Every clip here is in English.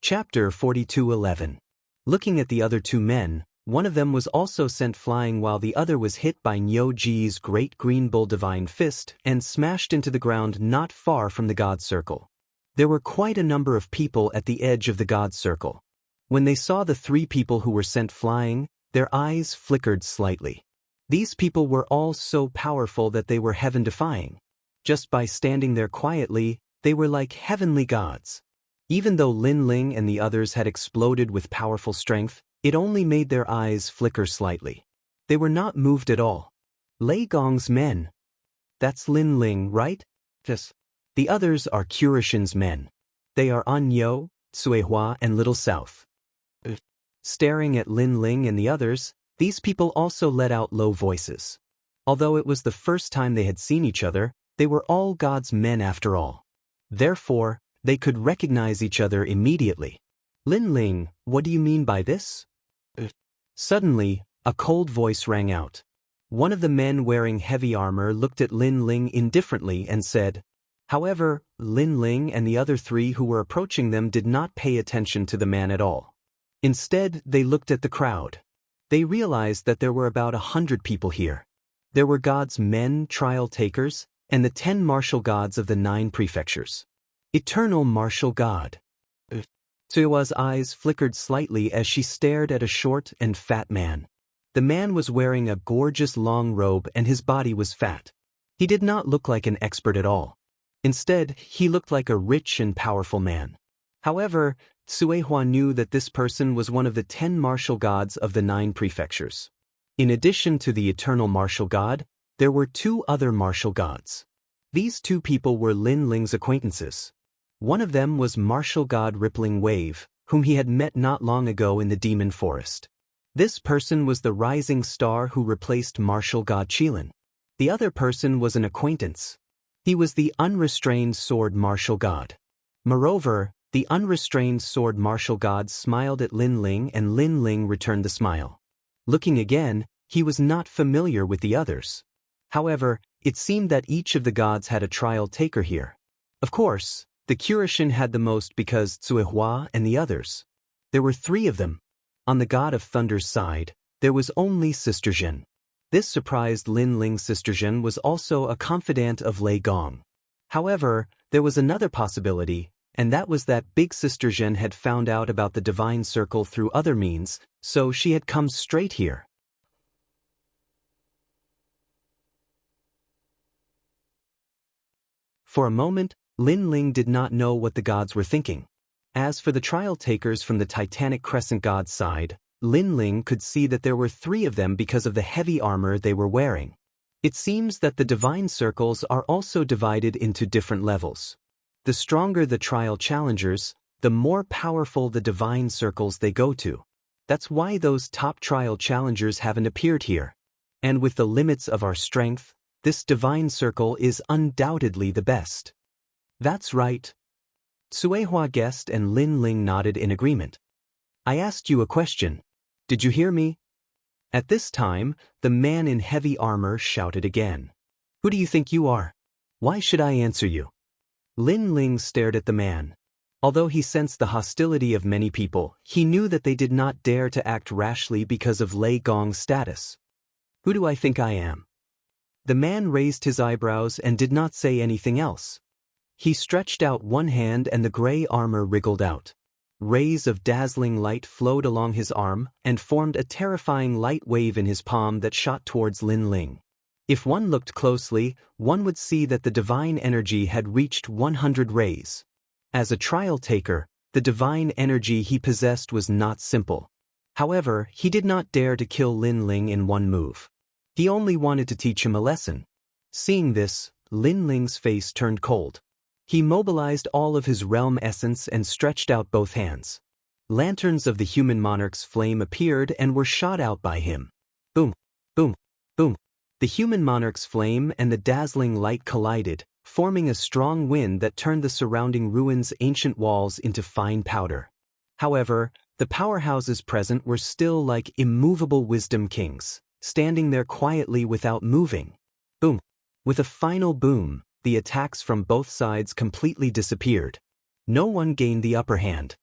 Chapter 42:11. Looking at the other two men, one of them was also sent flying while the other was hit by Nyo-ji's great green bull divine fist and smashed into the ground not far from the God Circle. There were quite a number of people at the edge of the God Circle. When they saw the three people who were sent flying, their eyes flickered slightly. These people were all so powerful that they were heaven-defying. Just by standing there quietly, they were like heavenly gods. Even though Lin Ling and the others had exploded with powerful strength, it only made their eyes flicker slightly. They were not moved at all. Lei Gong's men. That's Lin Ling, right? Yes. The others are Kurishin's men. They are An Yo, Suehua, and Little South. Staring at Lin Ling and the others, these people also let out low voices. Although it was the first time they had seen each other, they were all God's men after all. Therefore, they could recognize each other immediately. Lin Ling, what do you mean by this? Suddenly, a cold voice rang out. One of the men wearing heavy armor looked at Lin Ling indifferently and said. However, Lin Ling and the other three who were approaching them did not pay attention to the man at all. Instead, they looked at the crowd. They realized that there were about 100 people here. There were God's men, trial takers, and the 10 martial gods of the 9 prefectures. Eternal martial god. Tsuehua's eyes flickered slightly as she stared at a short and fat man. The man was wearing a gorgeous long robe and his body was fat. He did not look like an expert at all. Instead, he looked like a rich and powerful man. However, Tsuehua knew that this person was one of the 10 martial gods of the 9 prefectures. In addition to the eternal martial god, there were 2 other martial gods. These 2 people were Lin Ling's acquaintances. One of them was martial god Rippling Wave, whom he had met not long ago in the demon forest. This person was the rising star who replaced martial god Qilin. The other person was an acquaintance. He was the unrestrained sword martial god. Moreover, the unrestrained sword martial god smiled at Lin Ling and Lin Ling returned the smile. Looking again, he was not familiar with the others. However, it seemed that each of the gods had a trial taker here. Of course, the Kurishin had the most because Tsuehua and the others. There were 3 of them. On the god of thunder's side, there was only Sister Zhen. This surprised Lin Ling's Sister Zhen was also a confidant of Lei Gong. However, there was another possibility, and that was that Big Sister Zhen had found out about the divine circle through other means, so she had come straight here. For a moment, Lin Ling did not know what the gods were thinking. As for the trial takers from the Titanic Crescent god's side, Lin Ling could see that there were 3 of them because of the heavy armor they were wearing. It seems that the divine circles are also divided into different levels. The stronger the trial challengers, the more powerful the divine circles they go to. That's why those top trial challengers haven't appeared here. And with the limits of our strength, this divine circle is undoubtedly the best. That's right. Tsuehua guessed and Lin Ling nodded in agreement. I asked you a question. Did you hear me? At this time, the man in heavy armor shouted again. Who do you think you are? Why should I answer you? Lin Ling stared at the man. Although he sensed the hostility of many people, he knew that they did not dare to act rashly because of Lei Gong's status. Who do I think I am? The man raised his eyebrows and did not say anything else. He stretched out one hand and the gray armor wriggled out. Rays of dazzling light flowed along his arm and formed a terrifying light wave in his palm that shot towards Lin Ling. If one looked closely, one would see that the divine energy had reached 100 rays. As a trial taker, the divine energy he possessed was not simple. However, he did not dare to kill Lin Ling in one move. He only wanted to teach him a lesson. Seeing this, Lin Ling's face turned cold. He mobilized all of his realm essence and stretched out both hands. Lanterns of the human monarch's flame appeared and were shot out by him. Boom, boom, boom. The human monarch's flame and the dazzling light collided, forming a strong wind that turned the surrounding ruins' ancient walls into fine powder. However, the powerhouses present were still like immovable wisdom kings, standing there quietly without moving. Boom. With a final boom, the attacks from both sides completely disappeared. No one gained the upper hand.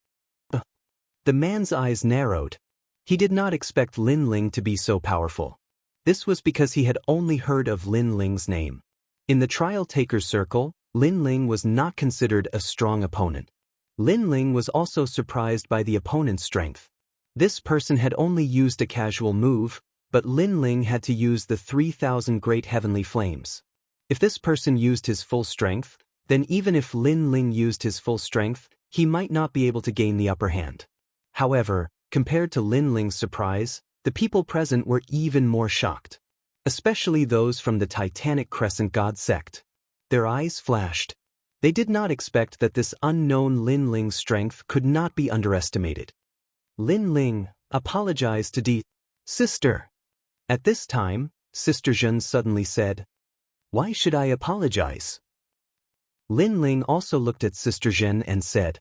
The man's eyes narrowed. He did not expect Lin Ling to be so powerful. This was because he had only heard of Lin Ling's name. In the trial taker's circle, Lin Ling was not considered a strong opponent. Lin Ling was also surprised by the opponent's strength. This person had only used a casual move, but Lin Ling had to use the 3,000 great heavenly flames. If this person used his full strength, then even if Lin Ling used his full strength, he might not be able to gain the upper hand. However, compared to Lin Ling's surprise, the people present were even more shocked. Especially those from the Titanic Crescent God sect. Their eyes flashed. They did not expect that this unknown Lin Ling's strength could not be underestimated. Lin Ling apologized to Sister. At this time, Sister Zhen suddenly said, "Why should I apologize?" Lin Ling also looked at Sister Zhen and said,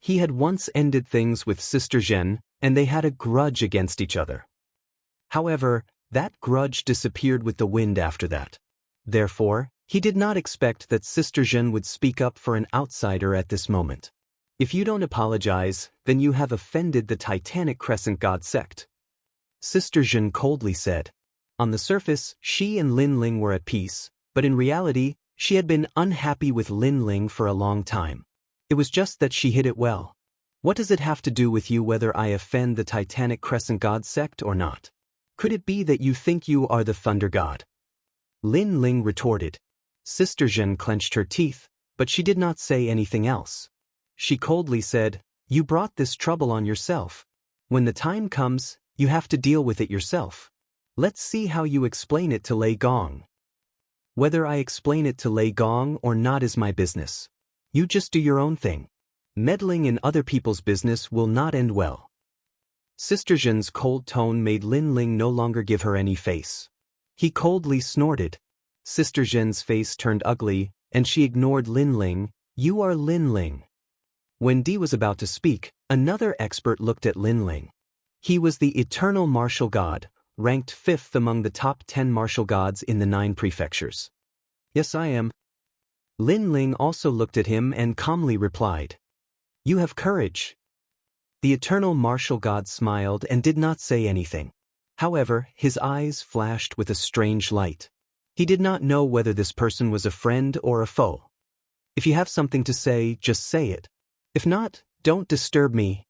he had once ended things with Sister Zhen, and they had a grudge against each other. However, that grudge disappeared with the wind after that. Therefore, he did not expect that Sister Zhen would speak up for an outsider at this moment. If you don't apologize, then you have offended the Titanic Crescent God sect. Sister Zhen coldly said. On the surface, she and Lin Ling were at peace, but in reality, she had been unhappy with Lin Ling for a long time. It was just that she hid it well. What does it have to do with you whether I offend the Titanic Crescent God sect or not? Could it be that you think you are the Thunder God? Lin Ling retorted. Sister Zhen clenched her teeth, but she did not say anything else. She coldly said, "You brought this trouble on yourself. When the time comes, you have to deal with it yourself. Let's see how you explain it to Lei Gong." "Whether I explain it to Lei Gong or not is my business. You just do your own thing. Meddling in other people's business will not end well." Sister Zhen's cold tone made Lin Ling no longer give her any face. He coldly snorted. Sister Zhen's face turned ugly, and she ignored Lin Ling. "You are Lin Ling." When Di was about to speak, another expert looked at Lin Ling. He was the eternal martial god, ranked 5th among the top 10 martial gods in the 9 prefectures. "Yes, I am." Lin Ling also looked at him and calmly replied. "You have courage." The eternal martial god smiled and did not say anything. However, his eyes flashed with a strange light. He did not know whether this person was a friend or a foe. If you have something to say, just say it. If not, don't disturb me.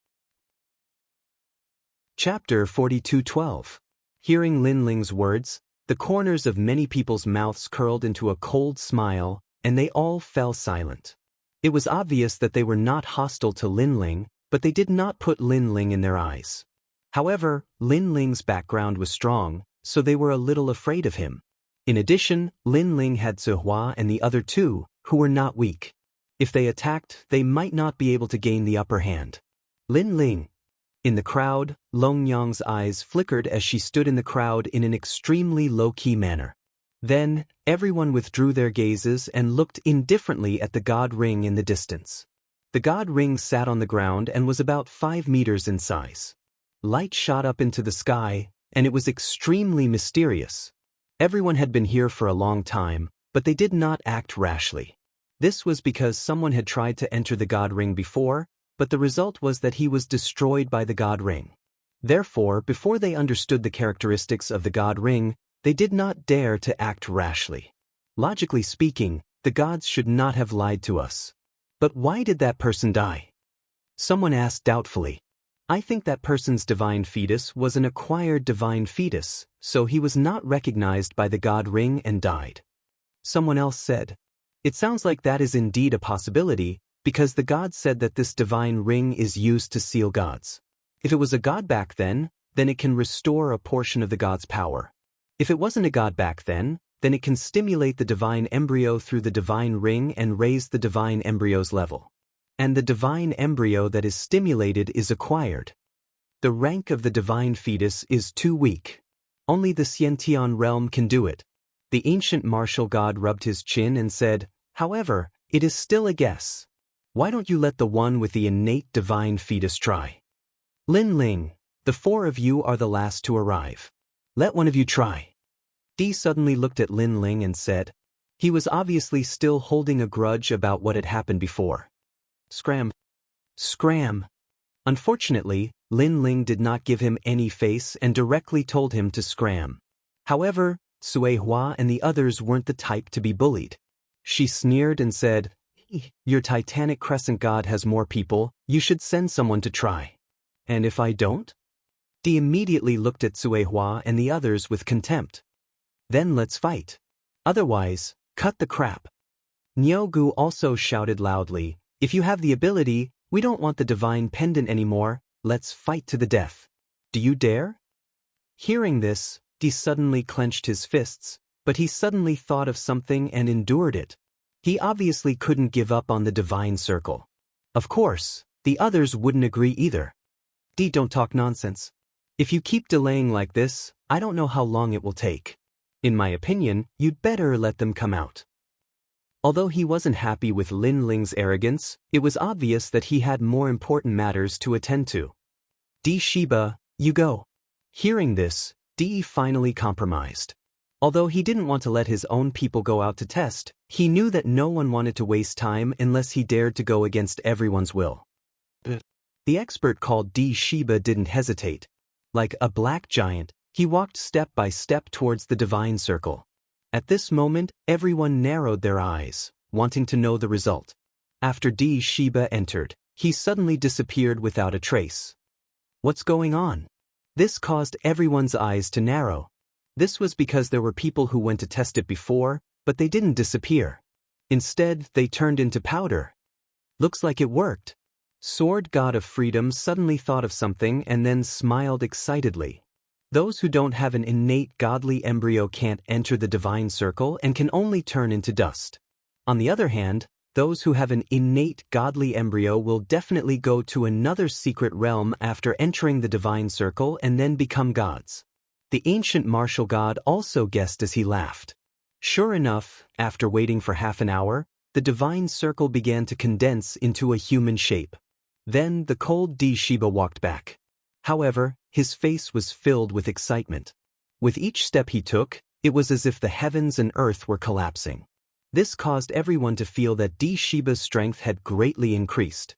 Chapter 42:12. Hearing Lin Ling's words, the corners of many people's mouths curled into a cold smile, and they all fell silent. It was obvious that they were not hostile to Lin Ling, but they did not put Lin Ling in their eyes. However, Lin Ling's background was strong, so they were a little afraid of him. In addition, Lin Ling had Zihua and the other two, who were not weak. If they attacked, they might not be able to gain the upper hand. Lin Ling. In the crowd, Long Yang's eyes flickered as she stood in the crowd in an extremely low-key manner. Then, everyone withdrew their gazes and looked indifferently at the god ring in the distance. The god ring sat on the ground and was about 5 meters in size. Light shot up into the sky, and it was extremely mysterious. Everyone had been here for a long time, but they did not act rashly. This was because someone had tried to enter the god ring before, but the result was that he was destroyed by the god ring. Therefore, before they understood the characteristics of the god ring, they did not dare to act rashly. Logically speaking, the gods should not have lied to us. But why did that person die? Someone asked doubtfully. I think that person's divine fetus was an acquired divine fetus, so he was not recognized by the god ring and died. Someone else said. It sounds like that is indeed a possibility, because the god said that this divine ring is used to seal gods. If it was a god back then it can restore a portion of the god's power. If it wasn't a god back then it can stimulate the divine embryo through the divine ring and raise the divine embryo's level. And the divine embryo that is stimulated is acquired. The rank of the divine fetus is too weak. Only the Xiantian realm can do it. The ancient martial god rubbed his chin and said, however, it is still a guess. Why don't you let the one with the innate divine fetus try? Lin Ling, the 4 of you are the last to arrive. Let one of you try. Di suddenly looked at Lin Ling and said. He was obviously still holding a grudge about what had happened before. Scram. Scram. Unfortunately, Lin Ling did not give him any face and directly told him to scram. However, Sui Hua and the others weren't the type to be bullied. She sneered and said, "Your Titanic Crescent God has more people, you should send someone to try. And if I don't?" Di immediately looked at Sui Hua and the others with contempt. "Then let's fight. Otherwise, cut the crap." Niu Gu also shouted loudly, "If you have the ability, we don't want the divine pendant anymore, let's fight to the death. Do you dare?" Hearing this, Di suddenly clenched his fists, but he suddenly thought of something and endured it. He obviously couldn't give up on the divine circle. Of course, the others wouldn't agree either. "Di, don't talk nonsense. If you keep delaying like this, I don't know how long it will take. In my opinion, you'd better let them come out." Although he wasn't happy with Lin Ling's arrogance, it was obvious that he had more important matters to attend to. "Di Shiba, you go." Hearing this, Di finally compromised. Although he didn't want to let his own people go out to test, he knew that no one wanted to waste time unless he dared to go against everyone's will. The expert called Di Shiba didn't hesitate. Like a black giant, he walked step by step towards the divine circle. At this moment, everyone narrowed their eyes, wanting to know the result. After Di Shiba entered, he suddenly disappeared without a trace. What's going on? This caused everyone's eyes to narrow. This was because there were people who went to test it before, but they didn't disappear. Instead, they turned into powder. Looks like it worked. Sword God of Freedom suddenly thought of something and then smiled excitedly. Those who don't have an innate godly embryo can't enter the divine circle and can only turn into dust. On the other hand, those who have an innate godly embryo will definitely go to another secret realm after entering the divine circle and then become gods. The ancient martial god also guessed as he laughed. Sure enough, after waiting for half an hour, the divine circle began to condense into a human shape. Then the cold Di Shiba walked back. However, his face was filled with excitement. With each step he took, it was as if the heavens and earth were collapsing. This caused everyone to feel that Di Shiba's strength had greatly increased.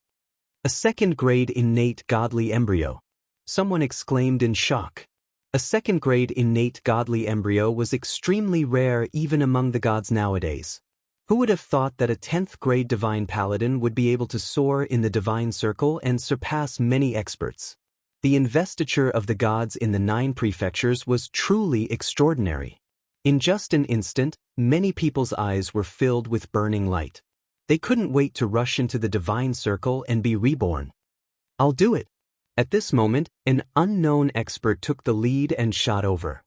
A second-grade innate godly embryo. Someone exclaimed in shock. A second-grade innate godly embryo was extremely rare even among the gods nowadays. Who would have thought that a 10th-grade divine paladin would be able to soar in the divine circle and surpass many experts? The investiture of the gods in the 9 prefectures was truly extraordinary. In just an instant, many people's eyes were filled with burning light. They couldn't wait to rush into the divine circle and be reborn. "I'll do it." At this moment, an unknown expert took the lead and shot over.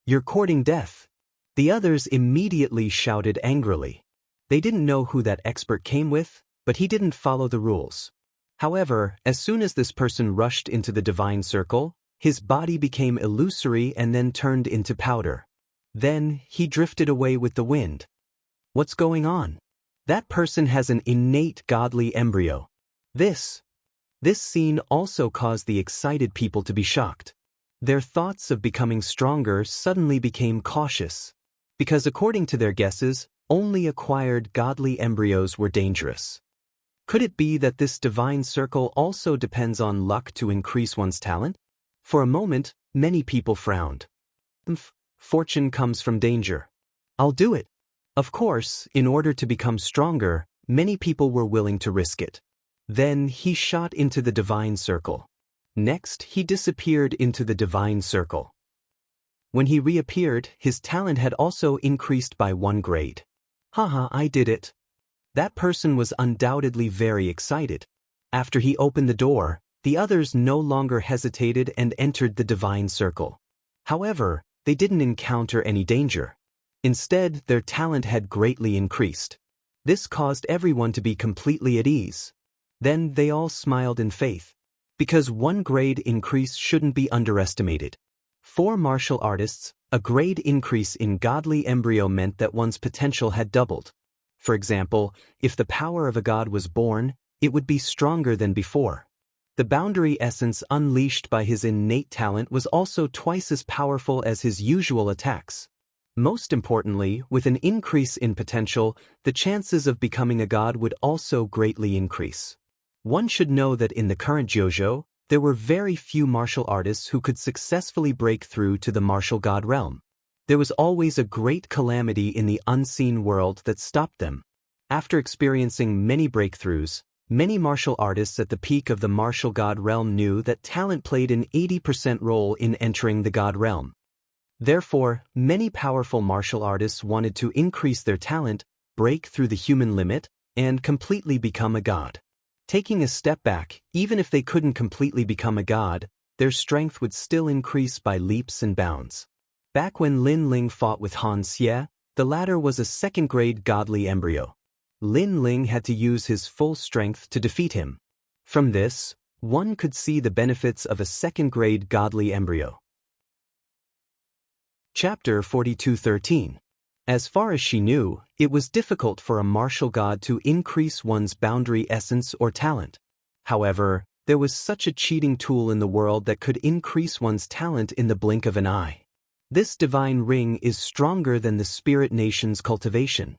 "You're courting death." The others immediately shouted angrily. They didn't know who that expert came with, but he didn't follow the rules. However, as soon as this person rushed into the divine circle, his body became illusory and then turned into powder. Then, he drifted away with the wind. What's going on? That person has an innate godly embryo. This scene also caused the excited people to be shocked. Their thoughts of becoming stronger suddenly became cautious. Because according to their guesses, only acquired godly embryos were dangerous. Could it be that this divine circle also depends on luck to increase one's talent? For a moment, many people frowned. Fortune comes from danger. I'll do it. Of course, in order to become stronger, many people were willing to risk it. Then he shot into the divine circle. Next, he disappeared into the divine circle. When he reappeared, his talent had also increased by 1 grade. Haha, I did it. That person was undoubtedly very excited. After he opened the door, the others no longer hesitated and entered the divine circle. However, they didn't encounter any danger. Instead, their talent had greatly increased. This caused everyone to be completely at ease. Then they all smiled in faith. Because 1 grade increase shouldn't be underestimated. For martial artists, a grade increase in godly embryo meant that one's potential had doubled. For example, if the power of a god was born, it would be stronger than before. The boundary essence unleashed by his innate talent was also twice as powerful as his usual attacks. Most importantly, with an increase in potential, the chances of becoming a god would also greatly increase. One should know that in the current JoJo, There were very few martial artists who could successfully break through to the martial god realm. There was always a great calamity in the unseen world that stopped them. After experiencing many breakthroughs, many martial artists at the peak of the martial god realm knew that talent played an 80% role in entering the god realm. Therefore, many powerful martial artists wanted to increase their talent, break through the human limit, and completely become a god. Taking a step back, even if they couldn't completely become a god, their strength would still increase by leaps and bounds. Back when Lin Ling fought with Han Xie, the latter was a second-grade godly embryo. Lin Ling had to use his full strength to defeat him. From this, one could see the benefits of a second-grade godly embryo. Chapter 42:13. As far as she knew, it was difficult for a martial god to increase one's boundary essence or talent. However, there was such a cheating tool in the world that could increase one's talent in the blink of an eye. This divine ring is stronger than the spirit nation's cultivation.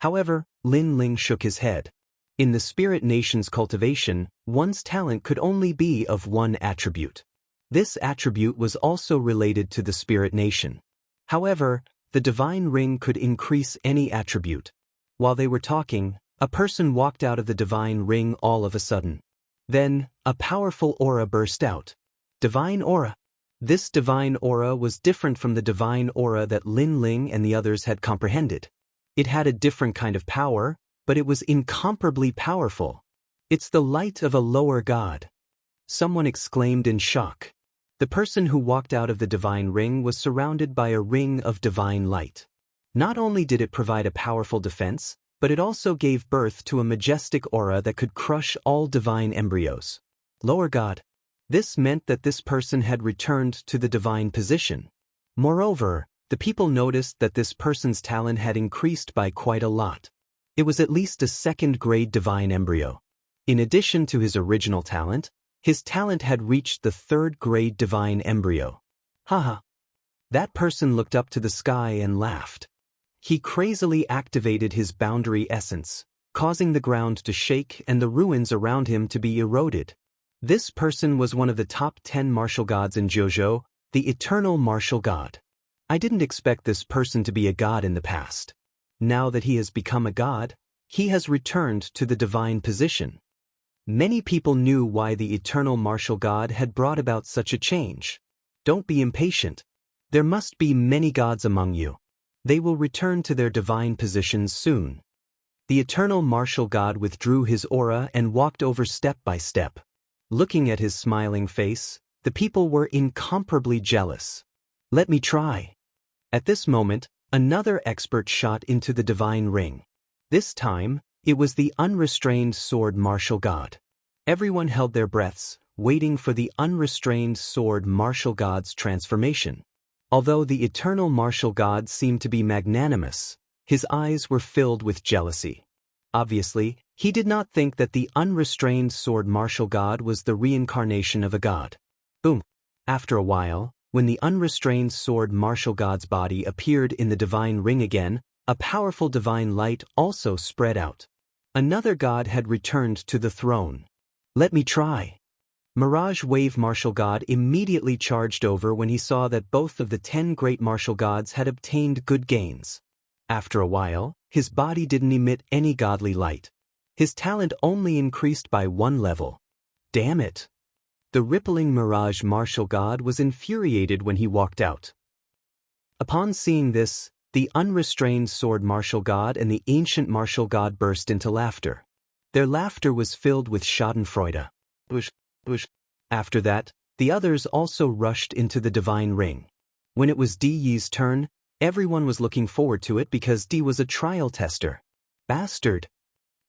However, Lin Ling shook his head. In the spirit nation's cultivation, one's talent could only be of one attribute. This attribute was also related to the spirit nation. However, the divine ring could increase any attribute. While they were talking, a person walked out of the divine ring all of a sudden. Then, a powerful aura burst out. Divine aura. This divine aura was different from the divine aura that Lin Ling and the others had comprehended. It had a different kind of power, but it was incomparably powerful. It's the light of a lower god. Someone exclaimed in shock. The person who walked out of the divine ring was surrounded by a ring of divine light. Not only did it provide a powerful defense, but it also gave birth to a majestic aura that could crush all divine embryos. Lower god. This meant that this person had returned to the divine position. Moreover, the people noticed that this person's talent had increased by quite a lot. It was at least a second-grade divine embryo. In addition to his original talent, his talent had reached the third-grade divine embryo. Haha. That person looked up to the sky and laughed. He crazily activated his boundary essence, causing the ground to shake and the ruins around him to be eroded. This person was one of the top 10 martial gods in JoJo, the eternal martial god. I didn't expect this person to be a god in the past. Now that he has become a god, he has returned to the divine position. Many people knew why the eternal martial god had brought about such a change. Don't be impatient. There must be many gods among you. They will return to their divine positions soon. The eternal martial god withdrew his aura and walked over step by step. Looking at his smiling face, the people were incomparably jealous. Let me try. At this moment, another expert shot into the divine ring. This time, it was the unrestrained sword martial god. Everyone held their breaths, waiting for the unrestrained sword martial god's transformation. Although the eternal martial god seemed to be magnanimous, his eyes were filled with jealousy. Obviously, he did not think that the unrestrained sword martial god was the reincarnation of a god. Boom. After a while, when the unrestrained sword martial god's body appeared in the divine ring again, a powerful divine light also spread out. Another god had returned to the throne. Let me try. Mirage Wave Martial God immediately charged over when he saw that both of the 10 great martial gods had obtained good gains. After a while, his body didn't emit any godly light. His talent only increased by 1 level. Damn it! The rippling Mirage Martial God was infuriated when he walked out. Upon seeing this, the unrestrained sword martial god and the ancient martial god burst into laughter. Their laughter was filled with schadenfreude. Bush. After that, the others also rushed into the divine ring. When it was Di Yi's turn, everyone was looking forward to it because Di was a trial tester. Bastard!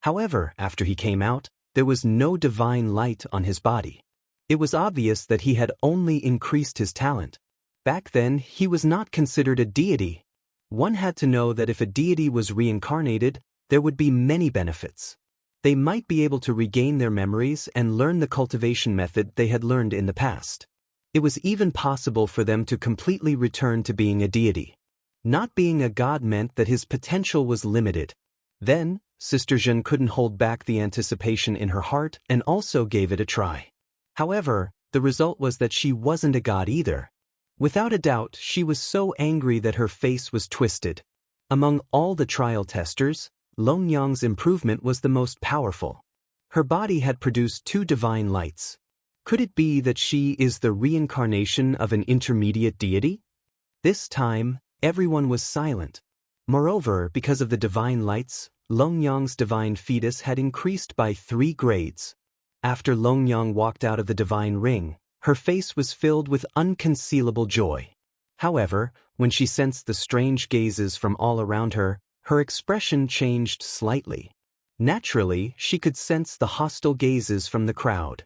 However, after he came out, there was no divine light on his body. It was obvious that he had only increased his talent. Back then, he was not considered a deity. One had to know that if a deity was reincarnated, there would be many benefits. They might be able to regain their memories and learn the cultivation method they had learned in the past. It was even possible for them to completely return to being a deity. Not being a god meant that his potential was limited. Then, Sister Jeanne couldn't hold back the anticipation in her heart and also gave it a try. However, the result was that she wasn't a god either. Without a doubt, she was so angry that her face was twisted. Among all the trial testers, Long Yang's improvement was the most powerful. Her body had produced 2 divine lights. Could it be that she is the reincarnation of an intermediate deity? This time, everyone was silent. Moreover, because of the divine lights, Long Yang's divine fetus had increased by 3 grades. After Long Yang walked out of the divine ring, her face was filled with unconcealable joy. However, when she sensed the strange gazes from all around her, her expression changed slightly. Naturally, she could sense the hostile gazes from the crowd.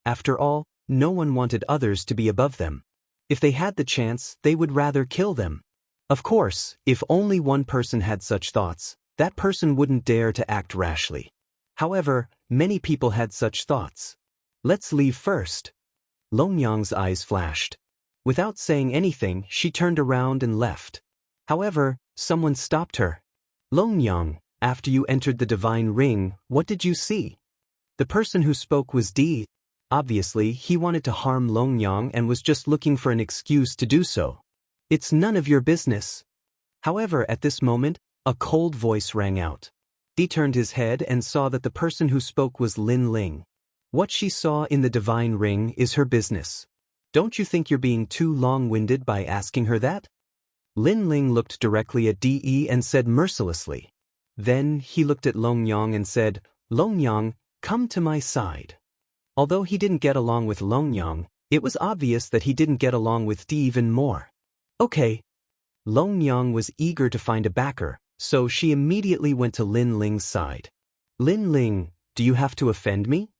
After all, no one wanted others to be above them. If they had the chance, they would rather kill them. Of course, if only one person had such thoughts, that person wouldn't dare to act rashly. However, many people had such thoughts. Let's leave first. Long Yang's eyes flashed. Without saying anything, she turned around and left. However, someone stopped her. Long Yang, after you entered the divine ring, what did you see? The person who spoke was D. Obviously, he wanted to harm Long Yang and was just looking for an excuse to do so. It's none of your business. However, at this moment, a cold voice rang out. He turned his head and saw that the person who spoke was Lin Ling. What she saw in the divine ring is her business. Don't you think you're being too long-winded by asking her that? Lin Ling looked directly at De and said mercilessly. Then he looked at Long Yang and said, Long Yang, come to my side. Although he didn't get along with Long Yang, it was obvious that he didn't get along with D even more. Okay. Long Yang was eager to find a backer, so she immediately went to Lin Ling's side. Lin Ling, do you have to offend me?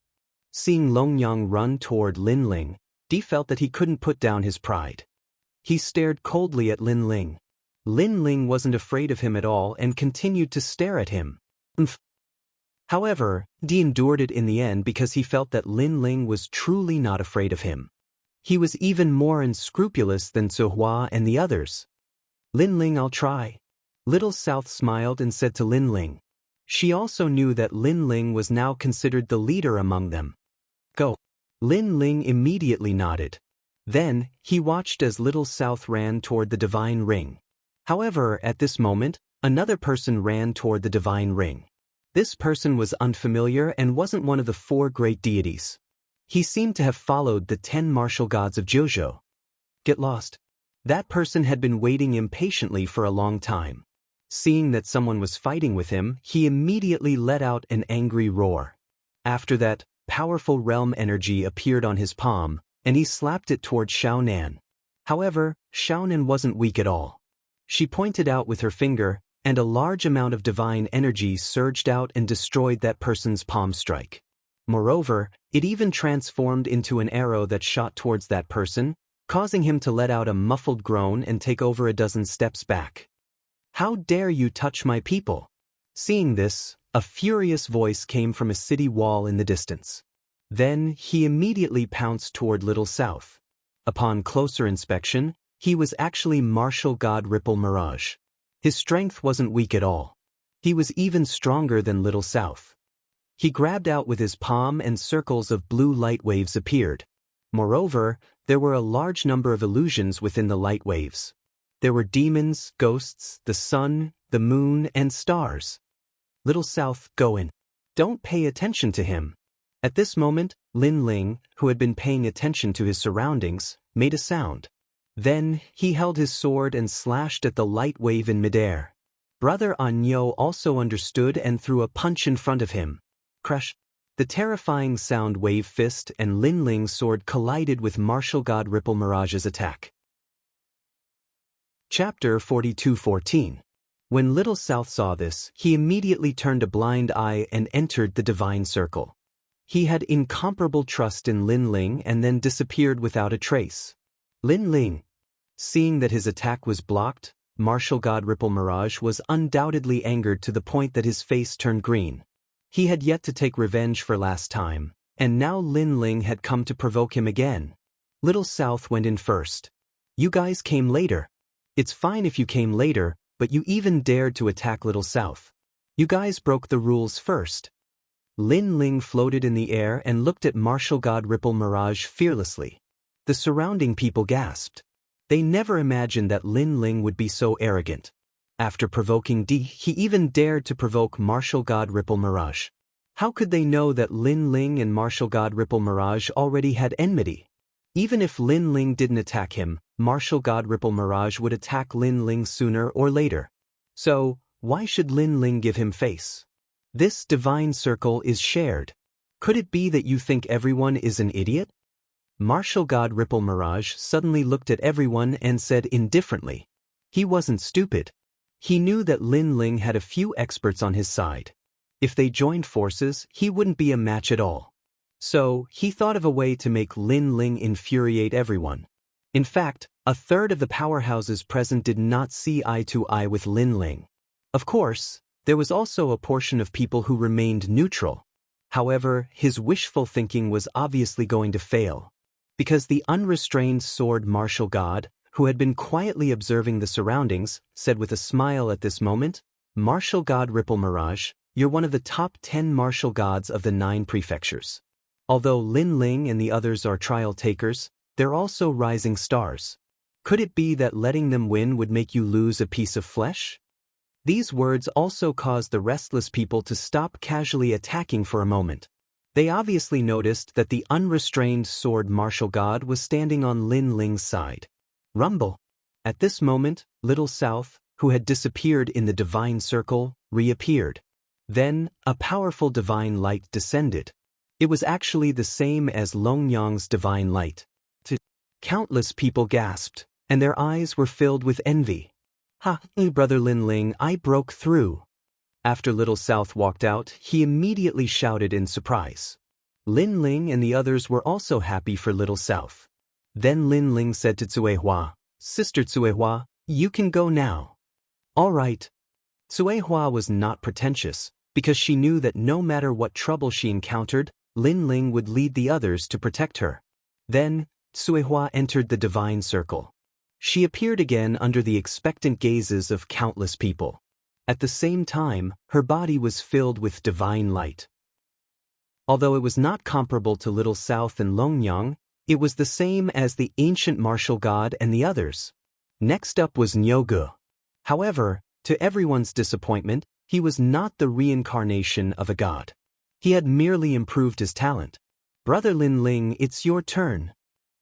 Seeing Long Yang run toward Lin Ling, D felt that he couldn't put down his pride. He stared coldly at Lin Ling. Lin Ling wasn't afraid of him at all and continued to stare at him. However, D endured it in the end because he felt that Lin Ling was truly not afraid of him. He was even more unscrupulous than Suhua and the others. Lin Ling, I'll try. Little South smiled and said to Lin Ling. She also knew that Lin Ling was now considered the leader among them. Go. Lin Ling immediately nodded. Then, he watched as Little South ran toward the divine ring. However, at this moment, another person ran toward the divine ring. This person was unfamiliar and wasn't one of the 4 great deities. He seemed to have followed the 10 martial gods of Jojo. Get lost. That person had been waiting impatiently for a long time. Seeing that someone was fighting with him, he immediately let out an angry roar. After that, powerful realm energy appeared on his palm, and he slapped it toward Xiaonan. However, Xiaonan wasn't weak at all. She pointed out with her finger, and a large amount of divine energy surged out and destroyed that person's palm strike. Moreover, it even transformed into an arrow that shot towards that person, causing him to let out a muffled groan and take over a dozen steps back. How dare you touch my people? Seeing this, a furious voice came from a city wall in the distance. Then, he immediately pounced toward Little South. Upon closer inspection, he was actually martial god Ripple Mirage. His strength wasn't weak at all. He was even stronger than Little South. He grabbed out with his palm and circles of blue light waves appeared. Moreover, there were a large number of illusions within the light waves. There were demons, ghosts, the sun, the moon, and stars. Little South, go in. Don't pay attention to him. At this moment, Lin Ling, who had been paying attention to his surroundings, made a sound. Then, he held his sword and slashed at the light wave in midair. Brother Anyo also understood and threw a punch in front of him. Crash! The terrifying sound wave fist and Lin Ling's sword collided with martial god Ripple Mirage's attack. Chapter 42:14. When Little South saw this, he immediately turned a blind eye and entered the divine circle. He had incomparable trust in Lin Ling and then disappeared without a trace. Lin Ling. Seeing that his attack was blocked, martial god Ripple Mirage was undoubtedly angered to the point that his face turned green. He had yet to take revenge for last time, and now Lin Ling had come to provoke him again. Little South went in first. You guys came later. It's fine if you came later, but you even dared to attack Little South. You guys broke the rules first. Lin Ling floated in the air and looked at martial god Ripple Mirage fearlessly. The surrounding people gasped. They never imagined that Lin Ling would be so arrogant. After provoking D, he even dared to provoke martial god Ripple Mirage. How could they know that Lin Ling and martial god Ripple Mirage already had enmity? Even if Lin Ling didn't attack him, martial god Ripple Mirage would attack Lin Ling sooner or later. So, why should Lin Ling give him face? This divine circle is shared. Could it be that you think everyone is an idiot? Martial god Ripple Mirage suddenly looked at everyone and said indifferently. He wasn't stupid. He knew that Lin Ling had a few experts on his side. If they joined forces, he wouldn't be a match at all. So, he thought of a way to make Lin Ling infuriate everyone. In fact, a third of the powerhouses present did not see eye to eye with Lin Ling. Of course, there was also a portion of people who remained neutral. However, his wishful thinking was obviously going to fail. Because the unrestrained sword martial god, who had been quietly observing the surroundings, said with a smile at this moment, "Martial god Ripple Mirage, you're one of the top 10 martial gods of the 9 prefectures. Although Lin Ling and the others are trial takers, they're also rising stars. Could it be that letting them win would make you lose a piece of flesh?" These words also caused the restless people to stop casually attacking for a moment. They obviously noticed that the unrestrained sword martial god was standing on Lin Ling's side. Rumble. At this moment, Little South, who had disappeared in the divine circle, reappeared. Then, a powerful divine light descended. It was actually the same as Longyang's divine light. Countless people gasped, and their eyes were filled with envy. "Ha, brother Lin Ling, I broke through." After Little South walked out, he immediately shouted in surprise. Lin Ling and the others were also happy for Little South. Then Lin Ling said to Tsuehua, "Sister Tsuehua, you can go now." "All right." Tsuehua was not pretentious, because she knew that no matter what trouble she encountered, Lin Ling would lead the others to protect her. Then, Tsuehua entered the divine circle. She appeared again under the expectant gazes of countless people. At the same time, her body was filled with divine light. Although it was not comparable to Little South and Longyang, it was the same as the ancient martial god and the others. Next up was Nyogu. However, to everyone's disappointment, he was not the reincarnation of a god. He had merely improved his talent. "Brother Lin Ling, it's your turn."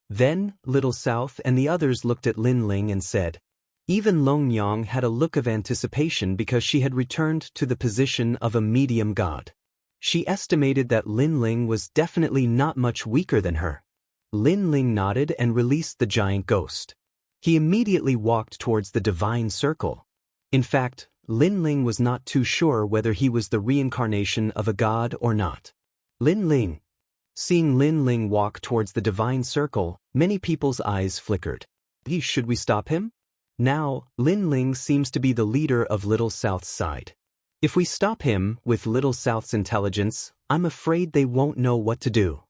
Then, Little South and the others looked at Lin Ling and said. Even Longyang had a look of anticipation because she had returned to the position of a medium god. She estimated that Lin Ling was definitely not much weaker than her. Lin Ling nodded and released the giant ghost. He immediately walked towards the divine circle. In fact, Lin Ling was not too sure whether he was the reincarnation of a god or not. Lin Ling. Seeing Lin Ling walk towards the divine circle, many people's eyes flickered. Should we stop him? Now, Lin Ling seems to be the leader of Little South's side. If we stop him, with Little South's intelligence, I'm afraid they won't know what to do.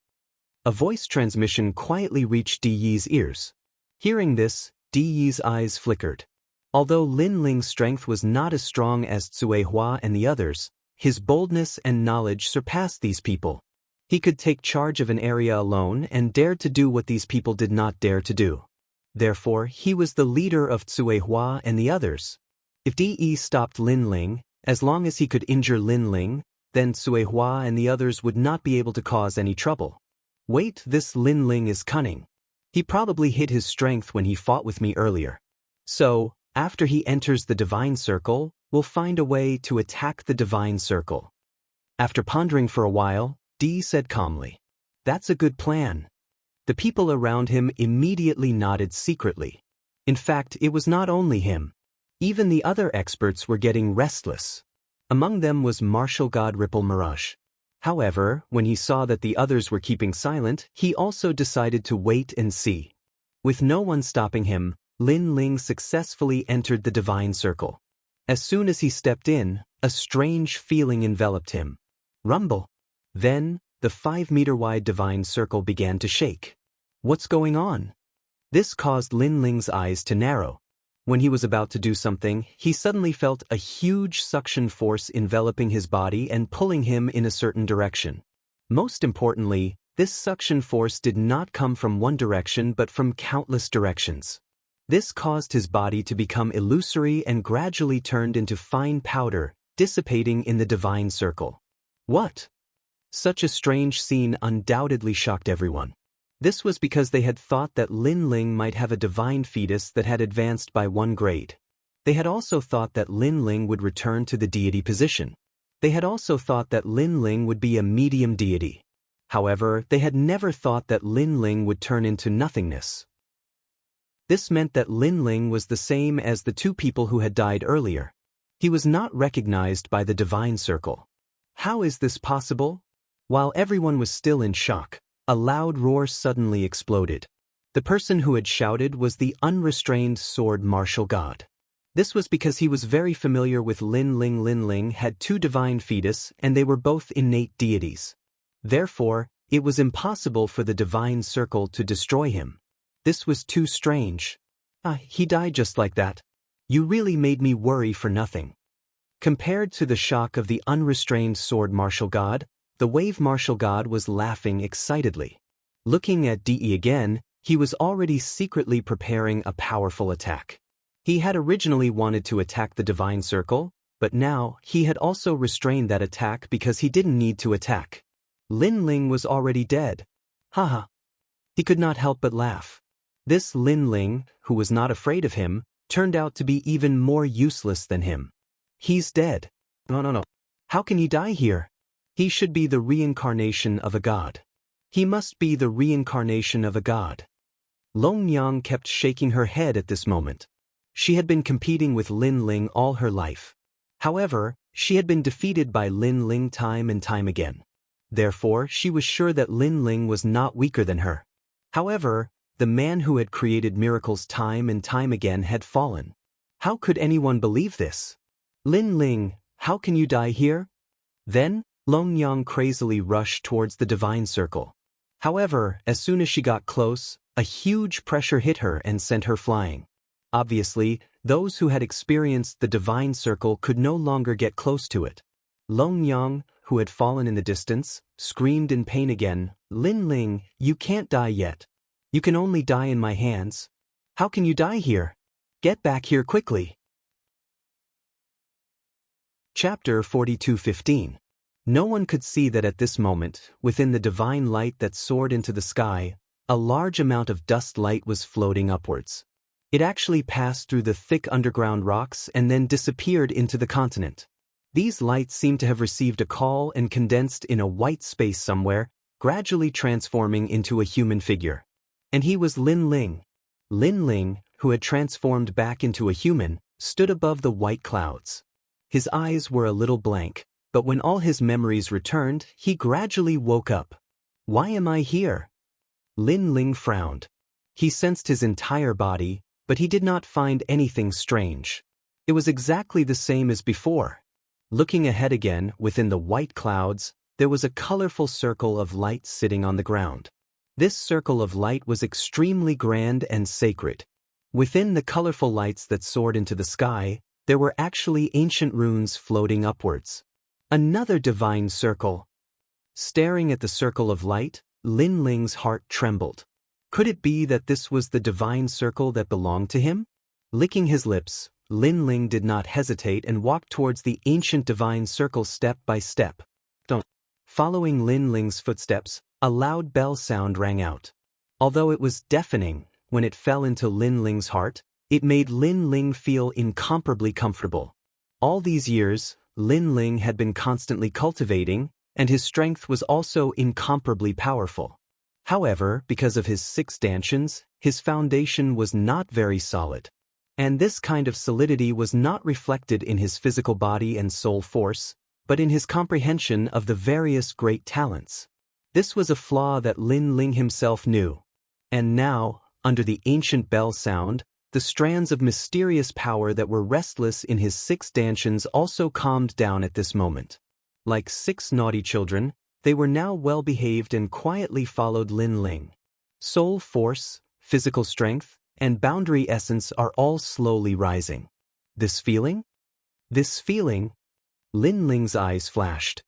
A voice transmission quietly reached Di Yi's ears. Hearing this, Di Yi's eyes flickered. Although Lin Ling's strength was not as strong as Tsuehua and the others, his boldness and knowledge surpassed these people. He could take charge of an area alone and dared to do what these people did not dare to do. Therefore, he was the leader of Tsuehua and the others. If Di stopped Lin Ling, as long as he could injure Lin Ling, then Tsuehua and the others would not be able to cause any trouble. Wait, this Lin Ling is cunning. He probably hid his strength when he fought with me earlier. So, after he enters the divine circle, we'll find a way to attack the divine circle. After pondering for a while, Di said calmly, "That's a good plan." The people around him immediately nodded secretly. In fact, it was not only him. Even the other experts were getting restless. Among them was martial god Ripple Mirage. However, when he saw that the others were keeping silent, he also decided to wait and see. With no one stopping him, Lin Ling successfully entered the divine circle. As soon as he stepped in, a strange feeling enveloped him. Rumble. Then, the 5-meter-wide divine circle began to shake. What's going on? This caused Lin Ling's eyes to narrow. When he was about to do something, he suddenly felt a huge suction force enveloping his body and pulling him in a certain direction. Most importantly, this suction force did not come from one direction but from countless directions. This caused his body to become illusory and gradually turned into fine powder, dissipating in the divine circle. What? Such a strange scene undoubtedly shocked everyone. This was because they had thought that Lin Ling might have a divine fetus that had advanced by one grade. They had also thought that Lin Ling would return to the deity position. They had also thought that Lin Ling would be a medium deity. However, they had never thought that Lin Ling would turn into nothingness. This meant that Lin Ling was the same as the two people who had died earlier. He was not recognized by the divine circle. How is this possible? While everyone was still in shock, a loud roar suddenly exploded. The person who had shouted was the unrestrained sword martial god. This was because he was very familiar with Lin Ling. Lin Ling had two divine fetus and they were both innate deities. Therefore, it was impossible for the divine circle to destroy him. This was too strange. He died just like that. You really made me worry for nothing. Compared to the shock of the unrestrained sword martial god, the wave martial god was laughing excitedly. Looking at De again, he was already secretly preparing a powerful attack. He had originally wanted to attack the divine circle, but now he had also restrained that attack because he didn't need to attack. Lin Ling was already dead. Haha. He could not help but laugh. This Lin Ling, who was not afraid of him, turned out to be even more useless than him. He's dead. No. How can he die here? He should be the reincarnation of a god. He must be the reincarnation of a god. Long Yang kept shaking her head at this moment. She had been competing with Lin Ling all her life. However, she had been defeated by Lin Ling time and time again. Therefore, she was sure that Lin Ling was not weaker than her. However, the man who had created miracles time and time again had fallen. How could anyone believe this? Lin Ling, how can you die here? Then, Long Yang crazily rushed towards the divine circle. However, as soon as she got close, a huge pressure hit her and sent her flying. Obviously, those who had experienced the divine circle could no longer get close to it. Long Yang, who had fallen in the distance, screamed in pain again, Lin Ling, you can't die yet. You can only die in my hands. How can you die here? Get back here quickly. Chapter 42:15. No one could see that at this moment, within the divine light that soared into the sky, a large amount of dust light was floating upwards. It actually passed through the thick underground rocks and then disappeared into the continent. These lights seemed to have received a call and condensed in a white space somewhere, gradually transforming into a human figure. And he was Lin Ling. Lin Ling, who had transformed back into a human, stood above the white clouds. His eyes were a little blank, but when all his memories returned, he gradually woke up. Why am I here? Lin Ling frowned. He sensed his entire body, but he did not find anything strange. It was exactly the same as before. Looking ahead again, within the white clouds, there was a colorful circle of light sitting on the ground. This circle of light was extremely grand and sacred. Within the colorful lights that soared into the sky, there were actually ancient runes floating upwards. Another divine circle. Staring at the circle of light, Lin Ling's heart trembled. Could it be that this was the divine circle that belonged to him? Licking his lips, Lin Ling did not hesitate and walked towards the ancient divine circle step by step. Following Lin Ling's footsteps, a loud bell sound rang out. Although it was deafening, when it fell into Lin Ling's heart, it made Lin Ling feel incomparably comfortable. All these years, Lin Ling had been constantly cultivating, and his strength was also incomparably powerful. However, because of his 6 stanchions, his foundation was not very solid. And this kind of solidity was not reflected in his physical body and soul force, but in his comprehension of the various great talents. This was a flaw that Lin Ling himself knew. And now, under the ancient bell sound, the strands of mysterious power that were restless in his 6 stanchions also calmed down at this moment. Like 6 naughty children, they were now well-behaved and quietly followed Lin Ling. Soul force, physical strength, and boundary essence are all slowly rising. This feeling? This feeling? Lin Ling's eyes flashed.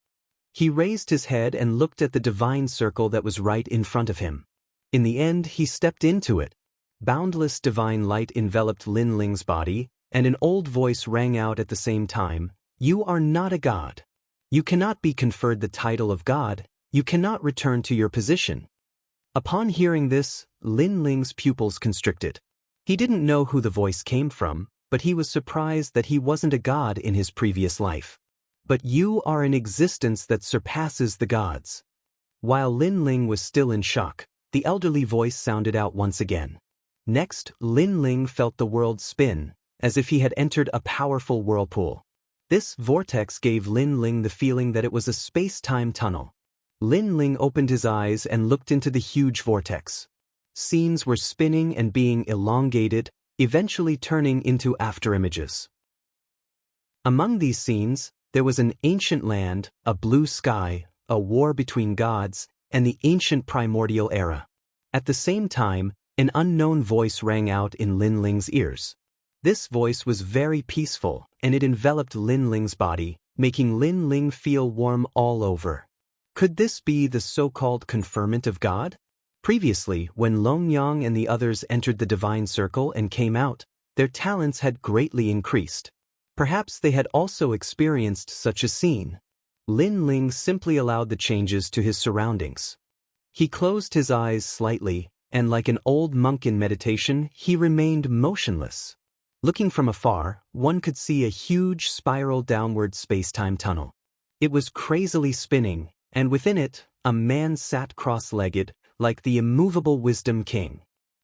He raised his head and looked at the divine circle that was right in front of him. In the end, he stepped into it. Boundless divine light enveloped Lin Ling's body, and an old voice rang out at the same time, "You are not a god. You cannot be conferred the title of god, you cannot return to your position." Upon hearing this, Lin Ling's pupils constricted. He didn't know who the voice came from, but he was surprised that he wasn't a god in his previous life. "But you are an existence that surpasses the gods." While Lin Ling was still in shock, the elderly voice sounded out once again. Next, Lin Ling felt the world spin, as if he had entered a powerful whirlpool. This vortex gave Lin Ling the feeling that it was a space-time tunnel. Lin Ling opened his eyes and looked into the huge vortex. Scenes were spinning and being elongated, eventually turning into afterimages. Among these scenes, there was an ancient land, a blue sky, a war between gods, and the ancient primordial era. At the same time, an unknown voice rang out in Lin Ling's ears. This voice was very peaceful, and it enveloped Lin Ling's body, making Lin Ling feel warm all over. Could this be the so-called conferment of God? Previously, when Long Yang and the others entered the divine circle and came out, their talents had greatly increased. Perhaps they had also experienced such a scene. Lin Ling simply allowed the changes to his surroundings. He closed his eyes slightly, and like an old monk in meditation, he remained motionless. Looking from afar, one could see a huge spiral downward space-time tunnel. It was crazily spinning, and within it, a man sat cross-legged, like the immovable wisdom king.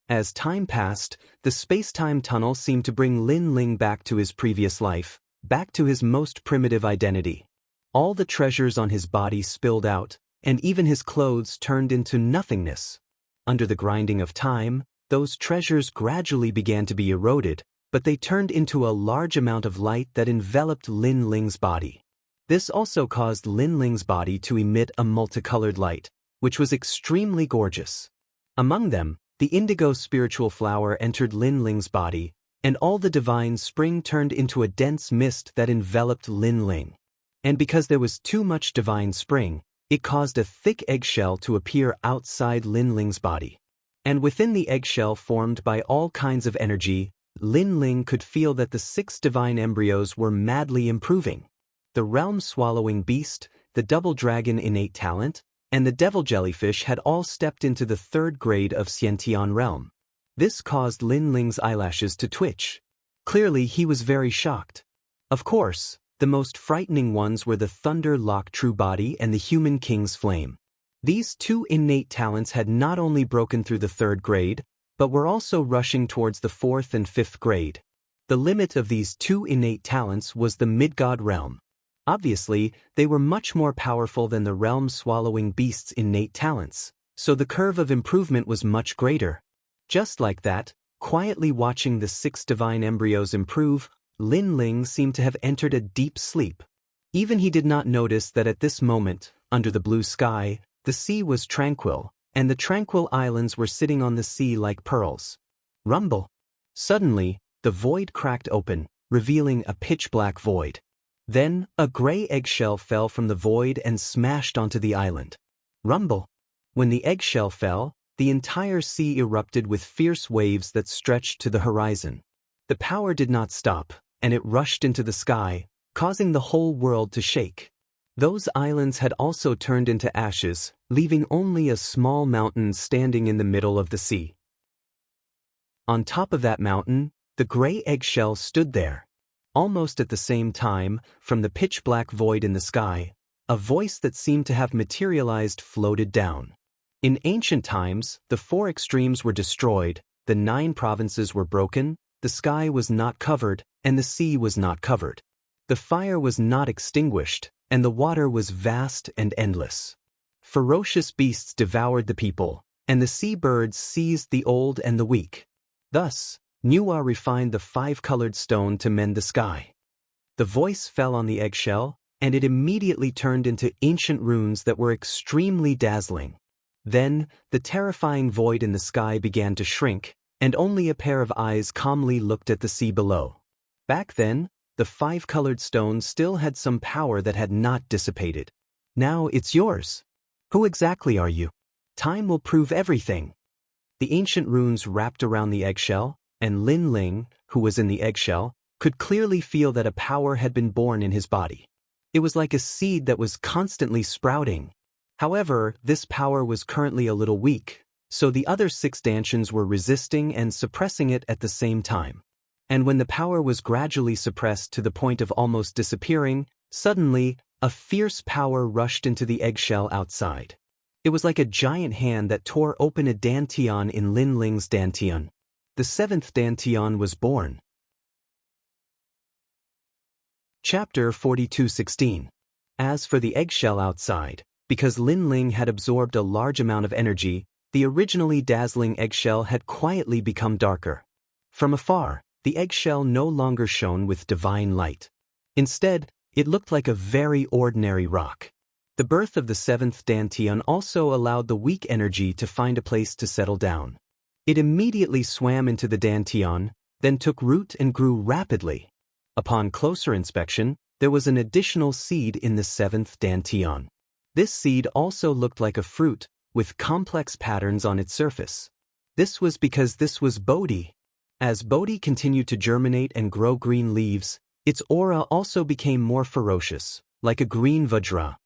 As time passed, the space-time tunnel seemed to bring Lin Ling back to his previous life, back to his most primitive identity. All the treasures on his body spilled out, and even his clothes turned into nothingness. Under the grinding of time, those treasures gradually began to be eroded, but they turned into a large amount of light that enveloped Lin Ling's body. This also caused Lin Ling's body to emit a multicolored light, which was extremely gorgeous. Among them, the indigo spiritual flower entered Lin Ling's body, and all the divine spring turned into a dense mist that enveloped Lin Ling. And because there was too much divine spring, it caused a thick eggshell to appear outside Lin Ling's body. And within the eggshell formed by all kinds of energy, Lin Ling could feel that the 6 divine embryos were madly improving. The realm-swallowing beast, the double dragon innate talent, and the devil jellyfish had all stepped into the 3rd grade of Xiantian realm. This caused Lin Ling's eyelashes to twitch. Clearly, he was very shocked. Of course, the most frightening ones were the Thunder Lock True Body and the Human King's Flame. These 2 innate talents had not only broken through the 3rd grade, but were also rushing towards the 4th and 5th grade. The limit of these 2 innate talents was the mid-god realm. Obviously, they were much more powerful than the realm-swallowing beast's innate talents, so the curve of improvement was much greater. Just like that, quietly watching the 6 divine embryos improve, Lin Ling seemed to have entered a deep sleep. Even he did not notice that at this moment, under the blue sky, the sea was tranquil, and the tranquil islands were sitting on the sea like pearls. Rumble! Suddenly, the void cracked open, revealing a pitch-black void. Then, a gray eggshell fell from the void and smashed onto the island. Rumble! When the eggshell fell, the entire sea erupted with fierce waves that stretched to the horizon. The power did not stop, and it rushed into the sky, causing the whole world to shake. Those islands had also turned into ashes, leaving only a small mountain standing in the middle of the sea. On top of that mountain, the gray eggshell stood there. Almost at the same time, from the pitch-black void in the sky, a voice that seemed to have materialized floated down. In ancient times, the 4 extremes were destroyed, the 9 provinces were broken, the sky was not covered, and the sea was not covered. The fire was not extinguished, and the water was vast and endless. Ferocious beasts devoured the people, and the sea birds seized the old and the weak. Thus, Nuwa refined the 5-colored stone to mend the sky. The voice fell on the eggshell, and it immediately turned into ancient runes that were extremely dazzling. Then, the terrifying void in the sky began to shrink, and only a pair of eyes calmly looked at the sea below. Back then, the 5-colored stone still had some power that had not dissipated. Now it's yours. Who exactly are you? Time will prove everything. The ancient runes wrapped around the eggshell, and Lin Ling, who was in the eggshell, could clearly feel that a power had been born in his body. It was like a seed that was constantly sprouting. However, this power was currently a little weak, so the other 6 Dantians were resisting and suppressing it at the same time. And when the power was gradually suppressed to the point of almost disappearing, suddenly, a fierce power rushed into the eggshell outside. It was like a giant hand that tore open a Dantian in Lin Ling's Dantian. The 7th Dantian was born. Chapter 42:16. As for the eggshell outside, because Lin Ling had absorbed a large amount of energy, the originally dazzling eggshell had quietly become darker. From afar, the eggshell no longer shone with divine light. Instead, it looked like a very ordinary rock. The birth of the 7th Dantian also allowed the weak energy to find a place to settle down. It immediately swam into the Dantian, then took root and grew rapidly. Upon closer inspection, there was an additional seed in the 7th Dantian. This seed also looked like a fruit, with complex patterns on its surface. This was because this was Bodhi. As Bodhi continued to germinate and grow green leaves, its aura also became more ferocious, like a green Vajra.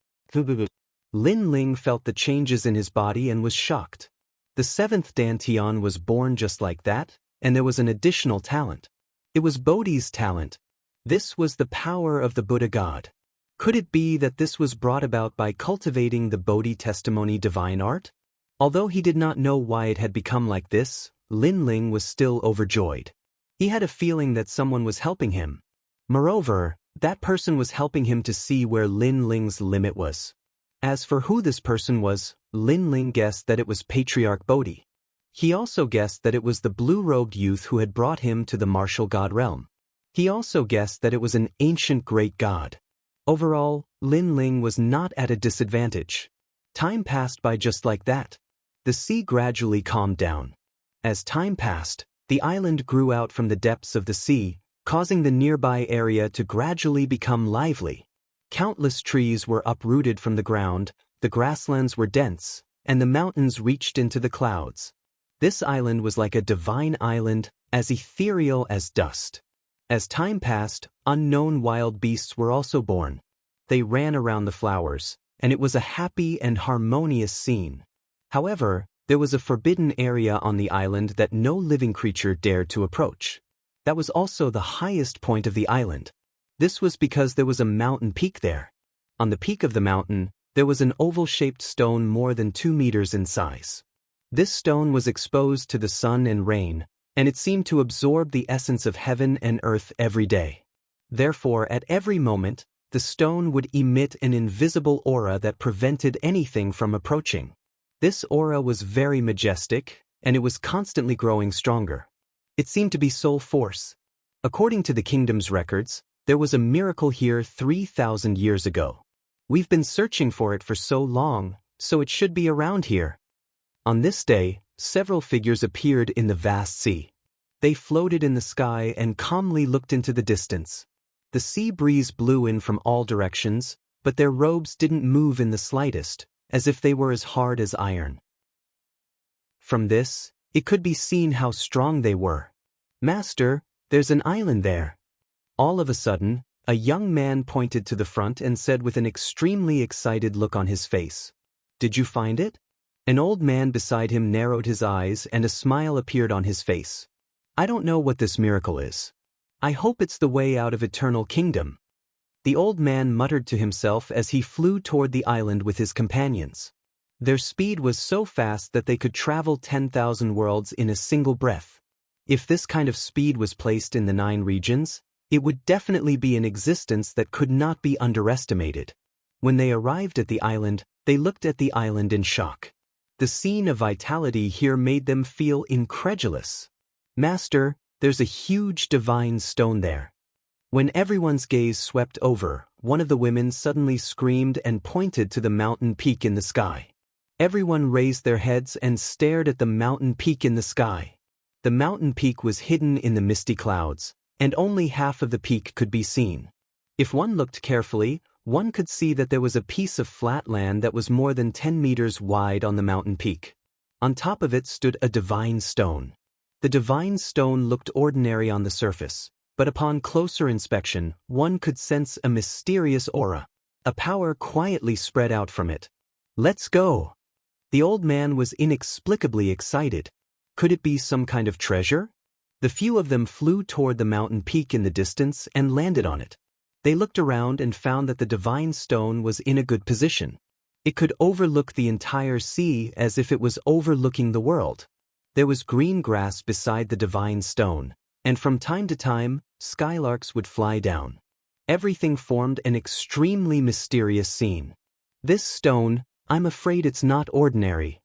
Lin Ling felt the changes in his body and was shocked. The 7th Dantian was born just like that, and there was an additional talent. It was Bodhi's talent. This was the power of the Buddha God. Could it be that this was brought about by cultivating the Bodhi testimony divine art? Although he did not know why it had become like this, Lin Ling was still overjoyed. He had a feeling that someone was helping him. Moreover, that person was helping him to see where Lin Ling's limit was. As for who this person was, Lin Ling guessed that it was Patriarch Bodhi. He also guessed that it was the blue-robed youth who had brought him to the martial god realm. He also guessed that it was an ancient great god. Overall, Lin Ling was not at a disadvantage. Time passed by just like that. The sea gradually calmed down. As time passed, the island grew out from the depths of the sea, causing the nearby area to gradually become lively. Countless trees were uprooted from the ground, the grasslands were dense, and the mountains reached into the clouds. This island was like a divine island, as ethereal as dust. As time passed, unknown wild beasts were also born. They ran around the flowers, and it was a happy and harmonious scene. However, there was a forbidden area on the island that no living creature dared to approach. That was also the highest point of the island. This was because there was a mountain peak there. On the peak of the mountain, there was an oval-shaped stone more than 2 meters in size. This stone was exposed to the sun and rain, and it seemed to absorb the essence of heaven and earth every day. Therefore, at every moment, the stone would emit an invisible aura that prevented anything from approaching. This aura was very majestic, and it was constantly growing stronger. It seemed to be soul force. According to the kingdom's records, there was a miracle here 3,000 years ago. We've been searching for it for so long, so it should be around here. On this day, several figures appeared in the vast sea. They floated in the sky and calmly looked into the distance. The sea breeze blew in from all directions, but their robes didn't move in the slightest, as if they were as hard as iron. From this, it could be seen how strong they were. "Master, there's an island there." All of a sudden, a young man pointed to the front and said with an extremely excited look on his face, "Did you find it?" An old man beside him narrowed his eyes and a smile appeared on his face. "I don't know what this miracle is. I hope it's the way out of eternal kingdom." The old man muttered to himself as he flew toward the island with his companions. Their speed was so fast that they could travel 10,000 worlds in a single breath. If this kind of speed was placed in the 9 regions, it would definitely be an existence that could not be underestimated. When they arrived at the island, they looked at the island in shock. The scene of vitality here made them feel incredulous. "Master, there's a huge divine stone there." When everyone's gaze swept over, one of the women suddenly screamed and pointed to the mountain peak in the sky. Everyone raised their heads and stared at the mountain peak in the sky. The mountain peak was hidden in the misty clouds, and only half of the peak could be seen. If one looked carefully, one could see that there was a piece of flat land that was more than 10 meters wide on the mountain peak. On top of it stood a divine stone. The divine stone looked ordinary on the surface, but upon closer inspection, one could sense a mysterious aura. A power quietly spread out from it. "Let's go!" The old man was inexplicably excited. Could it be some kind of treasure? The few of them flew toward the mountain peak in the distance and landed on it. They looked around and found that the divine stone was in a good position. It could overlook the entire sea as if it was overlooking the world. There was green grass beside the divine stone, and from time to time, skylarks would fly down. Everything formed an extremely mysterious scene. "This stone, I'm afraid it's not ordinary."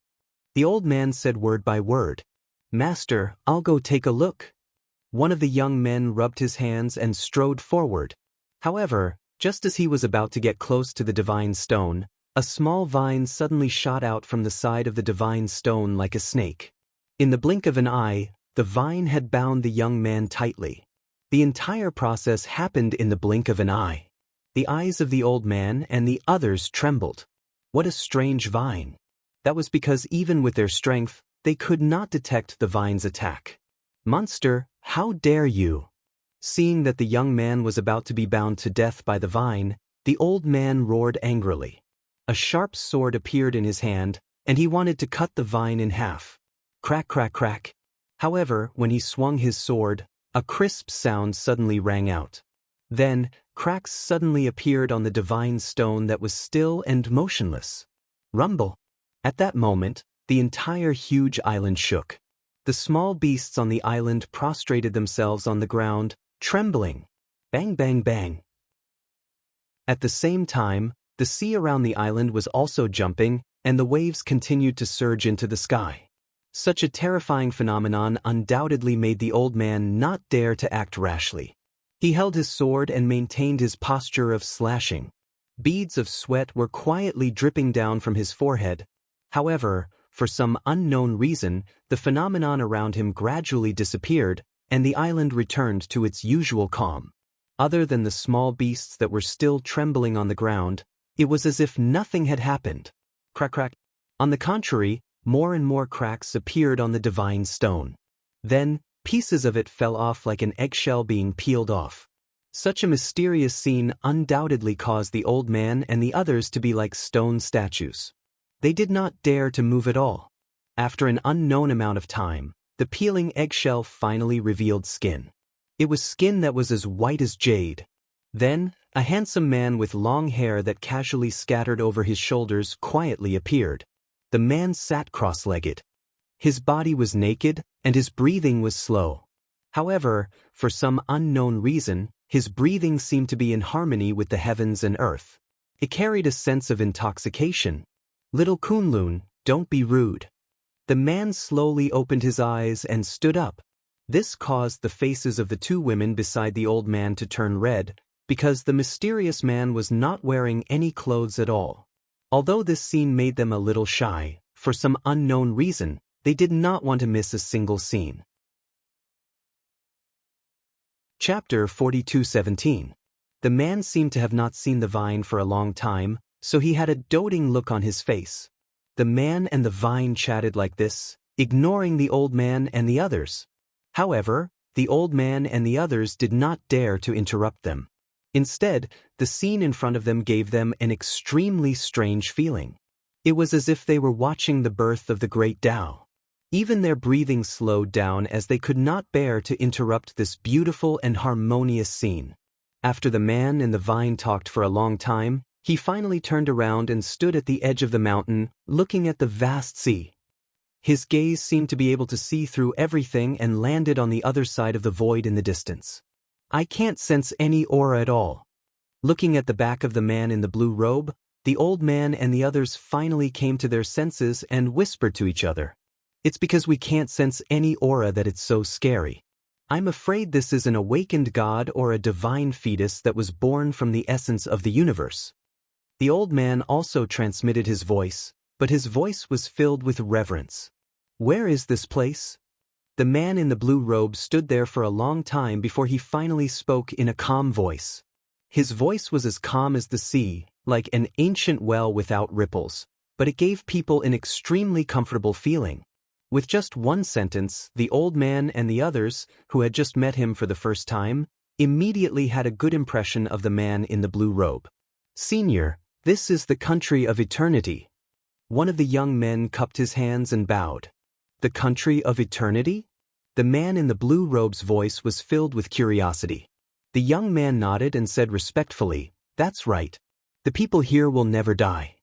The old man said word by word. "Master, I'll go take a look." One of the young men rubbed his hands and strode forward. However, just as he was about to get close to the divine stone, a small vine suddenly shot out from the side of the divine stone like a snake. In the blink of an eye, the vine had bound the young man tightly. The entire process happened in the blink of an eye. The eyes of the old man and the others trembled. What a strange vine. That was because even with their strength, they could not detect the vine's attack. "Monster, how dare you?" Seeing that the young man was about to be bound to death by the vine, the old man roared angrily. A sharp sword appeared in his hand, and he wanted to cut the vine in half. Crack, crack, crack. However, when he swung his sword, a crisp sound suddenly rang out. Then, cracks suddenly appeared on the divine stone that was still and motionless. Rumble. At that moment, the entire huge island shook. The small beasts on the island prostrated themselves on the ground, trembling. Bang, bang, bang. At the same time, the sea around the island was also jumping, and the waves continued to surge into the sky. Such a terrifying phenomenon undoubtedly made the old man not dare to act rashly. He held his sword and maintained his posture of slashing. Beads of sweat were quietly dripping down from his forehead. However, for some unknown reason, the phenomenon around him gradually disappeared, and the island returned to its usual calm. Other than the small beasts that were still trembling on the ground, it was as if nothing had happened. Crack, crack. On the contrary, more and more cracks appeared on the divine stone. Then, pieces of it fell off like an eggshell being peeled off. Such a mysterious scene undoubtedly caused the old man and the others to be like stone statues. They did not dare to move at all. After an unknown amount of time, the peeling eggshell finally revealed skin. It was skin that was as white as jade. Then, a handsome man with long hair that casually scattered over his shoulders quietly appeared. The man sat cross-legged. His body was naked, and his breathing was slow. However, for some unknown reason, his breathing seemed to be in harmony with the heavens and earth. It carried a sense of intoxication. "Little Kunlun, don't be rude." The man slowly opened his eyes and stood up. This caused the faces of the two women beside the old man to turn red, because the mysterious man was not wearing any clothes at all. Although this scene made them a little shy, for some unknown reason, they did not want to miss a single scene. Chapter 42:17. The man seemed to have not seen the vine for a long time, so he had a doting look on his face. The man and the vine chatted like this, ignoring the old man and the others. However, the old man and the others did not dare to interrupt them. Instead, the scene in front of them gave them an extremely strange feeling. It was as if they were watching the birth of the great Tao. Even their breathing slowed down as they could not bear to interrupt this beautiful and harmonious scene. After the man and the vine talked for a long time, he finally turned around and stood at the edge of the mountain, looking at the vast sea. His gaze seemed to be able to see through everything and landed on the other side of the void in the distance. "I can't sense any aura at all." Looking at the back of the man in the blue robe, the old man and the others finally came to their senses and whispered to each other. "It's because we can't sense any aura that it's so scary. I'm afraid this is an awakened god or a divine fetus that was born from the essence of the universe." The old man also transmitted his voice, but his voice was filled with reverence. "Where is this place?" The man in the blue robe stood there for a long time before he finally spoke in a calm voice. His voice was as calm as the sea, like an ancient well without ripples, but it gave people an extremely comfortable feeling. With just one sentence, the old man and the others, who had just met him for the first time, immediately had a good impression of the man in the blue robe. "Senior, this is the country of eternity." One of the young men cupped his hands and bowed. "The country of eternity?" The man in the blue robe's voice was filled with curiosity. The young man nodded and said respectfully, "That's right. The people here will never die.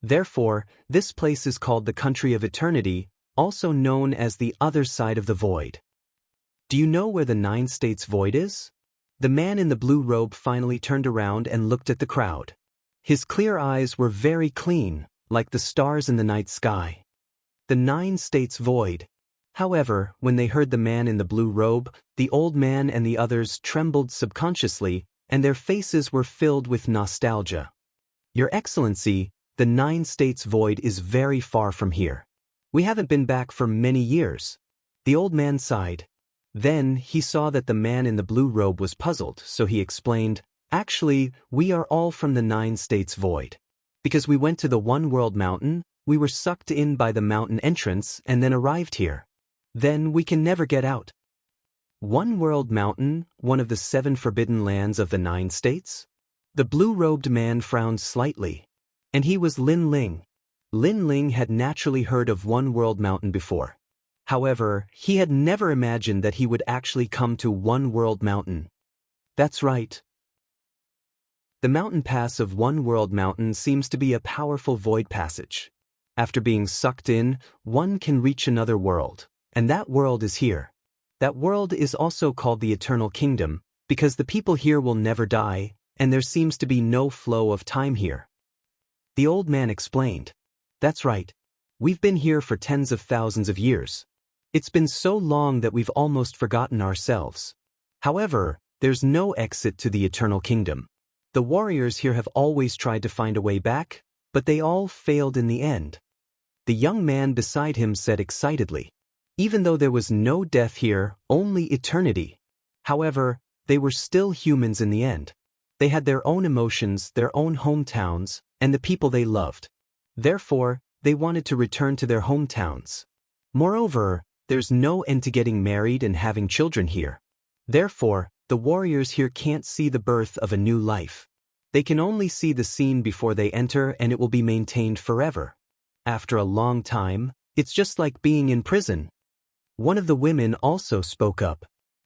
Therefore, this place is called the country of eternity, also known as the other side of the void." "Do you know where the 9 states void is?" The man in the blue robe finally turned around and looked at the crowd. His clear eyes were very clean, like the stars in the night sky. The 9 states void. However, when they heard the man in the blue robe, the old man and the others trembled subconsciously, and their faces were filled with nostalgia. "Your Excellency, the 9 states void is very far from here. We haven't been back for many years." The old man sighed. Then he saw that the man in the blue robe was puzzled, so he explained, "Actually, we are all from the 9 states void. Because we went to the One World Mountain, we were sucked in by the mountain entrance and then arrived here. Then we can never get out." One World Mountain, one of the 7 forbidden lands of the 9 states? The blue-robed man frowned slightly. And he was Lin Ling. Lin Ling had naturally heard of One World Mountain before. However, he had never imagined that he would actually come to One World Mountain. "That's right. The mountain pass of One World Mountain seems to be a powerful void passage. After being sucked in, one can reach another world, and that world is here. That world is also called the Eternal Kingdom, because the people here will never die, and there seems to be no flow of time here." The old man explained. "That's right. We've been here for tens of thousands of years. It's been so long that we've almost forgotten ourselves. However, there's no exit to the Eternal Kingdom. The warriors here have always tried to find a way back, but they all failed in the end." The young man beside him said excitedly, "Even though there was no death here, only eternity. However, they were still humans in the end. They had their own emotions, their own hometowns, and the people they loved. Therefore, they wanted to return to their hometowns. Moreover, there's no end to getting married and having children here. Therefore, the warriors here can't see the birth of a new life. They can only see the scene before they enter, and it will be maintained forever. After a long time, it's just like being in prison." One of the women also spoke up.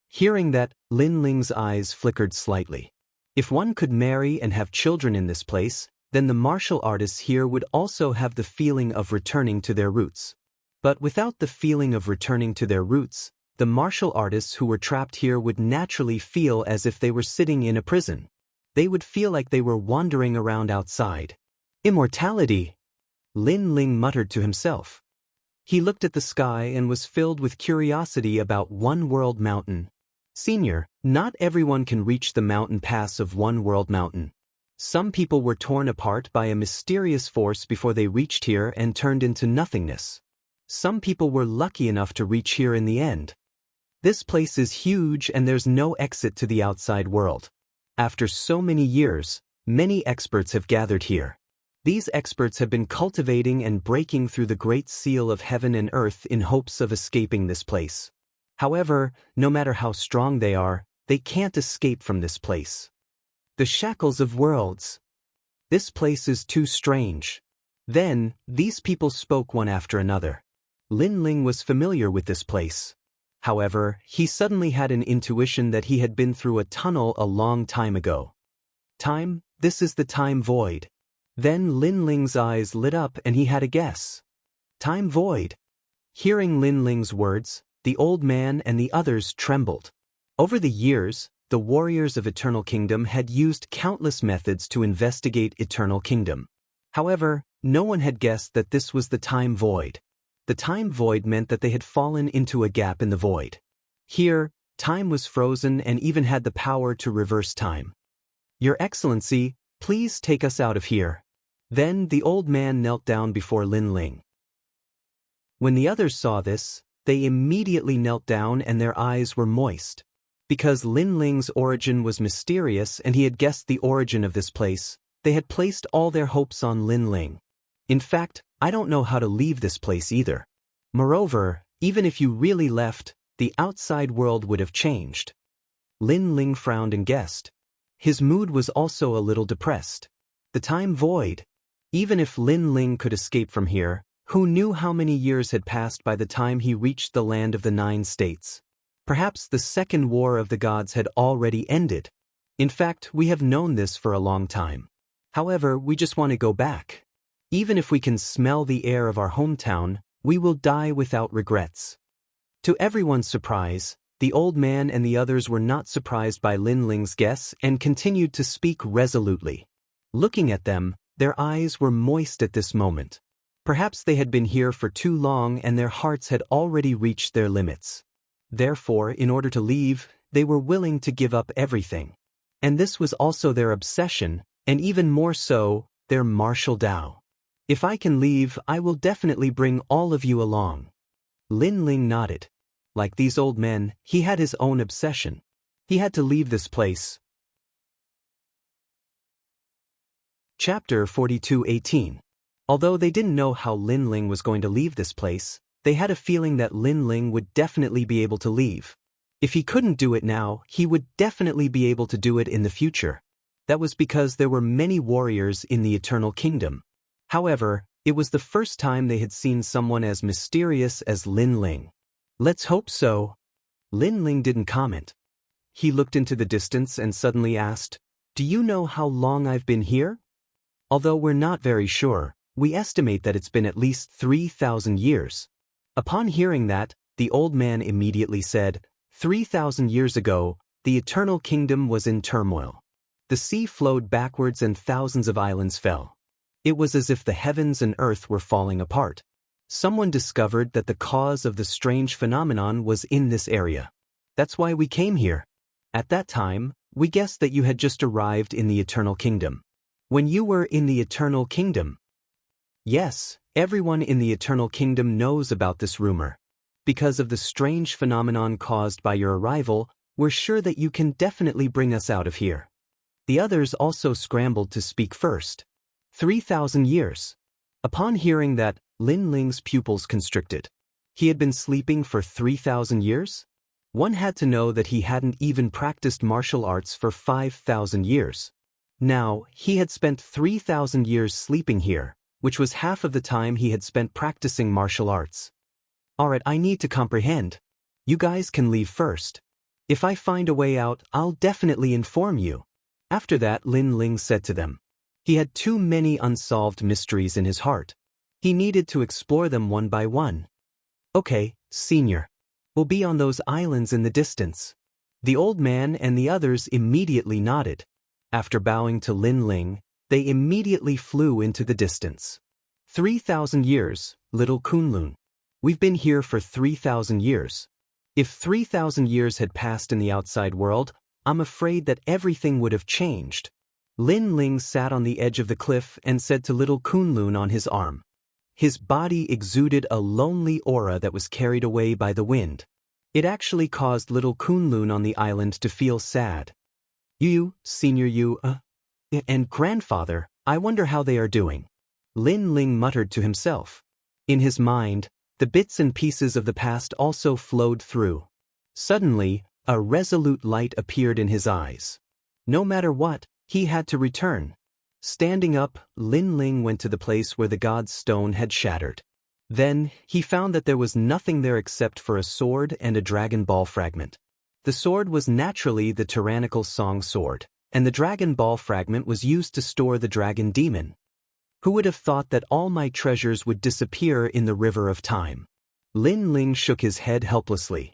Hearing that, Lin Ling's eyes flickered slightly. If one could marry and have children in this place, then the martial artists here would also have the feeling of returning to their roots. But without the feeling of returning to their roots, the martial artists who were trapped here would naturally feel as if they were sitting in a prison. They would feel like they were wandering around outside. "Immortality," Lin Ling muttered to himself. He looked at the sky and was filled with curiosity about One World Mountain. "Senior, not everyone can reach the mountain pass of One World Mountain. Some people were torn apart by a mysterious force before they reached here and turned into nothingness. Some people were lucky enough to reach here in the end. This place is huge and there's no exit to the outside world. After so many years, many experts have gathered here. These experts have been cultivating and breaking through the great seal of heaven and earth in hopes of escaping this place. However, no matter how strong they are, they can't escape from this place. The shackles of worlds. This place is too strange." Then, these people spoke one after another. Lin Ling was familiar with this place. However, he suddenly had an intuition that he had been through a tunnel a long time ago. "Time, this is the time void." Then Lin Ling's eyes lit up and he had a guess. "Time void." Hearing Lin Ling's words, the old man and the others trembled. Over the years, the warriors of Eternal Kingdom had used countless methods to investigate Eternal Kingdom. However, no one had guessed that this was the time void. The time void meant that they had fallen into a gap in the void. Here, time was frozen and even had the power to reverse time. "Your Excellency, please take us out of here." Then the old man knelt down before Lin Ling. When the others saw this, they immediately knelt down and their eyes were moist. Because Lin Ling's origin was mysterious and he had guessed the origin of this place, they had placed all their hopes on Lin Ling. In fact, I don't know how to leave this place either. Moreover, even if you really left, the outside world would have changed. Lin Ling frowned and guessed. His mood was also a little depressed. The time void. Even if Lin Ling could escape from here, who knew how many years had passed by the time he reached the land of the 9 states? Perhaps the second war of the gods had already ended. In fact, we have known this for a long time. However, we just want to go back. Even if we can smell the air of our hometown, we will die without regrets. To everyone's surprise, the old man and the others were not surprised by Lin Ling's guess and continued to speak resolutely. Looking at them, their eyes were moist at this moment. Perhaps they had been here for too long and their hearts had already reached their limits. Therefore, in order to leave, they were willing to give up everything. And this was also their obsession, and even more so, their martial Tao. If I can leave, I will definitely bring all of you along. Lin Ling nodded. Like these old men, he had his own obsession. He had to leave this place. Chapter 42:18. Although they didn't know how Lin Ling was going to leave this place, they had a feeling that Lin Ling would definitely be able to leave. If he couldn't do it now, he would definitely be able to do it in the future. That was because there were many warriors in the Eternal Kingdom. However, it was the first time they had seen someone as mysterious as Lin Ling. Let's hope so. Lin Ling didn't comment. He looked into the distance and suddenly asked, "Do you know how long I've been here?" Although we're not very sure, we estimate that it's been at least 3,000 years. Upon hearing that, the old man immediately said, 3,000 years ago, the Eternal Kingdom was in turmoil. The sea flowed backwards and thousands of islands fell. It was as if the heavens and earth were falling apart. Someone discovered that the cause of the strange phenomenon was in this area. That's why we came here. At that time, we guessed that you had just arrived in the Eternal Kingdom. When you were in the Eternal Kingdom? Yes, everyone in the Eternal Kingdom knows about this rumor. Because of the strange phenomenon caused by your arrival, we're sure that you can definitely bring us out of here. The others also scrambled to speak first. 3,000 years. Upon hearing that, Lin Ling's pupils constricted. He had been sleeping for 3,000 years? One had to know that he hadn't even practiced martial arts for 5,000 years. Now, he had spent 3,000 years sleeping here, which was half of the time he had spent practicing martial arts. Alright, I need to comprehend. You guys can leave first. If I find a way out, I'll definitely inform you. After that, Lin Ling said to them. He had too many unsolved mysteries in his heart. He needed to explore them one by one. Okay, senior. We'll be on those islands in the distance. The old man and the others immediately nodded. After bowing to Lin Ling, they immediately flew into the distance. 3,000 years, little Kunlun. We've been here for 3,000 years. If 3,000 years had passed in the outside world, I'm afraid that everything would have changed. Lin Ling sat on the edge of the cliff and said to little Kunlun on his arm. His body exuded a lonely aura that was carried away by the wind. It actually caused little Kunlun on the island to feel sad. You, senior you, and grandfather, I wonder how they are doing. Lin Ling muttered to himself. In his mind, the bits and pieces of the past also flowed through. Suddenly, a resolute light appeared in his eyes. No matter what, he had to return. Standing up, Lin Ling went to the place where the god's stone had shattered. Then, he found that there was nothing there except for a sword and a Dragon Ball fragment. The sword was naturally the tyrannical Song sword, and the Dragon Ball fragment was used to store the dragon demon. Who would have thought that all my treasures would disappear in the river of time? Lin Ling shook his head helplessly.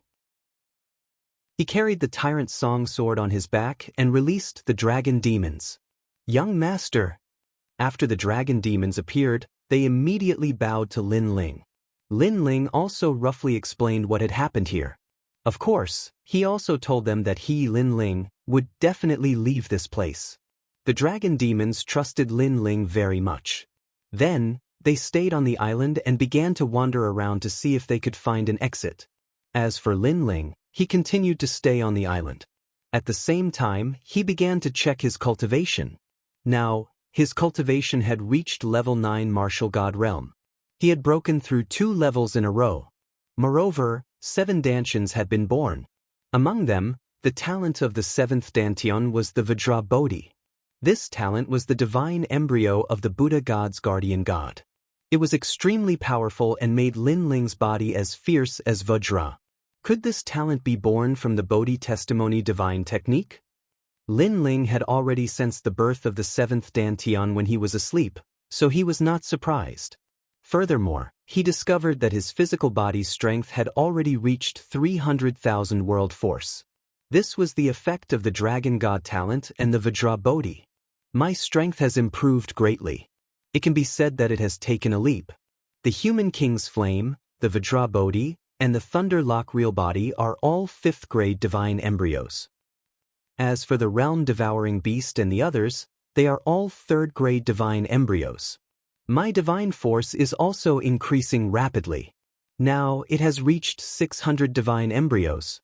He carried the tyrant Song sword on his back and released the dragon demons. Young master. After the dragon demons appeared, they immediately bowed to Lin Ling. Lin Ling also roughly explained what had happened here. Of course, he also told them that he, Lin Ling, would definitely leave this place. The dragon demons trusted Lin Ling very much. Then, They stayed on the island and began to wander around to see if they could find an exit. As for Lin Ling, he continued to stay on the island. At the same time, he began to check his cultivation. Now, his cultivation had reached level 9 Martial God Realm. He had broken through 2 levels in a row. Moreover, 7 Dantians had been born. Among them, the talent of the 7th Dantian was the Vajra Bodhi. This talent was the divine embryo of the Buddha God's guardian god. It was extremely powerful and made Lin Ling's body as fierce as Vajra. Could this talent be born from the Bodhi testimony divine technique? Lin Ling had already sensed the birth of the 7th Dantian when he was asleep, so he was not surprised. Furthermore, he discovered that his physical body's strength had already reached 300,000 world force. This was the effect of the Dragon God talent and the Vajra Bodhi. My strength has improved greatly. It can be said that it has taken a leap. The Human King's Flame, the Vajra Bodhi, and the Thunder Lock Real Body are all 5th grade divine embryos. As for the Realm-Devouring Beast and the others, they are all 3rd grade divine embryos. My divine force is also increasing rapidly. Now it has reached 600 divine embryos.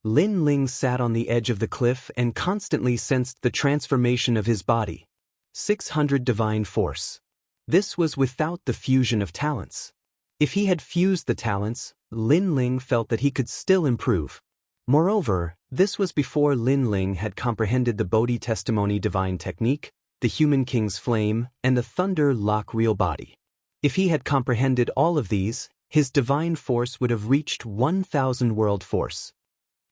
Lin Ling sat on the edge of the cliff and constantly sensed the transformation of his body. 600 divine force. This was without the fusion of talents. If he had fused the talents, Lin Ling felt that he could still improve. Moreover, this was before Lin Ling had comprehended the Bodhi testimony divine technique, the Human King's Flame, and the Thunder Lock Real Body. If he had comprehended all of these, his divine force would have reached 1,000 world force.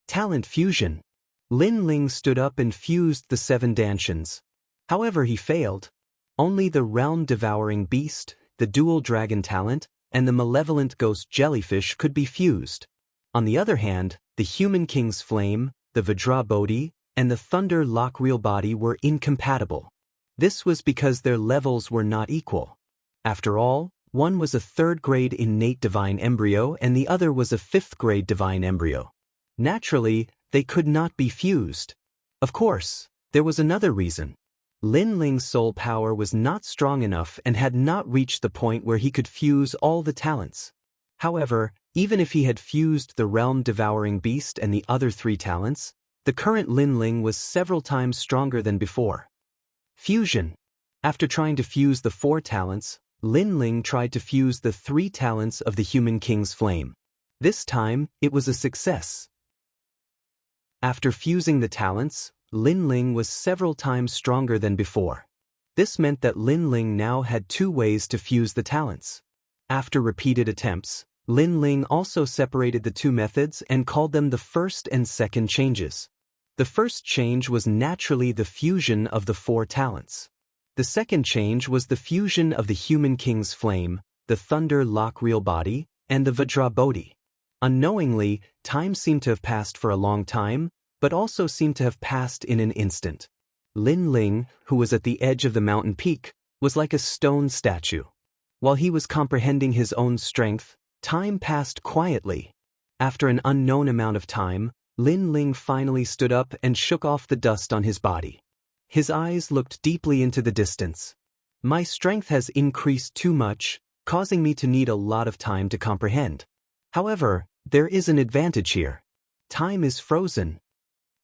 Talent fusion. Lin Ling stood up and fused the 7 Dantians. However, he failed. Only the Realm-Devouring Beast, the Dual Dragon talent, and the Malevolent Ghost Jellyfish could be fused. On the other hand, the Human King's Flame, the Vajra Bodhi, and the Thunder Lock Real Body were incompatible. This was because their levels were not equal. After all, one was a 3rd grade innate divine embryo and the other was a 5th grade divine embryo. Naturally, they could not be fused. Of course, there was another reason. Lin Ling's soul power was not strong enough and had not reached the point where he could fuse all the talents. However, even if he had fused the Realm-Devouring Beast and the other 3 talents, the current Lin Ling was several times stronger than before. Fusion. After trying to fuse the 4 talents, Lin Ling tried to fuse the 3 talents of the Human King's Flame. This time, it was a success. After fusing the talents, Lin Ling was several times stronger than before. This meant that Lin Ling now had 2 ways to fuse the talents. After repeated attempts, Lin Ling also separated the 2 methods and called them the first and second changes. The first change was naturally the fusion of the 4 talents. The second change was the fusion of the Human King's Flame, the Thunder Lock Real Body, and the Vajra Bodhi. Unknowingly, time seemed to have passed for a long time, but also seemed to have passed in an instant. Lin Ling, who was at the edge of the mountain peak, was like a stone statue. While he was comprehending his own strength, time passed quietly. After an unknown amount of time, Lin Ling finally stood up and shook off the dust on his body. His eyes looked deeply into the distance. My strength has increased too much, causing me to need a lot of time to comprehend. However, there is an advantage here. Time is frozen.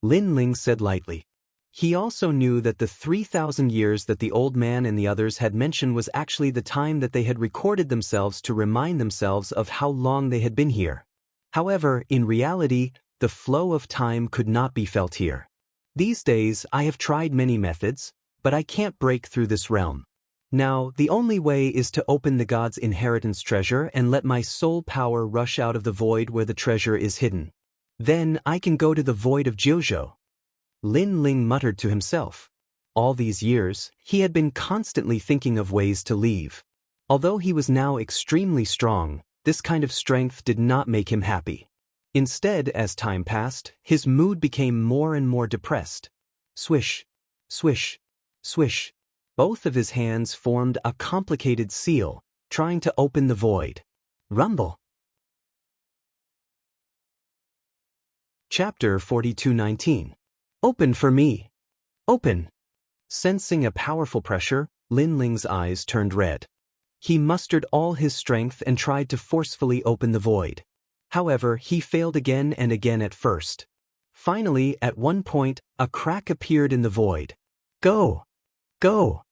Lin Ling said lightly. He also knew that the 3,000 years that the old man and the others had mentioned was actually the time that they had recorded themselves to remind themselves of how long they had been here. However, in reality, the flow of time could not be felt here. These days, I have tried many methods, but I can't break through this realm. Now, the only way is to open the god's inheritance treasure and let my soul power rush out of the void where the treasure is hidden. Then I can go to the void of Jiuzhou. Lin Ling muttered to himself. All these years, he had been constantly thinking of ways to leave. Although he was now extremely strong, this kind of strength did not make him happy. Instead, as time passed, his mood became more and more depressed. Swish, swish, swish. Both of his hands formed a complicated seal, trying to open the void. Rumble. Chapter 42:19. Open for me. Open. Sensing a powerful pressure, Lin Ling's eyes turned red. He mustered all his strength and tried to forcefully open the void. However, he failed again and again at first. Finally, at one point, a crack appeared in the void. Go! Go!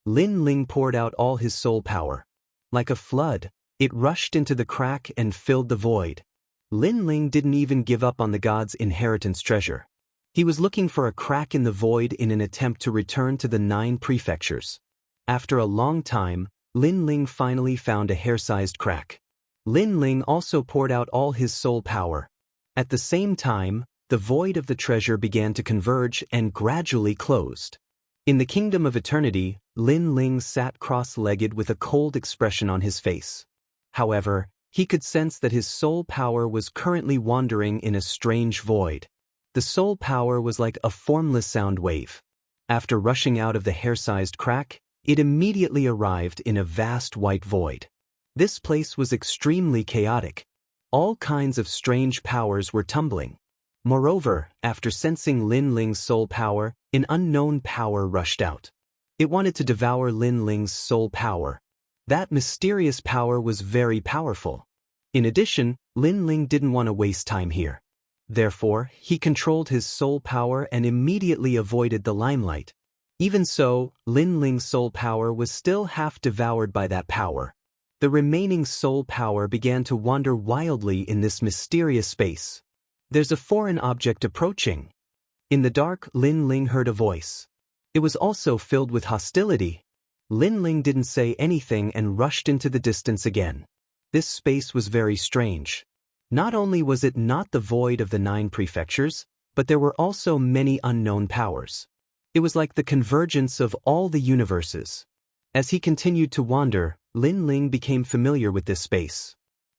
Lin Ling poured out all his soul power. Like a flood, it rushed into the crack and filled the void. Lin Ling didn't even give up on the god's inheritance treasure. He was looking for a crack in the void in an attempt to return to the 9 prefectures. After a long time, Lin Ling finally found a hair-sized crack. Lin Ling also poured out all his soul power. At the same time, the void of the treasure began to converge and gradually closed. In the kingdom of eternity, Lin Ling sat cross-legged with a cold expression on his face. However, he could sense that his soul power was currently wandering in a strange void. The soul power was like a formless sound wave. After rushing out of the hair-sized crack, it immediately arrived in a vast white void. This place was extremely chaotic. All kinds of strange powers were tumbling. Moreover, after sensing Lin Ling's soul power, an unknown power rushed out. It wanted to devour Lin Ling's soul power. That mysterious power was very powerful. In addition, Lin Ling didn't want to waste time here. Therefore, he controlled his soul power and immediately avoided the limelight. Even so, Lin Ling's soul power was still half devoured by that power. The remaining soul power began to wander wildly in this mysterious space. There's a foreign object approaching. In the dark, Lin Ling heard a voice. It was also filled with hostility. Lin Ling didn't say anything and rushed into the distance again. This space was very strange. Not only was it not the void of the 9 prefectures, but there were also many unknown powers. It was like the convergence of all the universes. As he continued to wander, Lin Ling became familiar with this space.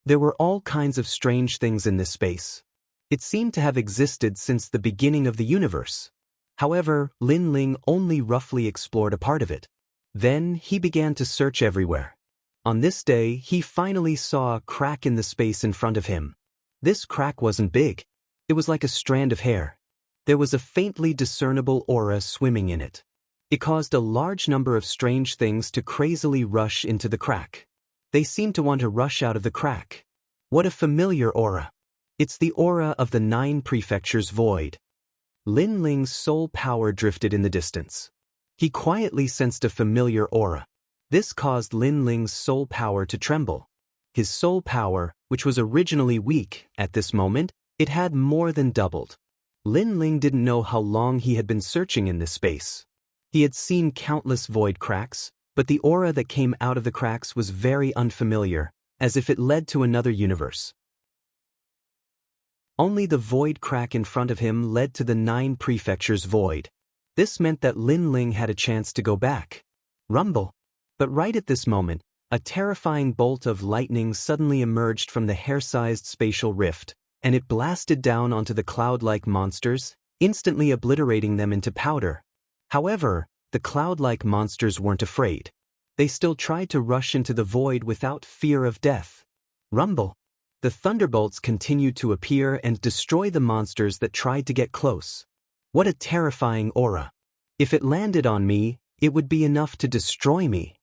There were all kinds of strange things in this space. It seemed to have existed since the beginning of the universe. However, Lin Ling only roughly explored a part of it. Then he began to search everywhere. On this day, he finally saw a crack in the space in front of him. This crack wasn't big. It was like a strand of hair. There was a faintly discernible aura swimming in it. It caused a large number of strange things to crazily rush into the crack. They seemed to want to rush out of the crack. What a familiar aura. It's the aura of the 9 prefectures void. Lin Ling's soul power drifted in the distance. He quietly sensed a familiar aura. This caused Lin Ling's soul power to tremble. His soul power, which was originally weak, at this moment, it had more than doubled. Lin Ling didn't know how long he had been searching in this space. He had seen countless void cracks, but the aura that came out of the cracks was very unfamiliar, as if it led to another universe. Only the void crack in front of him led to the 9 prefectures void. This meant that Lin Ling had a chance to go back. Rumble. But right at this moment, a terrifying bolt of lightning suddenly emerged from the hair-sized spatial rift, and it blasted down onto the cloud-like monsters, instantly obliterating them into powder. However, the cloud-like monsters weren't afraid. They still tried to rush into the void without fear of death. Rumble. The thunderbolts continued to appear and destroy the monsters that tried to get close. What a terrifying aura. If it landed on me, it would be enough to destroy me.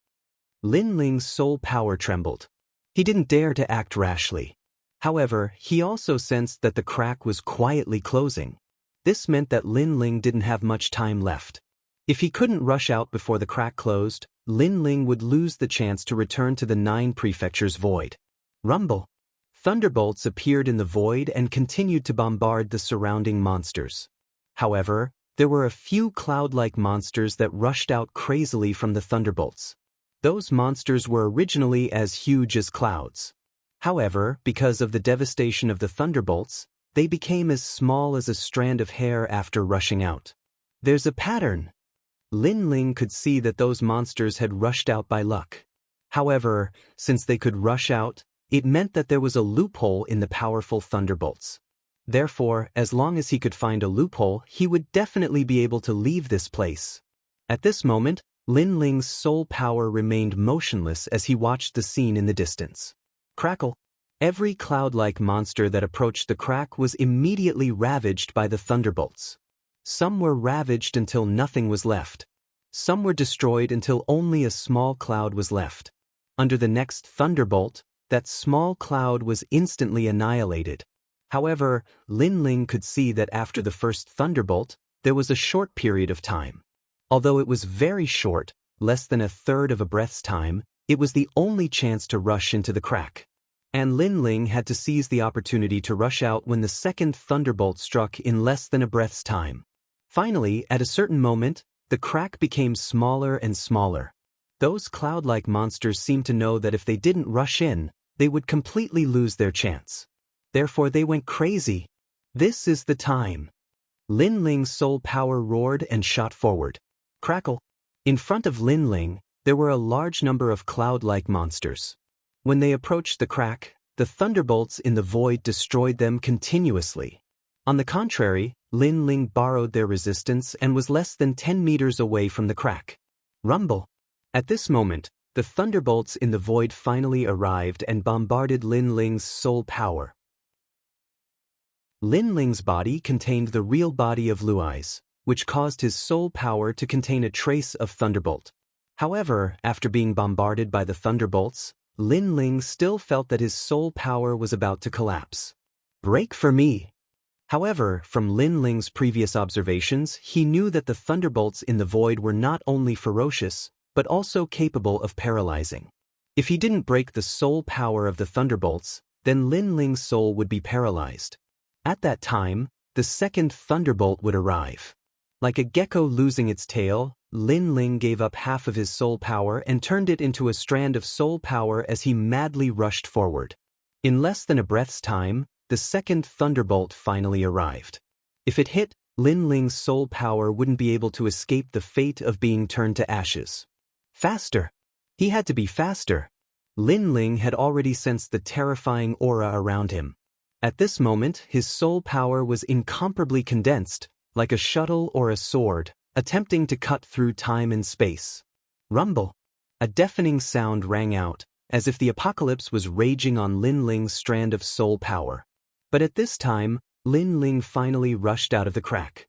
Lin Ling's soul power trembled. He didn't dare to act rashly. However, he also sensed that the crack was quietly closing. This meant that Lin Ling didn't have much time left. If he couldn't rush out before the crack closed, Lin Ling would lose the chance to return to the 9 prefectures void. Rumble. Thunderbolts appeared in the void and continued to bombard the surrounding monsters. However, there were a few cloud-like monsters that rushed out crazily from the thunderbolts. Those monsters were originally as huge as clouds. However, because of the devastation of the thunderbolts, they became as small as a strand of hair after rushing out. There's a pattern. Lin Ling could see that those monsters had rushed out by luck. However, since they could rush out, it meant that there was a loophole in the powerful thunderbolts. Therefore, as long as he could find a loophole, he would definitely be able to leave this place. At this moment, Lin Ling's soul power remained motionless as he watched the scene in the distance. Crackle. Every cloud-like monster that approached the crack was immediately ravaged by the thunderbolts. Some were ravaged until nothing was left. Some were destroyed until only a small cloud was left. Under the next thunderbolt, that small cloud was instantly annihilated. However, Lin Ling could see that after the first thunderbolt, there was a short period of time. Although it was very short, less than a third of a breath's time, it was the only chance to rush into the crack. And Lin Ling had to seize the opportunity to rush out when the second thunderbolt struck in less than a breath's time. Finally, at a certain moment, the crack became smaller and smaller. Those cloud-like monsters seemed to know that if they didn't rush in, they would completely lose their chance. Therefore they went crazy. This is the time. Lin Ling's soul power roared and shot forward. Crackle. In front of Lin Ling, there were a large number of cloud-like monsters. When they approached the crack, the thunderbolts in the void destroyed them continuously. On the contrary, Lin Ling borrowed their resistance and was less than 10 meters away from the crack. Rumble. At this moment, the thunderbolts in the void finally arrived and bombarded Lin Ling's soul power. Lin Ling's body contained the real body of Luai's, which caused his soul power to contain a trace of thunderbolt. However, after being bombarded by the thunderbolts, Lin Ling still felt that his soul power was about to collapse. Break for me. However, from Lin Ling's previous observations, he knew that the thunderbolts in the void were not only ferocious, but also capable of paralyzing. If he didn't break the soul power of the thunderbolts, then Lin Ling's soul would be paralyzed. At that time, the second thunderbolt would arrive. Like a gecko losing its tail, Lin Ling gave up half of his soul power and turned it into a strand of soul power as he madly rushed forward. In less than a breath's time, the second thunderbolt finally arrived. If it hit, Lin Ling's soul power wouldn't be able to escape the fate of being turned to ashes. Faster! He had to be faster. Lin Ling had already sensed the terrifying aura around him. At this moment, his soul power was incomparably condensed, like a shuttle or a sword, attempting to cut through time and space. Rumble! A deafening sound rang out, as if the apocalypse was raging on Lin Ling's strand of soul power. But at this time, Lin Ling finally rushed out of the crack.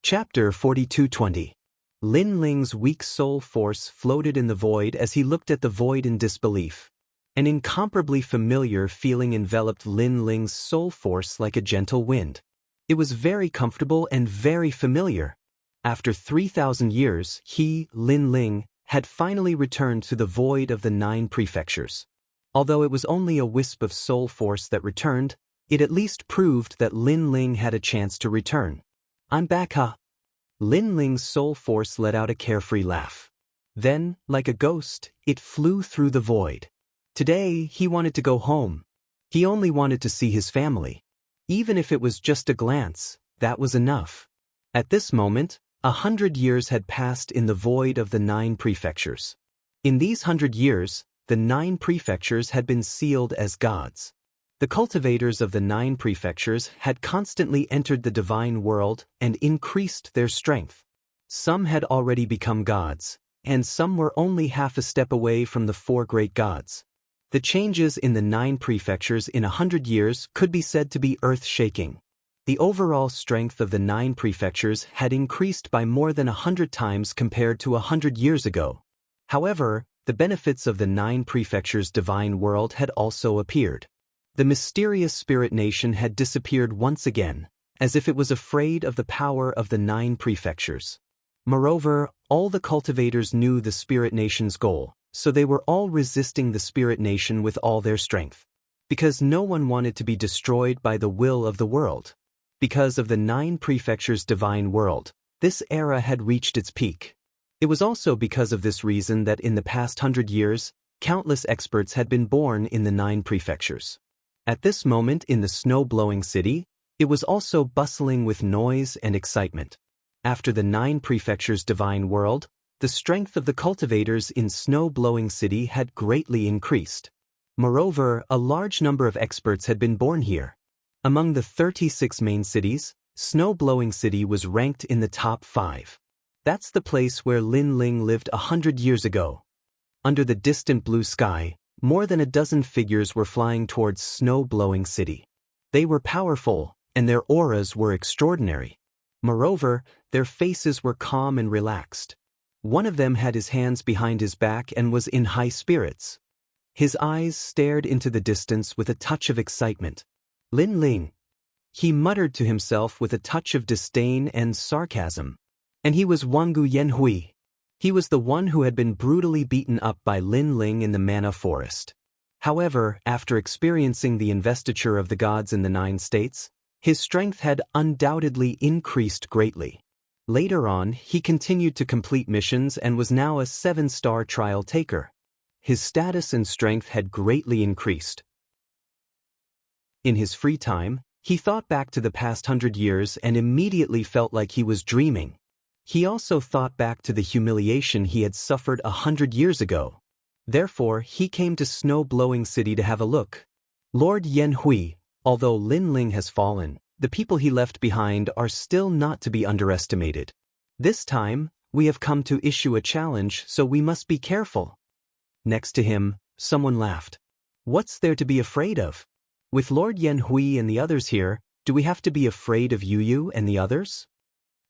Chapter 42:20. Lin Ling's weak soul force floated in the void as he looked at the void in disbelief. An incomparably familiar feeling enveloped Lin Ling's soul force like a gentle wind. It was very comfortable and very familiar. After 3,000 years, he, Lin Ling, had finally returned to the void of the 9 prefectures. Although it was only a wisp of soul force that returned, it at least proved that Lin Ling had a chance to return. I'm back, huh? Lin Ling's soul force let out a carefree laugh. Then, like a ghost, it flew through the void. Today, he wanted to go home. He only wanted to see his family. Even if it was just a glance, that was enough. At this moment, 100 years had passed in the void of the 9 prefectures. In these 100 years, the 9 prefectures had been sealed as gods. The cultivators of the 9 prefectures had constantly entered the divine world and increased their strength. Some had already become gods, and some were only half a step away from the 4 great gods. The changes in the 9 prefectures in 100 years could be said to be earth-shaking. The overall strength of the 9 prefectures had increased by more than 100 times compared to 100 years ago. However, the benefits of the 9 prefectures' divine world had also appeared. The mysterious spirit nation had disappeared once again, as if it was afraid of the power of the 9 prefectures. Moreover, all the cultivators knew the spirit nation's goal, so they were all resisting the spirit nation with all their strength. Because no one wanted to be destroyed by the will of the world. Because of the 9 prefectures' divine world, this era had reached its peak. It was also because of this reason that in the past 100 years, countless experts had been born in the 9 prefectures. At this moment in the snow-blowing city, it was also bustling with noise and excitement. After the 9 prefectures' divine world, the strength of the cultivators in snow-blowing city had greatly increased. Moreover, a large number of experts had been born here. Among the 36 main cities, snow-blowing city was ranked in the top 5. That's the place where Lin Ling lived 100 years ago. Under the distant blue sky, more than a dozen figures were flying towards snow-blowing city. They were powerful, and their auras were extraordinary. Moreover, their faces were calm and relaxed. One of them had his hands behind his back and was in high spirits. His eyes stared into the distance with a touch of excitement. Lin Ling. He muttered to himself with a touch of disdain and sarcasm. And he was Wangu Yanhui. He was the one who had been brutally beaten up by Lin Ling in the Mana Forest. However, after experiencing the investiture of the gods in the 9 states, his strength had undoubtedly increased greatly. Later on, he continued to complete missions and was now a 7-star trial taker. His status and strength had greatly increased. In his free time, he thought back to the past 100 years and immediately felt like he was dreaming. He also thought back to the humiliation he had suffered 100 years ago. Therefore, he came to Snow-Blowing City to have a look. Lord Yanhui, although Lin Ling has fallen, the people he left behind are still not to be underestimated. This time, we have come to issue a challenge, so we must be careful. Next to him, someone laughed. What's there to be afraid of? With Lord Yanhui and the others here, do we have to be afraid of Yu and the others?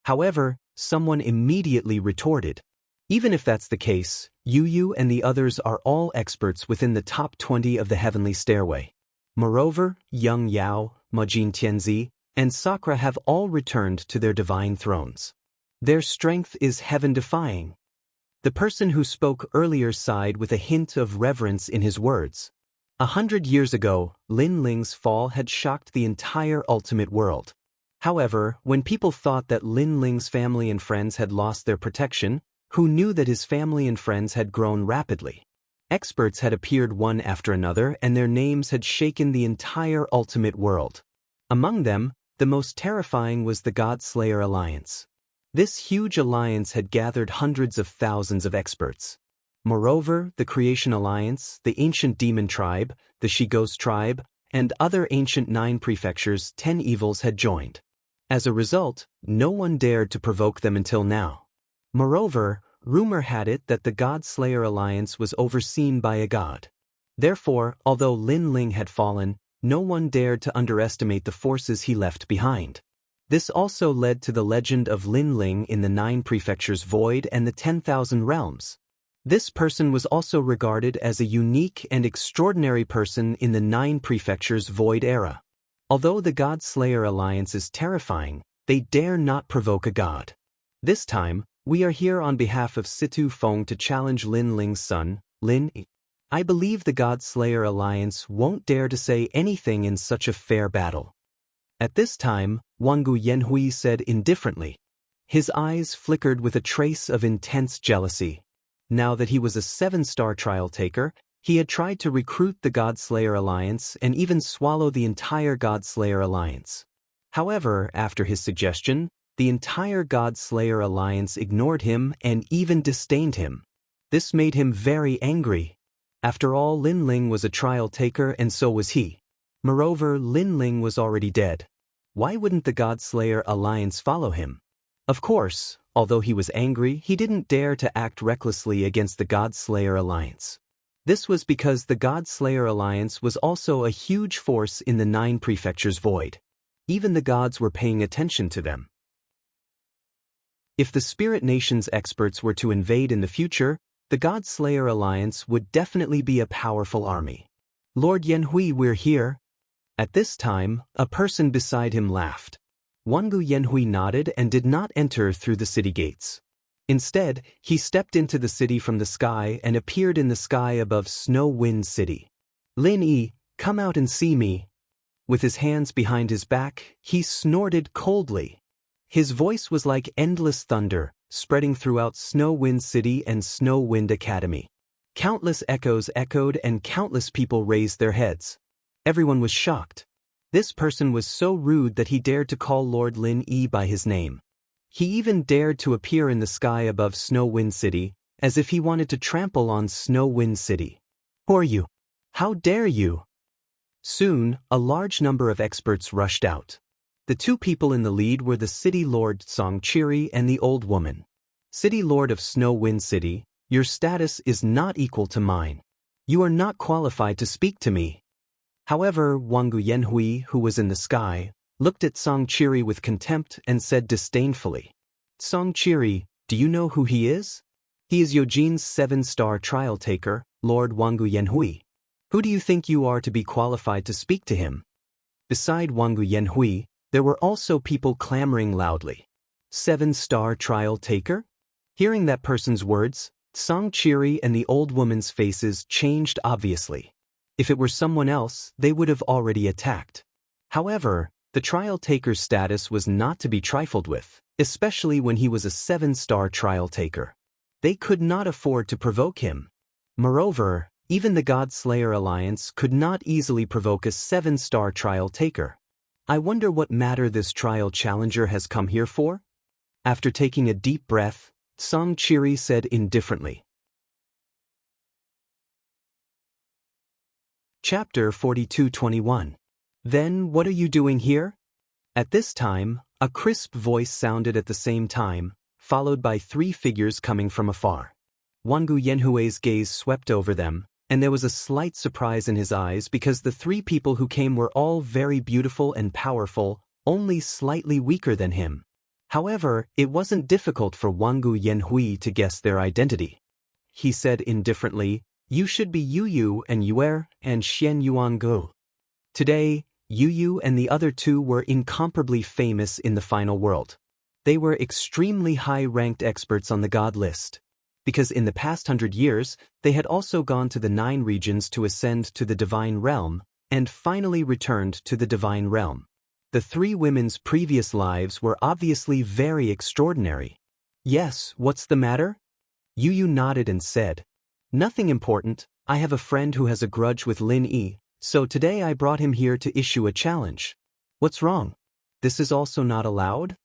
However, someone immediately retorted. Even if that's the case, Yu and the others are all experts within the top 20 of the Heavenly Stairway. Moreover, Young Yao, Majin Tianzi, and Sakura have all returned to their divine thrones. Their strength is heaven-defying. The person who spoke earlier sighed with a hint of reverence in his words. 100 years ago, Lin Ling's fall had shocked the entire ultimate world. However, when people thought that Lin Ling's family and friends had lost their protection, who knew that his family and friends had grown rapidly? Experts had appeared one after another and their names had shaken the entire ultimate world. Among them, the most terrifying was the God-Slayer Alliance. This huge alliance had gathered hundreds of thousands of experts. Moreover, the Creation Alliance, the Ancient Demon Tribe, the Shigos Tribe, and other ancient 9 prefectures, 10 evils had joined. As a result, no one dared to provoke them until now. Moreover, rumor had it that the God-Slayer Alliance was overseen by a god. Therefore, although Lin Ling had fallen, no one dared to underestimate the forces he left behind. This also led to the legend of Lin Ling in the 9 prefectures void and the 10,000 realms. This person was also regarded as a unique and extraordinary person in the 9 prefectures void era. Although the God-Slayer Alliance is terrifying, they dare not provoke a god. This time, we are here on behalf of Situ Feng to challenge Lin Ling's son, Lin Yi. I believe the God-Slayer Alliance won't dare to say anything in such a fair battle. At this time, Wangu Yanhui said indifferently. His eyes flickered with a trace of intense jealousy. Now that he was a 7-star trial taker, he had tried to recruit the God-Slayer Alliance and even swallow the entire God-Slayer Alliance. However, after his suggestion, the entire God-Slayer Alliance ignored him and even disdained him. This made him very angry. After all, Lin Ling was a trial taker and so was he. Moreover, Lin Ling was already dead. Why wouldn't the God-Slayer Alliance follow him? Of course, although he was angry, he didn't dare to act recklessly against the God-Slayer Alliance. This was because the God-Slayer Alliance was also a huge force in the 9 prefectures void. Even the gods were paying attention to them. If the Spirit Nation's experts were to invade in the future, the God-Slayer Alliance would definitely be a powerful army. Lord Yanhui, we're here. At this time, a person beside him laughed. Wangu Yanhui nodded and did not enter through the city gates. Instead, he stepped into the city from the sky and appeared in the sky above Snow Wind City. Lin Yi, come out and see me. With his hands behind his back, he snorted coldly. His voice was like endless thunder, spreading throughout Snow Wind City and Snow Wind Academy. Countless echoes echoed and countless people raised their heads. Everyone was shocked. This person was so rude that he dared to call Lord Lin Yi by his name. He even dared to appear in the sky above Snow Wind City, as if he wanted to trample on Snow Wind City. Who are you? How dare you? Soon, a large number of experts rushed out. The 2 people in the lead were the City Lord Songchiri and the old woman. City Lord of Snow Wind City, your status is not equal to mine. You are not qualified to speak to me. However, Wangu Yanhui, who was in the sky, looked at Songchiri with contempt and said disdainfully, Songchiri, do you know who he is? He is Yojin's 7-star trial taker, Lord Wangu Yanhui. Who do you think you are to be qualified to speak to him? Beside Wangu Yanhui, there were also people clamoring loudly. 7-star trial taker? Hearing that person's words, Song Chiri and the old woman's faces changed obviously. If it were someone else, they would have already attacked. However, the trial taker's status was not to be trifled with, especially when he was a 7-star trial taker. They could not afford to provoke him. Moreover, even the God-Slayer Alliance could not easily provoke a 7-star trial taker. I wonder what matter this trial challenger has come here for? After taking a deep breath, Song Chiri said indifferently. Chapter 42:21. Then what are you doing here? At this time, a crisp voice sounded at the same time, followed by 3 figures coming from afar. Wangu Yanhui's gaze swept over them, and there was a slight surprise in his eyes because the 3 people who came were all very beautiful and powerful, only slightly weaker than him. However, it wasn't difficult for Wangu Yanhui to guess their identity. He said indifferently, "You should be Yu and Yuer and Xian Yuangu." Today, Yu and the other 2 were incomparably famous in the final world. They were extremely high-ranked experts on the god list. Because in the past 100 years, they had also gone to the 9 regions to ascend to the divine realm, and finally returned to the divine realm. The 3 women's previous lives were obviously very extraordinary. "Yes, what's the matter?" Yu nodded and said, "Nothing important. I have a friend who has a grudge with Lin Yi, so today I brought him here to issue a challenge." "What's wrong? This is also not allowed?"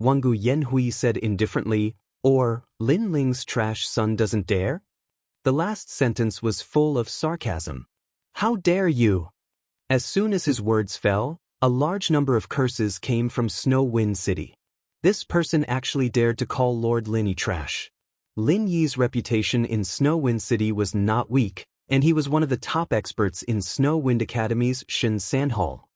Wangu Yanhui said indifferently, "Or, Lin Ling's trash son doesn't dare?" The last sentence was full of sarcasm. "How dare you?" As soon as his words fell, a large number of curses came from Snow Wind City. This person actually dared to call Lord Lin Yi trash. Lin Yi's reputation in Snow Wind City was not weak, and he was one of the top experts in Snow Wind Academy's Shin San Hall.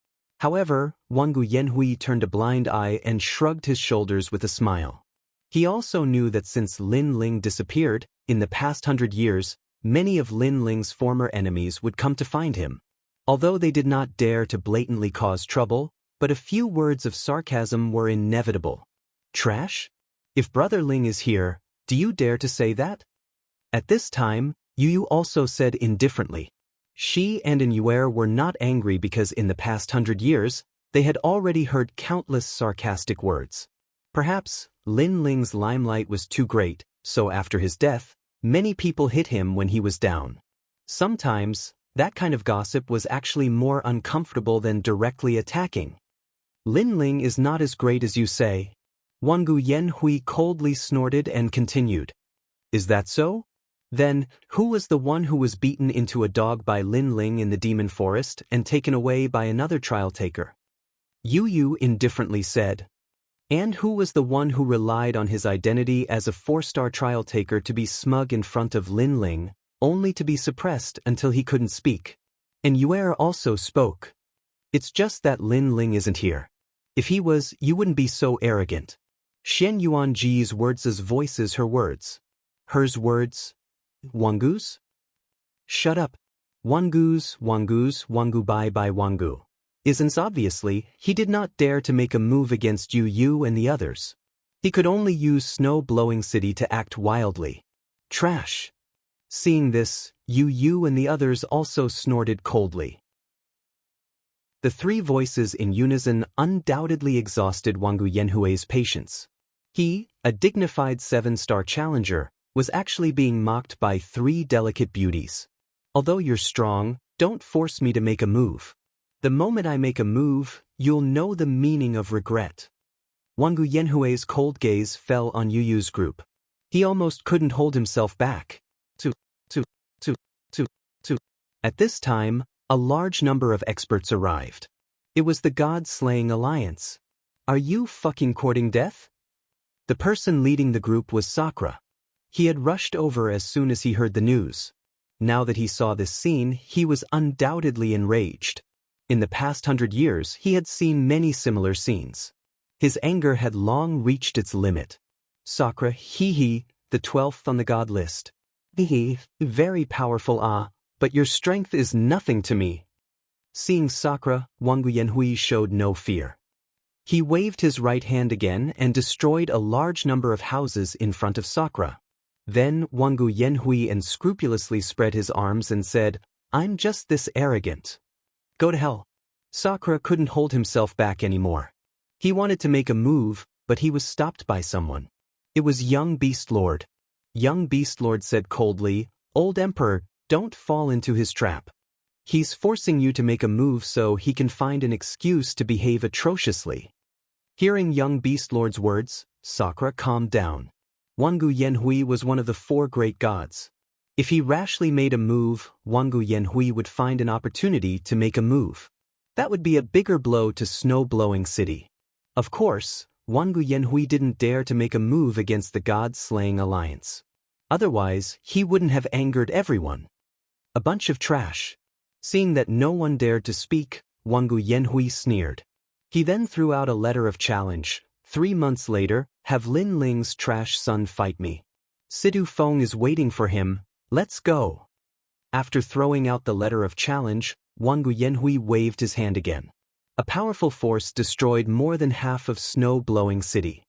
However, Wangu Yanhui turned a blind eye and shrugged his shoulders with a smile. He also knew that since Lin Ling disappeared, in the past 100 years, many of Lin Ling's former enemies would come to find him. Although they did not dare to blatantly cause trouble, but a few words of sarcasm were inevitable. "Trash? If Brother Ling is here, do you dare to say that?" At this time, Yu also said indifferently. She and Yuer were not angry because in the past 100 years, they had already heard countless sarcastic words. Perhaps, Lin Ling's limelight was too great, so after his death, many people hit him when he was down. Sometimes, that kind of gossip was actually more uncomfortable than directly attacking. "Lin Ling is not as great as you say." Wangu Yanhui coldly snorted and continued. "Is that so? Then, who was the one who was beaten into a dog by Lin Ling in the Demon Forest and taken away by another trial taker?" Yu indifferently said. "And who was the one who relied on his identity as a 4-star trial taker to be smug in front of Lin Ling, only to be suppressed until he couldn't speak?" And Yuer also spoke. "It's just that Lin Ling isn't here. If he was, you wouldn't be so arrogant." Xian Yuanji's words' voices her words. Hers words? Wangu's? "Shut up. Wangu's, Wangu bye Wangu." Isn't obviously, he did not dare to make a move against Yu and the others. He could only use Snow-Blowing City to act wildly. Trash. Seeing this, Yu and the others also snorted coldly. The 3 voices in unison undoubtedly exhausted Wangu Yanhui's patience. He, a dignified 7-star challenger, was actually being mocked by 3 delicate beauties. "Although you're strong, don't force me to make a move. The moment I make a move, you'll know the meaning of regret." Wangu Yanhui's cold gaze fell on Yu's group. He almost couldn't hold himself back. At this time, a large number of experts arrived. It was the God-Slaying Alliance. "Are you fucking courting death?" The person leading the group was Sakura. He had rushed over as soon as he heard the news. Now that he saw this scene, he was undoubtedly enraged. In the past 100 years, he had seen many similar scenes. His anger had long reached its limit. "Sakura, the the 12th on the god list. Very powerful but your strength is nothing to me. Seeing Sakura, Wang Yenhui showed no fear. He waved his right hand again and destroyed a large number of houses in front of Sakura. Then Wang Yenhui unscrupulously spread his arms and said, "I'm just this arrogant. Go to hell." Sakura couldn't hold himself back anymore. He wanted to make a move, but he was stopped by someone. It was young Beast Lord. Young Beast Lord said coldly, "Old Emperor, don't fall into his trap. He's forcing you to make a move so he can find an excuse to behave atrociously." Hearing young Beast Lord's words, Sakura calmed down. Wang Yenhui was one of the 4 great gods. If he rashly made a move, Wang Yenhui would find an opportunity to make a move. That would be a bigger blow to Snow-Blowing City. Of course, Wang Yenhui didn't dare to make a move against the God-slaying alliance. Otherwise, he wouldn't have angered everyone. A bunch of trash. Seeing that no one dared to speak, Wang Yenhui sneered. He then threw out a letter of challenge. 3 months later, have Lin Ling's trash son fight me. Sidu Feng is waiting for him, let's go. After throwing out the letter of challenge, Wang Yenhui waved his hand again. A powerful force destroyed more than half of Snow-Blowing City.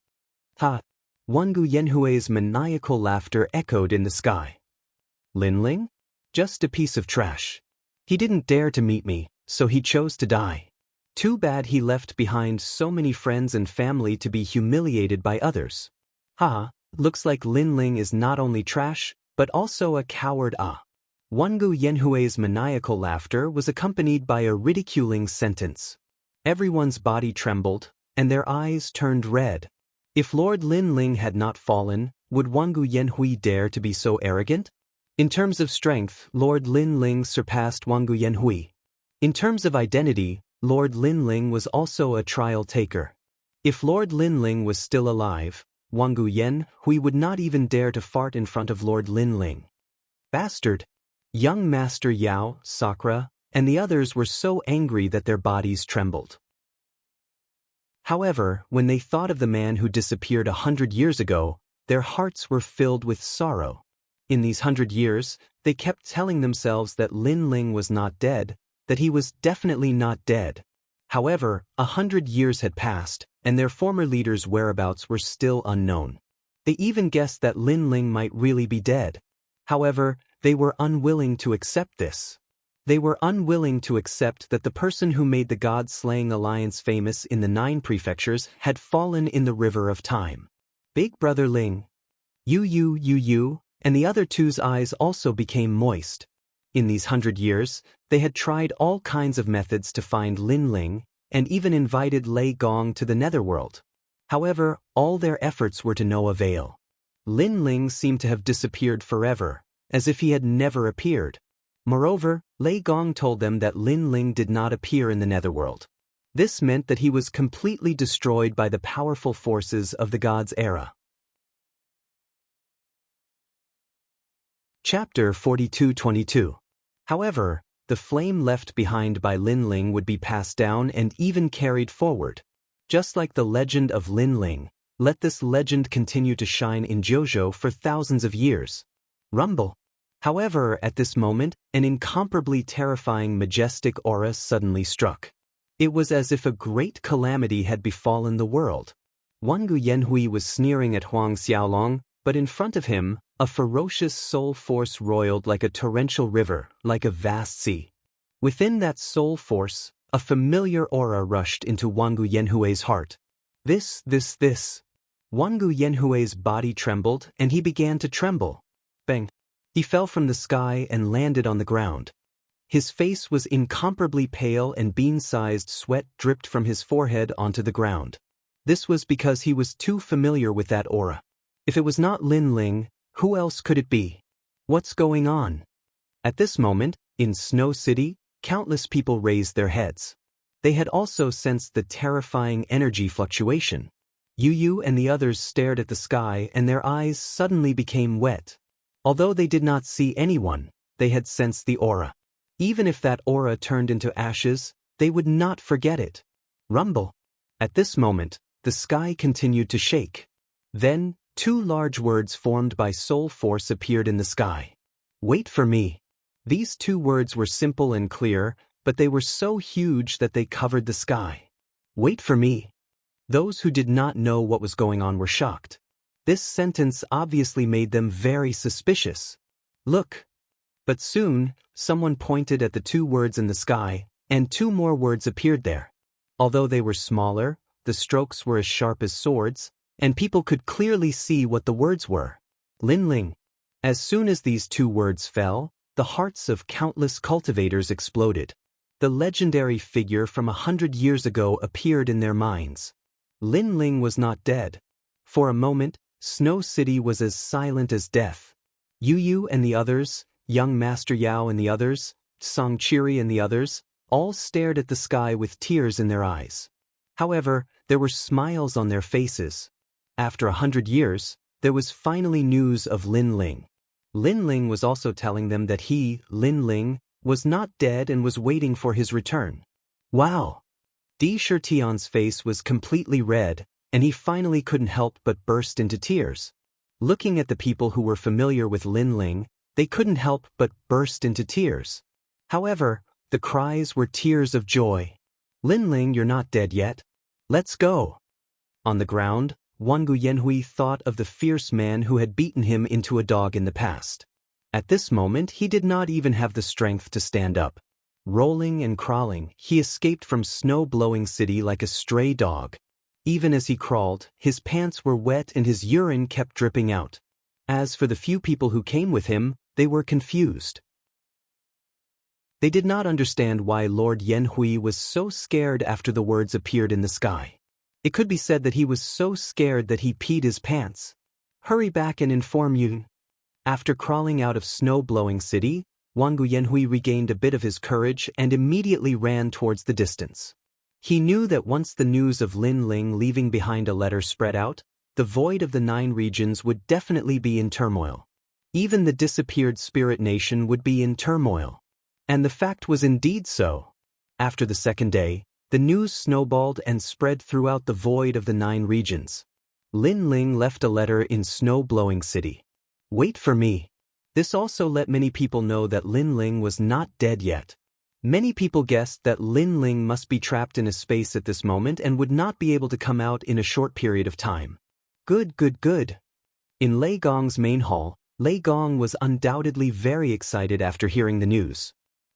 Ha! Wang Yenhui's maniacal laughter echoed in the sky. Lin Ling? Just a piece of trash. He didn't dare to meet me, so he chose to die. Too bad he left behind so many friends and family to be humiliated by others. Haha, looks like Lin Ling is not only trash, but also a coward. Wang Yenhui's maniacal laughter was accompanied by a ridiculing sentence. Everyone's body trembled, and their eyes turned red. If Lord Lin Ling had not fallen, would Wang Yenhui dare to be so arrogant? In terms of strength, Lord Lin Ling surpassed Wang Yenhui. In terms of identity, Lord Lin Ling was also a trial taker. If Lord Lin Ling was still alive, Wang Yenhui would not even dare to fart in front of Lord Lin Ling. Bastard! Young Master Yao, Sakura, and the others were so angry that their bodies trembled. However, when they thought of the man who disappeared 100 years ago, their hearts were filled with sorrow. In these 100 years, they kept telling themselves that Lin Ling was not dead, that he was definitely not dead. However, 100 years had passed, and their former leader's whereabouts were still unknown. They even guessed that Lin Ling might really be dead. However, they were unwilling to accept this. They were unwilling to accept that the person who made the God-slaying alliance famous in the 9 prefectures had fallen in the river of time. Big Brother Ling. You, and the other two's eyes also became moist. In these 100 years, they had tried all kinds of methods to find Lin Ling, and even invited Lei Gong to the netherworld. However, all their efforts were to no avail. Lin Ling seemed to have disappeared forever, as if he had never appeared. Moreover, Lei Gong told them that Lin Ling did not appear in the netherworld. This meant that he was completely destroyed by the powerful forces of the God's era. Chapter 42-22. However, the flame left behind by Lin Ling would be passed down and even carried forward. Just like the legend of Lin Ling, let this legend continue to shine in JoJo for thousands of years. Rumble. However, at this moment, an incomparably terrifying majestic aura suddenly struck. It was as if a great calamity had befallen the world. Wang Yenhui was sneering at Huang Xiaolong, but in front of him, a ferocious soul force roiled like a torrential river, like a vast sea. Within that soul force, a familiar aura rushed into Wang Yenhui's heart. This. Wang Yenhui's body trembled, and he began to tremble. Bang! He fell from the sky and landed on the ground. His face was incomparably pale and bean-sized sweat dripped from his forehead onto the ground. This was because he was too familiar with that aura. If it was not Lin Ling, who else could it be? What's going on? At this moment, in Snow City, countless people raised their heads. They had also sensed the terrifying energy fluctuation. Yu and the others stared at the sky and their eyes suddenly became wet. Although they did not see anyone, they had sensed the aura. Even if that aura turned into ashes, they would not forget it. Rumble. At this moment, the sky continued to shake. Then, Two large words formed by soul force appeared in the sky. Wait for me. These two words were simple and clear, but they were so huge that they covered the sky. Wait for me. Those who did not know what was going on were shocked. This sentence obviously made them very suspicious. Look. But soon, someone pointed at the two words in the sky, and two more words appeared there. Although they were smaller, the strokes were as sharp as swords, and people could clearly see what the words were. Linling. As soon as these two words fell, the hearts of countless cultivators exploded. The legendary figure from 100 years ago appeared in their minds. Linling was not dead. For a moment, Snow City was as silent as death. Yu and the others, young Master Yao and the others, Songchiri and the others, all stared at the sky with tears in their eyes. However, there were smiles on their faces. After 100 years, there was finally news of Linling. Linling was also telling them that he, Linling, was not dead and was waiting for his return. Wow! Di Shirtian's face was completely red, and he finally couldn't help but burst into tears. Looking at the people who were familiar with Linling, they couldn't help but burst into tears. However, the cries were tears of joy. Linling, you're not dead yet. Let's go. On the ground, Wangu Yanhui thought of the fierce man who had beaten him into a dog in the past. At this moment, he did not even have the strength to stand up. Rolling and crawling, he escaped from snow-blowing city like a stray dog. Even as he crawled, his pants were wet and his urine kept dripping out. As for the few people who came with him, they were confused. They did not understand why Lord Yanhui was so scared after the words appeared in the sky. It could be said that he was so scared that he peed his pants. Hurry back and inform Yun. After crawling out of snow-blowing city, Wangu Yanhui regained a bit of his courage and immediately ran towards the distance. He knew that once the news of Linling leaving behind a letter spread out, the void of the 9 regions would definitely be in turmoil. Even the disappeared spirit nation would be in turmoil. And the fact was indeed so. After the second day, the news snowballed and spread throughout the void of the 9 regions. Linling left a letter in snow-blowing city. Wait for me. This also let many people know that Linling was not dead yet. Many people guessed that Linling must be trapped in a space at this moment and would not be able to come out in a short period of time. Good, good, good. In Lei Gong's main hall, Lei Gong was undoubtedly very excited after hearing the news.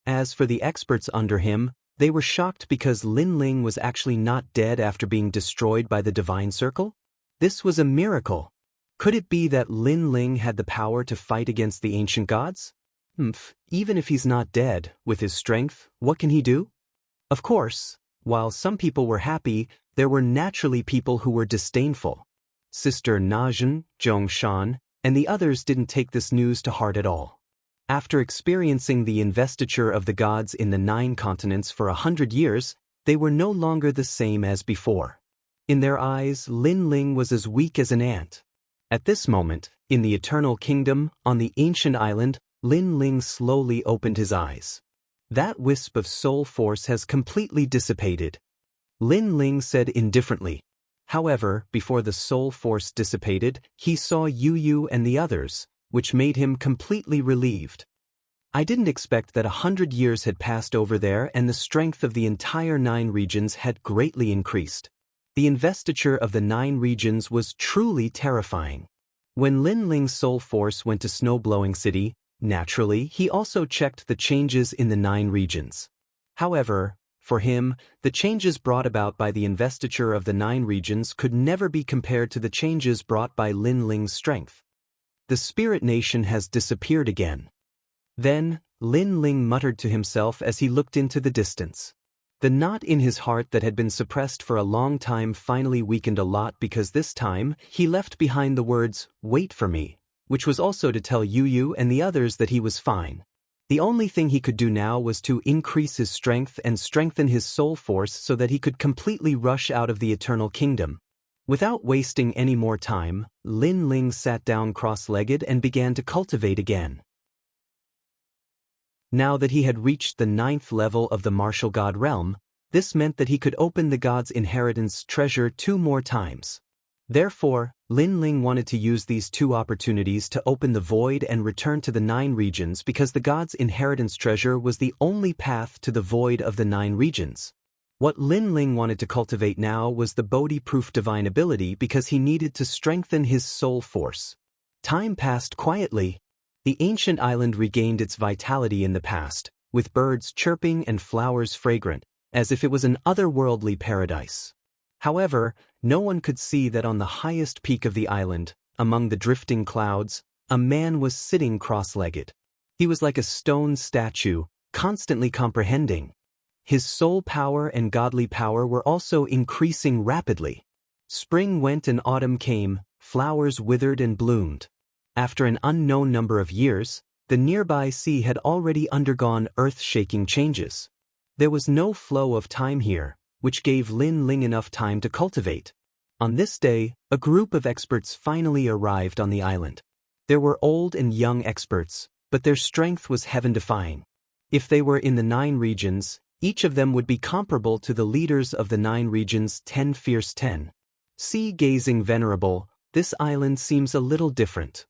As for the experts under him, they were shocked because Linling was actually not dead after being destroyed by the Divine Circle. This was a miracle. Could it be that Linling had the power to fight against the ancient gods? Even if he's not dead, with his strength, what can he do? Of course, while some people were happy, there were naturally people who were disdainful. Sister Najin, Zhongshan, and the others didn't take this news to heart at all. After experiencing the investiture of the gods in the 9 continents for 100 years, they were no longer the same as before. In their eyes, Linling was as weak as an ant. At this moment, in the Eternal Kingdom, on the ancient island, Linling slowly opened his eyes. That wisp of soul force has completely dissipated. Linling said indifferently. However, before the soul force dissipated, he saw Yu and the others, which made him completely relieved. I didn't expect that 100 years had passed over there and the strength of the entire 9 regions had greatly increased. The investiture of the 9 regions was truly terrifying. When Linling's soul force went to Snow-Blowing City, naturally, he also checked the changes in the 9 regions. However, for him, the changes brought about by the investiture of the 9 regions could never be compared to the changes brought by Linling's strength. The spirit nation has disappeared again. Then, Linling muttered to himself as he looked into the distance. The knot in his heart that had been suppressed for a long time finally weakened a lot because this time, he left behind the words, "Wait for me," which was also to tell Yu and the others that he was fine. The only thing he could do now was to increase his strength and strengthen his soul force so that he could completely rush out of the Eternal Kingdom. Without wasting any more time, Linling sat down cross-legged and began to cultivate again. Now that he had reached the 9th level of the martial god realm, this meant that he could open the god's inheritance treasure 2 more times. Therefore, Lin Ling wanted to use these two opportunities to open the void and return to the 9 regions because the god's inheritance treasure was the only path to the void of the 9 regions. What Lin Ling wanted to cultivate now was the Bodhi-proof divine ability because he needed to strengthen his soul force. Time passed quietly. The ancient island regained its vitality in the past, with birds chirping and flowers fragrant, as if it was an otherworldly paradise. However, no one could see that on the highest peak of the island, among the drifting clouds, a man was sitting cross-legged. He was like a stone statue, constantly comprehending. His soul power and godly power were also increasing rapidly. Spring went and autumn came, flowers withered and bloomed. After an unknown number of years, the nearby sea had already undergone earth-shaking changes. There was no flow of time here, which gave Lin Ling enough time to cultivate. On this day, a group of experts finally arrived on the island. There were old and young experts, but their strength was heaven-defying. If they were in the 9 regions, each of them would be comparable to the leaders of the 9 regions 10 fierce 10. Sea-gazing venerable, this island seems a little different.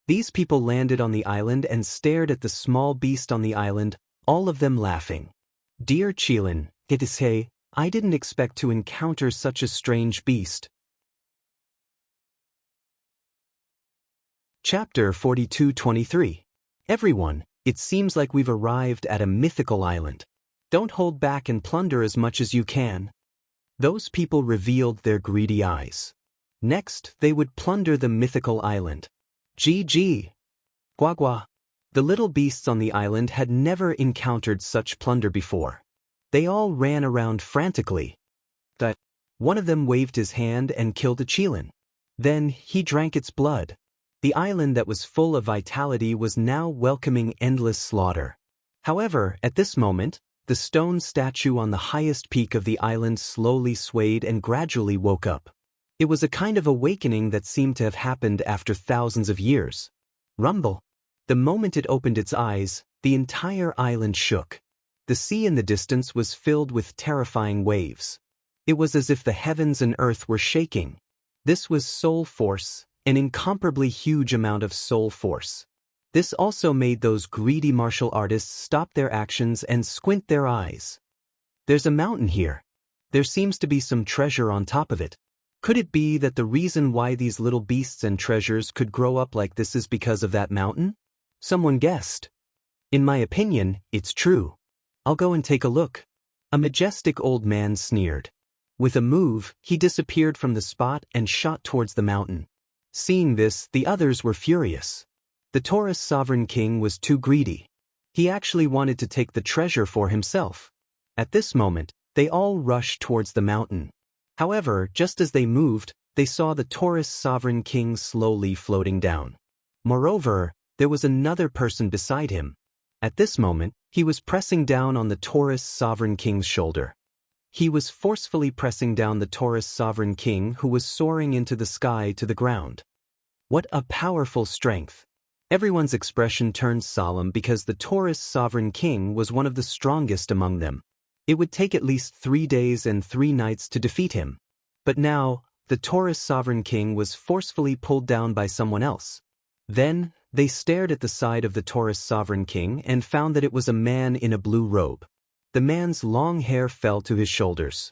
These people landed on the island and stared at the small beast on the island, all of them laughing. Dear Qilin, Hey, I didn't expect to encounter such a strange beast. Chapter 42-23. Everyone, it seems like we've arrived at a mythical island. Don't hold back and plunder as much as you can. Those people revealed their greedy eyes. Next, they would plunder the mythical island. GG. Guagua. The little beasts on the island had never encountered such plunder before. They all ran around frantically. One of them waved his hand and killed a Qilin. Then he drank its blood. The island that was full of vitality was now welcoming endless slaughter. However, at this moment, the stone statue on the highest peak of the island slowly swayed and gradually woke up. It was a kind of awakening that seemed to have happened after thousands of years. Rumble. The moment it opened its eyes, the entire island shook. The sea in the distance was filled with terrifying waves. It was as if the heavens and earth were shaking. This was soul force, an incomparably huge amount of soul force. This also made those greedy martial artists stop their actions and squint their eyes. There's a mountain here. There seems to be some treasure on top of it. Could it be that the reason why these little beasts and treasures could grow up like this is because of that mountain? Someone guessed. In my opinion, it's true. I'll go and take a look. A majestic old man sneered. With a move, he disappeared from the spot and shot towards the mountain. Seeing this, the others were furious. The Taurus sovereign king was too greedy. He actually wanted to take the treasure for himself. At this moment, they all rushed towards the mountain. However, just as they moved, they saw the Taurus sovereign king slowly floating down. Moreover, there was another person beside him. At this moment, he was pressing down on the Taurus sovereign king's shoulder. He was forcefully pressing down the Taurus sovereign king who was soaring into the sky to the ground. What a powerful strength! Everyone's expression turned solemn because the Taurus sovereign king was one of the strongest among them. It would take at least 3 days and 3 nights to defeat him. But now, the Taurus sovereign king was forcefully pulled down by someone else. Then, they stared at the side of the Taurus sovereign king and found that it was a man in a blue robe. The man's long hair fell to his shoulders.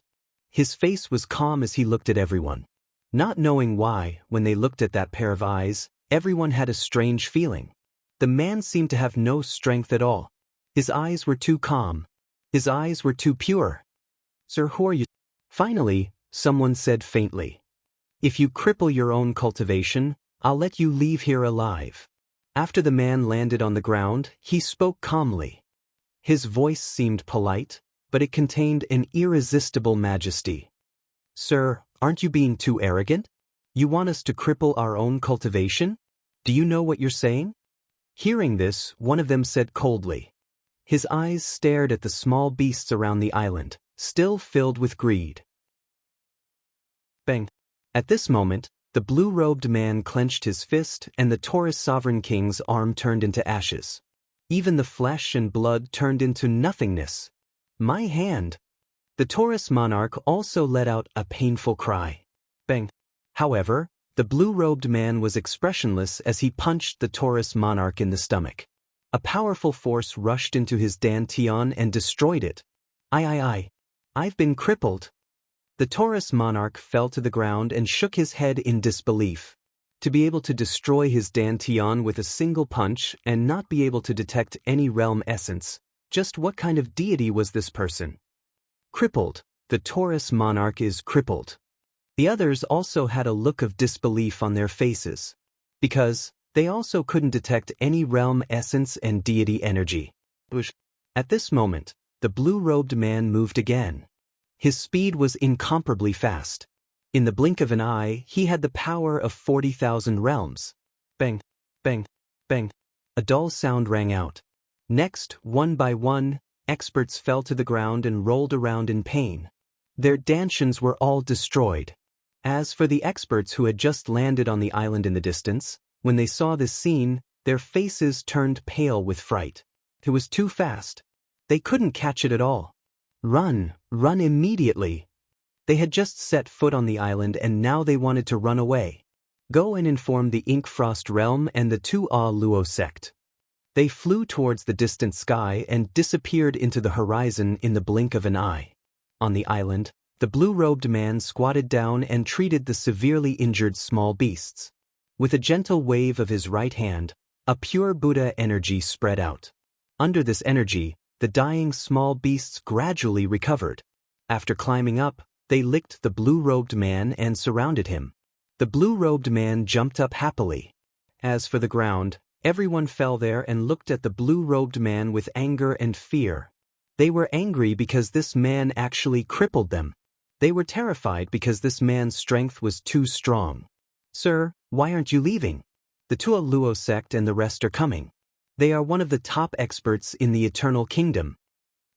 His face was calm as he looked at everyone. Not knowing why, when they looked at that pair of eyes, everyone had a strange feeling. The man seemed to have no strength at all. His eyes were too calm. His eyes were too pure. Sir, who are you? Finally, someone said faintly. If you cripple your own cultivation, I'll let you leave here alive. After the man landed on the ground, he spoke calmly. His voice seemed polite, but it contained an irresistible majesty. Sir, aren't you being too arrogant? You want us to cripple our own cultivation? Do you know what you're saying? Hearing this, one of them said coldly. His eyes stared at the small beasts around the island, still filled with greed. Bang! At this moment, the blue-robed man clenched his fist and the Taurus sovereign king's arm turned into ashes. Even the flesh and blood turned into nothingness. My hand! The Taurus monarch also let out a painful cry. Bang! However, The blue-robed man was expressionless as he punched the Taurus monarch in the stomach. A powerful force rushed into his dantian and destroyed it. I've been crippled. The Taurus monarch fell to the ground and shook his head in disbelief. To be able to destroy his dantian with a single punch and not be able to detect any realm essence, just what kind of deity was this person? Crippled. The Taurus monarch is crippled. The others also had a look of disbelief on their faces, because they also couldn't detect any realm essence and deity energy. At this moment, the blue-robed man moved again. His speed was incomparably fast. In the blink of an eye, he had the power of 40,000 realms. Bang, bang, bang. A dull sound rang out. Next, one by one, experts fell to the ground and rolled around in pain. Their dantians were all destroyed. As for the experts who had just landed on the island in the distance, when they saw this scene, their faces turned pale with fright. It was too fast. They couldn't catch it at all. Run immediately. They had just set foot on the island and now they wanted to run away. Go and inform the Inkfrost realm and the Tua Luo sect. They flew towards the distant sky and disappeared into the horizon in the blink of an eye. On the island, the blue-robed man squatted down and treated the severely injured small beasts. With a gentle wave of his right hand, a pure Buddha energy spread out. Under this energy, the dying small beasts gradually recovered. After climbing up, they licked the blue-robed man and surrounded him. The blue-robed man jumped up happily. As for the ground, everyone fell there and looked at the blue-robed man with anger and fear. They were angry because this man actually crippled them. They were terrified because this man's strength was too strong. Sir, why aren't you leaving? The Tua Luo sect and the rest are coming. They are one of the top experts in the Eternal Kingdom.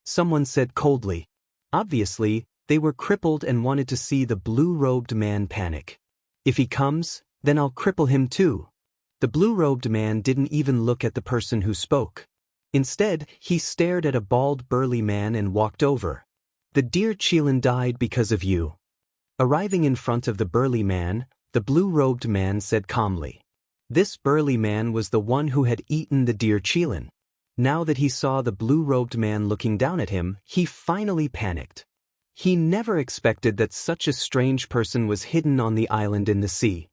Someone said coldly. Obviously, they were crippled and wanted to see the blue-robed man panic. If he comes, then I'll cripple him too. The blue-robed man didn't even look at the person who spoke. Instead, he stared at a bald burly man and walked over. The dear Qilin died because of you. Arriving in front of the burly man, the blue-robed man said calmly. This burly man was the one who had eaten the dear Qilin. Now that he saw the blue-robed man looking down at him, he finally panicked. He never expected that such a strange person was hidden on the island in the sea.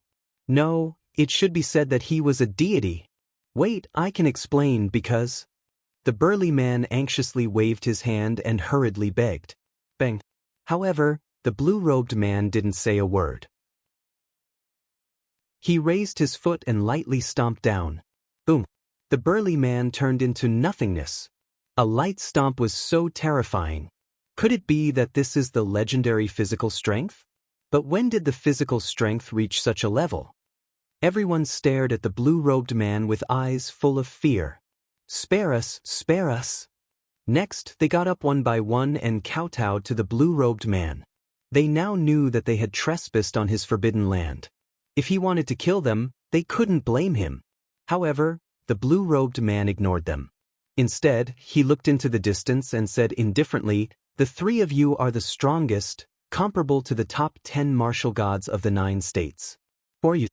No, it should be said that he was a deity. Wait, I can explain because... The burly man anxiously waved his hand and hurriedly begged. Bang. However, the blue-robed man didn't say a word. He raised his foot and lightly stomped down. Boom. The burly man turned into nothingness. A light stomp was so terrifying. Could it be that this is the legendary physical strength? But when did the physical strength reach such a level? Everyone stared at the blue-robed man with eyes full of fear. Spare us, spare us. Next, they got up one by one and kowtowed to the blue-robed man. They now knew that they had trespassed on his forbidden land. If he wanted to kill them, they couldn't blame him. However, the blue-robed man ignored them. Instead, he looked into the distance and said indifferently, "The three of you are the strongest, comparable to the top 10 martial gods of the 9 states. For you."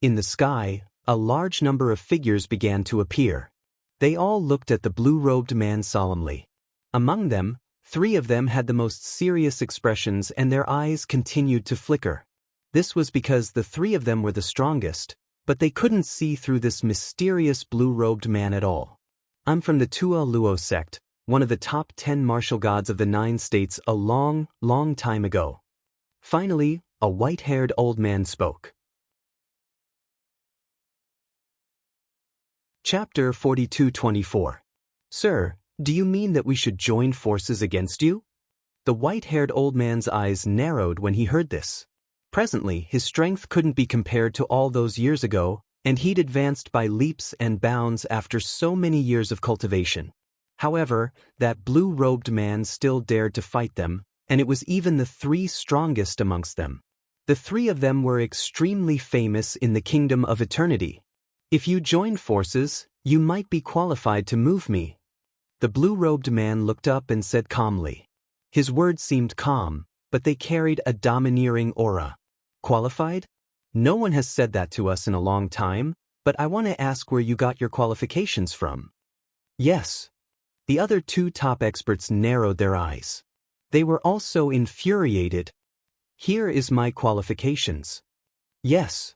In the sky, a large number of figures began to appear. They all looked at the blue-robed man solemnly. Among them, 3 of them had the most serious expressions and their eyes continued to flicker. This was because the 3 of them were the strongest, but they couldn't see through this mysterious blue-robed man at all. I'm from the Tua Luo sect, one of the top 10 martial gods of the 9 states a long, long time ago. Finally, a white-haired old man spoke. Chapter 42-24. Sir, do you mean that we should join forces against you? The white-haired old man's eyes narrowed when he heard this. Presently, his strength couldn't be compared to all those years ago, and he'd advanced by leaps and bounds after so many years of cultivation. However, that blue-robed man still dared to fight them, and it was even the 3 strongest amongst them. The 3 of them were extremely famous in the Kingdom of Eternity. If you join forces, you might be qualified to move me. The blue-robed man looked up and said calmly. His words seemed calm, but they carried a domineering aura. Qualified? No one has said that to us in a long time, but I want to ask where you got your qualifications from. Yes. The other two top experts narrowed their eyes. They were also infuriated. Here is my qualifications. Yes.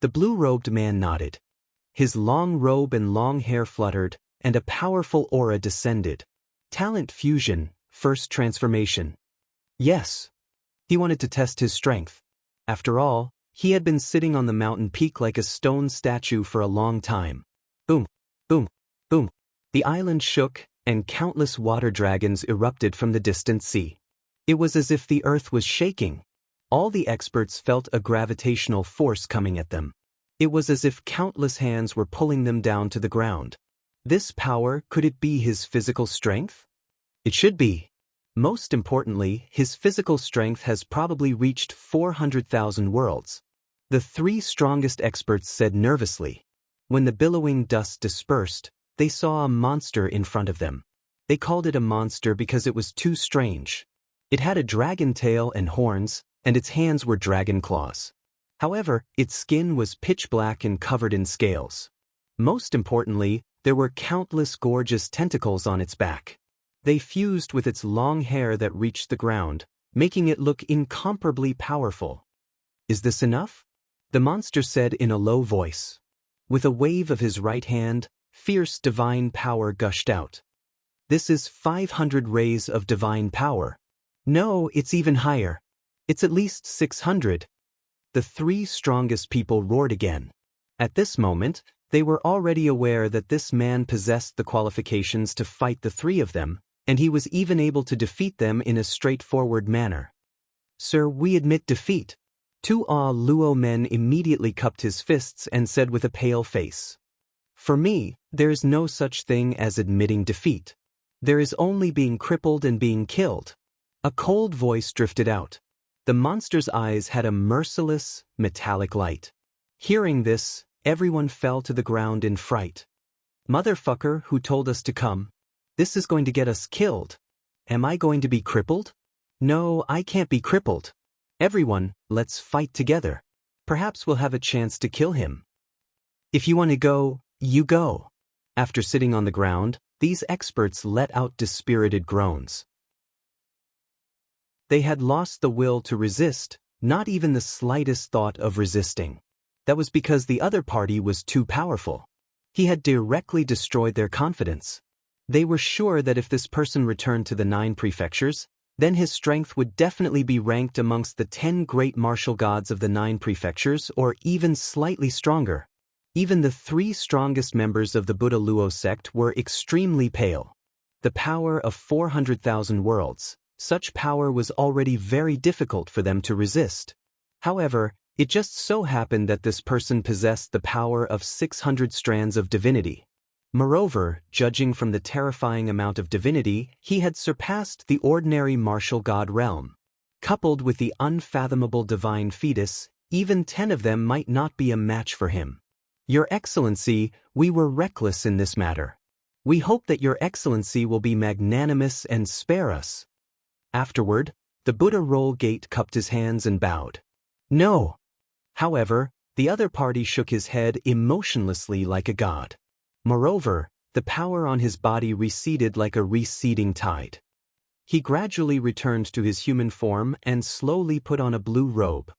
The blue-robed man nodded. His long robe and long hair fluttered, and a powerful aura descended. Talent fusion, first transformation. Yes. He wanted to test his strength. After all, he had been sitting on the mountain peak like a stone statue for a long time. Boom, boom, boom. The island shook, and countless water dragons erupted from the distant sea. It was as if the earth was shaking. All the experts felt a gravitational force coming at them. It was as if countless hands were pulling them down to the ground. This power, could it be his physical strength? It should be. Most importantly, his physical strength has probably reached 400,000 worlds. The three strongest experts said nervously. When the billowing dust dispersed, they saw a monster in front of them. They called it a monster because it was too strange. It had a dragon tail and horns, and its hands were dragon claws. However, its skin was pitch black and covered in scales. Most importantly, there were countless gorgeous tentacles on its back. They fused with its long hair that reached the ground, making it look incomparably powerful. Is this enough? The monster said in a low voice. With a wave of his right hand, fierce divine power gushed out. This is 500 rays of divine power. No, it's even higher. It's at least 600. The three strongest people roared again. At this moment, they were already aware that this man possessed the qualifications to fight the three of them, and he was even able to defeat them in a straightforward manner. Sir, we admit defeat. Two Luo men immediately cupped his fists and said with a pale face. For me, there is no such thing as admitting defeat. There is only being crippled and being killed. A cold voice drifted out. The monster's eyes had a merciless, metallic light. Hearing this, everyone fell to the ground in fright. Motherfucker, who told us to come? This is going to get us killed. Am I going to be crippled? No, I can't be crippled. Everyone, let's fight together. Perhaps we'll have a chance to kill him. If you want to go, you go. After sitting on the ground, these experts let out dispirited groans. They had lost the will to resist, not even the slightest thought of resisting. That was because the other party was too powerful. He had directly destroyed their confidence. They were sure that if this person returned to the 9 prefectures, then his strength would definitely be ranked amongst the 10 great martial gods of the 9 prefectures or even slightly stronger. Even the 3 strongest members of the Buddha Luo sect were extremely pale. The power of 400,000 worlds. Such power was already very difficult for them to resist. However, it just so happened that this person possessed the power of 600 strands of divinity. Moreover, judging from the terrifying amount of divinity, he had surpassed the ordinary martial god realm. Coupled with the unfathomable divine fetus, even 10 of them might not be a match for him. Your Excellency, we were reckless in this matter. We hope that Your Excellency will be magnanimous and spare us. Afterward, the Buddha Roll Gate cupped his hands and bowed. No. However, the other party shook his head emotionlessly like a god. Moreover, the power on his body receded like a receding tide. He gradually returned to his human form and slowly put on a blue robe.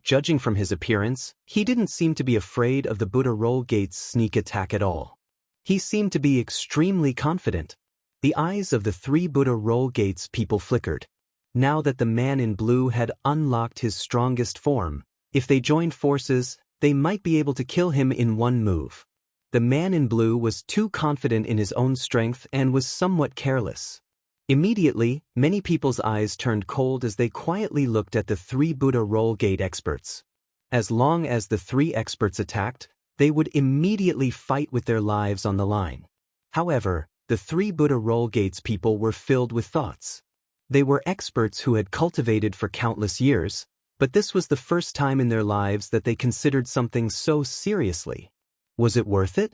Judging from his appearance, he didn't seem to be afraid of the Buddha Roll Gate's sneak attack at all. He seemed to be extremely confident. The eyes of the 3 Buddha Roll Gates people flickered. Now that the man in blue had unlocked his strongest form, if they joined forces, they might be able to kill him in one move. The man in blue was too confident in his own strength and was somewhat careless. Immediately, many people's eyes turned cold as they quietly looked at the 3 Buddha Roll Gate experts. As long as the 3 experts attacked, they would immediately fight with their lives on the line. However, the 3 Buddha Roll Gates people were filled with thoughts. They were experts who had cultivated for countless years, but this was the first time in their lives that they considered something so seriously. Was it worth it?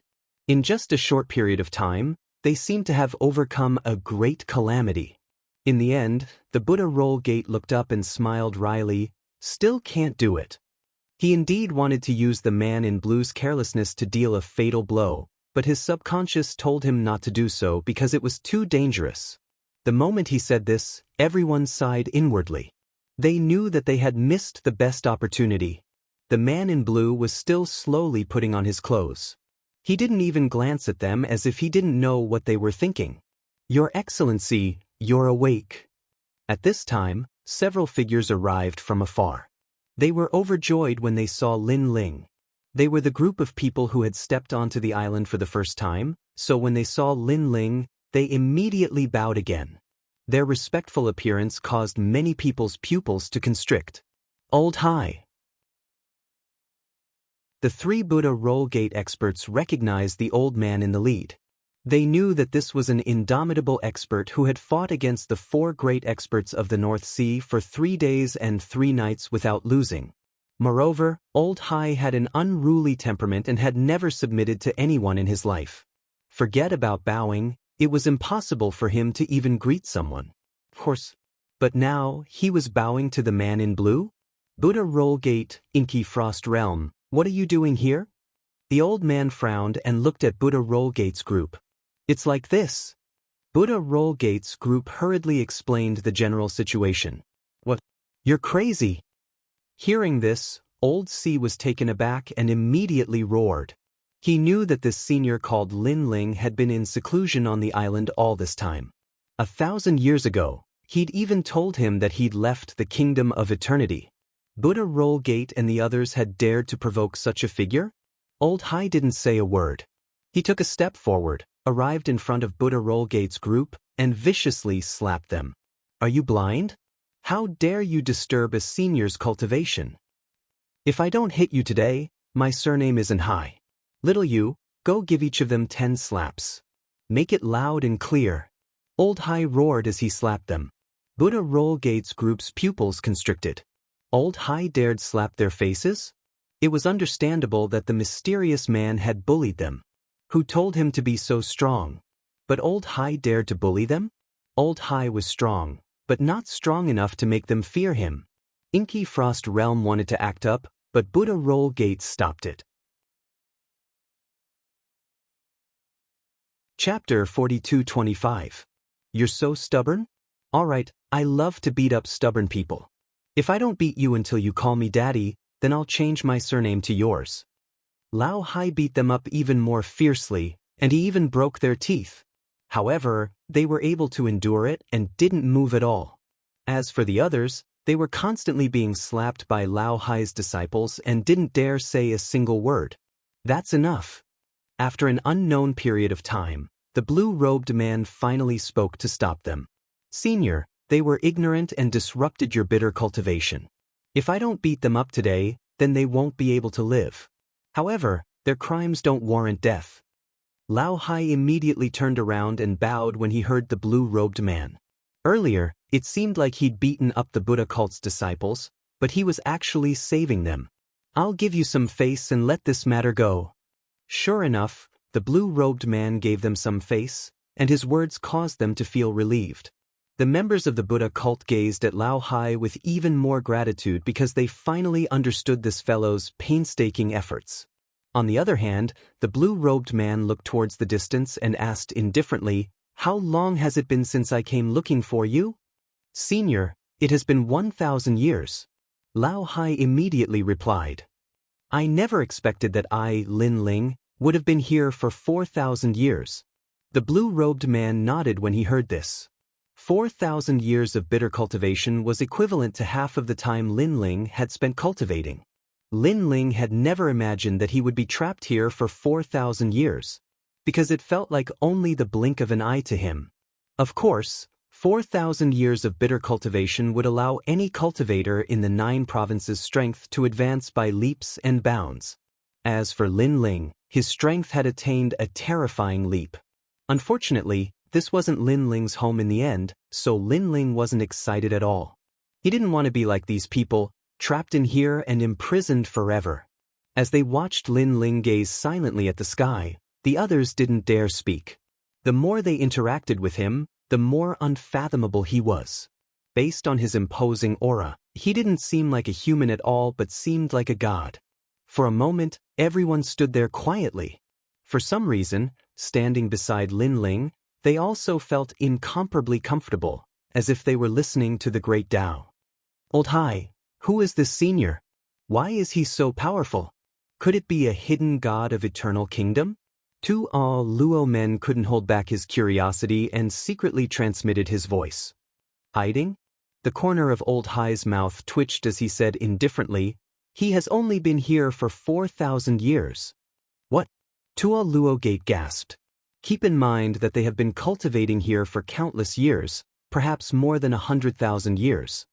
In just a short period of time, they seemed to have overcome a great calamity. In the end, the Buddha Roll Gate looked up and smiled wryly. Still can't do it. He indeed wanted to use the man in blue's carelessness to deal a fatal blow, but his subconscious told him not to do so because it was too dangerous. The moment he said this, everyone sighed inwardly. They knew that they had missed the best opportunity. The man in blue was still slowly putting on his clothes. He didn't even glance at them as if he didn't know what they were thinking. "Your Excellency, you're awake." At this time, several figures arrived from afar. They were overjoyed when they saw Lin Ling. They were the group of people who had stepped onto the island for the first time, so when they saw Lin Ling, they immediately bowed again. Their respectful appearance caused many people's pupils to constrict. "Old High." The three Buddha roll gate experts recognized the old man in the lead. They knew that this was an indomitable expert who had fought against the four great experts of the North Sea for 3 days and 3 nights without losing. Moreover, Old High had an unruly temperament and had never submitted to anyone in his life. Forget about bowing, it was impossible for him to even greet someone. Of course. But now, he was bowing to the man in blue? "Buddha roll gate, Inky Frost Realm, what are you doing here?" The old man frowned and looked at Buddha roll gate's group. "It's like this." Buddha roll gate's group hurriedly explained the general situation. "What? You're crazy." Hearing this, Old C was taken aback and immediately roared. He knew that this senior called Lin Ling had been in seclusion on the island all this time. 1,000 years ago, he'd even told him that he'd left the kingdom of eternity. Buddha roll gate and the others had dared to provoke such a figure? Old High didn't say a word. He took a step forward, arrived in front of Buddha roll gate's group, and viciously slapped them. "Are you blind? How dare you disturb a senior's cultivation? If I don't hit you today, my surname isn't High. Little you, go give each of them 10 slaps. Make it loud and clear." Old High roared as he slapped them. Buddha roll gate's group's pupils constricted. Old High dared slap their faces? It was understandable that the mysterious man had bullied them. Who told him to be so strong? But Old High dared to bully them? Old High was strong, but not strong enough to make them fear him. Inky Frost Realm wanted to act up, but Buddha roll gate stopped it. Chapter 42-25. You're so stubborn? Alright, I love to beat up stubborn people. If I don't beat you until you call me daddy, then I'll change my surname to yours. Lao Hai beat them up even more fiercely, and he even broke their teeth. However, they were able to endure it and didn't move at all. As for the others, they were constantly being slapped by Lao Hai's disciples and didn't dare say a single word. That's enough. After an unknown period of time, the blue-robed man finally spoke to stop them. "Senior, they were ignorant and disrupted your bitter cultivation. If I don't beat them up today, then they won't be able to live. However, their crimes don't warrant death." Lao Hai immediately turned around and bowed when he heard the blue-robed man. Earlier, it seemed like he'd beaten up the Buddha cult's disciples, but he was actually saving them. "I'll give you some face and let this matter go." Sure enough, the blue-robed man gave them some face, and his words caused them to feel relieved. The members of the Buddha cult gazed at Lao Hai with even more gratitude because they finally understood this fellow's painstaking efforts. On the other hand, the blue-robed man looked towards the distance and asked indifferently, "How long has it been since I came looking for you?" "Senior, it has been 1,000 years. Lao Hai immediately replied. "I never expected that I, Lin Ling, would have been here for 4,000 years. The blue-robed man nodded when he heard this. 4,000 years of bitter cultivation was equivalent to half of the time Lin Ling had spent cultivating. Lin Ling had never imagined that he would be trapped here for 4,000 years, because it felt like only the blink of an eye to him. Of course, 4,000 years of bitter cultivation would allow any cultivator in the 9 provinces' strength to advance by leaps and bounds. As for Lin Ling, his strength had attained a terrifying leap. Unfortunately, this wasn't Lin Ling's home in the end, so Lin Ling wasn't excited at all. He didn't want to be like these people, trapped in here and imprisoned forever. As they watched Lin Ling gaze silently at the sky, the others didn't dare speak. The more they interacted with him, the more unfathomable he was. Based on his imposing aura, He didn't seem like a human at all but seemed like a god. For a moment, everyone stood there quietly. For some reason, standing beside Lin Ling, they also felt incomparably comfortable, as if they were listening to the great Tao. Old Hai, who is this senior? Why is he so powerful? Could it be a hidden god of eternal kingdom? Tu Al Luo Men couldn't hold back his curiosity and secretly transmitted his voice. Hiding? The corner of Old Hai's mouth twitched as he said indifferently, "He has only been here for 4,000 years. What? Tuo Luo Gate gasped. Keep in mind that they have been cultivating here for countless years, perhaps more than 100,000 years.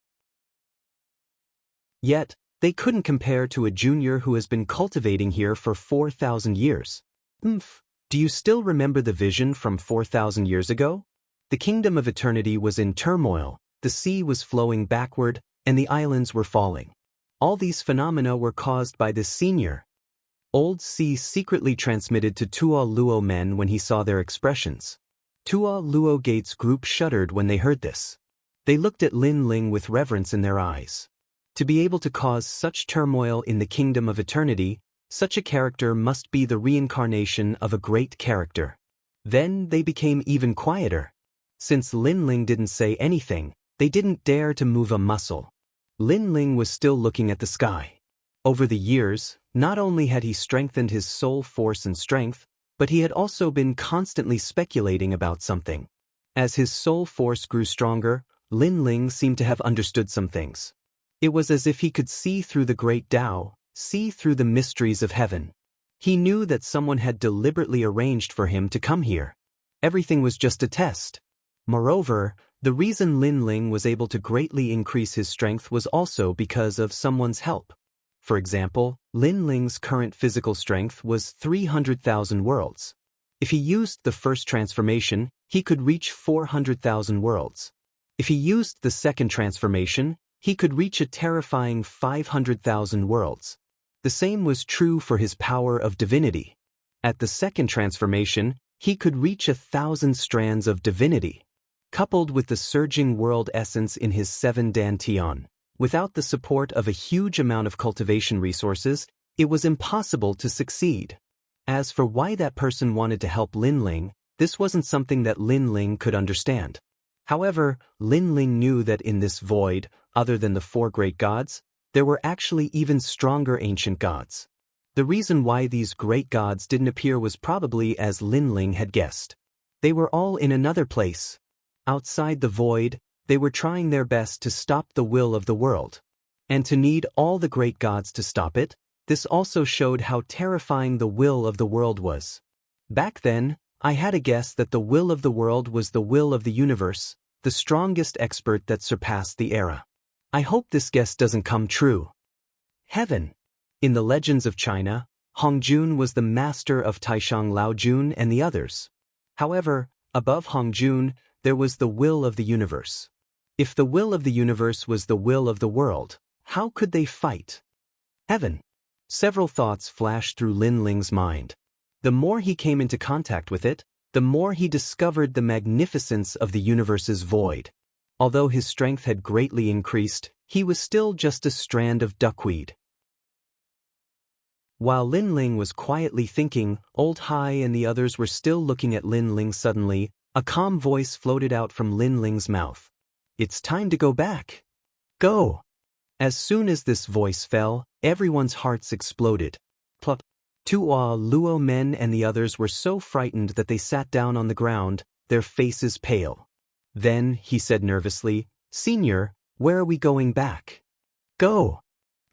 Yet, they couldn't compare to a junior who has been cultivating here for 4,000 years. Do you still remember the vision from 4,000 years ago? The kingdom of eternity was in turmoil, the sea was flowing backward, and the islands were falling. All these phenomena were caused by this senior. Old C secretly transmitted to Tuo Luo Men when he saw their expressions. Tuo Luo Gate's group shuddered when they heard this. They looked at Lin Ling with reverence in their eyes. To be able to cause such turmoil in the kingdom of eternity, such a character must be the reincarnation of a great character. Then they became even quieter. Since Lin Ling didn't say anything, they didn't dare to move a muscle. Lin Ling was still looking at the sky. Over the years, not only had he strengthened his soul force and strength, but he had also been constantly speculating about something. As his soul force grew stronger, Lin Ling seemed to have understood some things. It was as if he could see through the great Tao, see through the mysteries of heaven. He knew that someone had deliberately arranged for him to come here. Everything was just a test. Moreover, the reason Lin Ling was able to greatly increase his strength was also because of someone's help. For example, Lin Ling's current physical strength was 300,000 worlds. If he used the first transformation, he could reach 400,000 worlds. If he used the second transformation, he could reach a terrifying 500,000 worlds. The same was true for his power of divinity. At the second transformation, he could reach 1,000 strands of divinity. Coupled with the surging world essence in his 7 dantian, without the support of a huge amount of cultivation resources, it was impossible to succeed. As for why that person wanted to help Lin Ling, this wasn't something that Lin Ling could understand. However, Lin Ling knew that in this void, other than the 4 great gods, there were actually even stronger ancient gods. The reason why these great gods didn't appear was probably as Lin Ling had guessed. They were all in another place. Outside the void, they were trying their best to stop the will of the world. And to need all the great gods to stop it, this also showed how terrifying the will of the world was. Back then, I had a guess that the will of the world was the will of the universe, the strongest expert that surpassed the era. I hope this guess doesn't come true. Heaven. In the legends of China, Hongjun was the master of Taishang Laojun and the others. However, above Hongjun, there was the will of the universe. If the will of the universe was the will of the world, how could they fight? Heaven. Several thoughts flashed through Lin Ling's mind. The more he came into contact with it, the more he discovered the magnificence of the universe's void. Although his strength had greatly increased, he was still just a strand of duckweed. While Lin Ling was quietly thinking, Old Hai and the others were still looking at Lin Ling. Suddenly, a calm voice floated out from Lin Ling's mouth. "It's time to go back. Go." As soon as this voice fell, everyone's hearts exploded. Plup. Tuo Luo Men and the others were so frightened that they sat down on the ground, their faces pale. Then, he said nervously, "Senior, where are we going back?" "Go.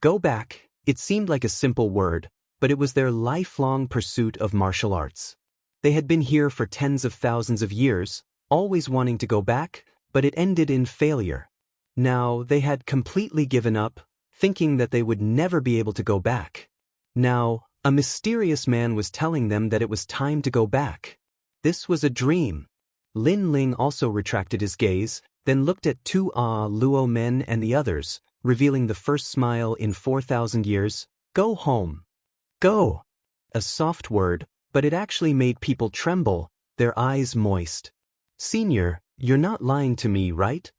Go back." It seemed like a simple word, but it was their lifelong pursuit of martial arts. They had been here for tens of thousands of years, always wanting to go back, but it ended in failure. Now they had completely given up, thinking that they would never be able to go back. Now, a mysterious man was telling them that it was time to go back. This was a dream. Lin Ling also retracted his gaze, then looked at Tuo Luo Men and the others, revealing the first smile in 4,000 years. "Go home. Go." A soft word, but it actually made people tremble, their eyes moist. "Senior, you're not lying to me, right?"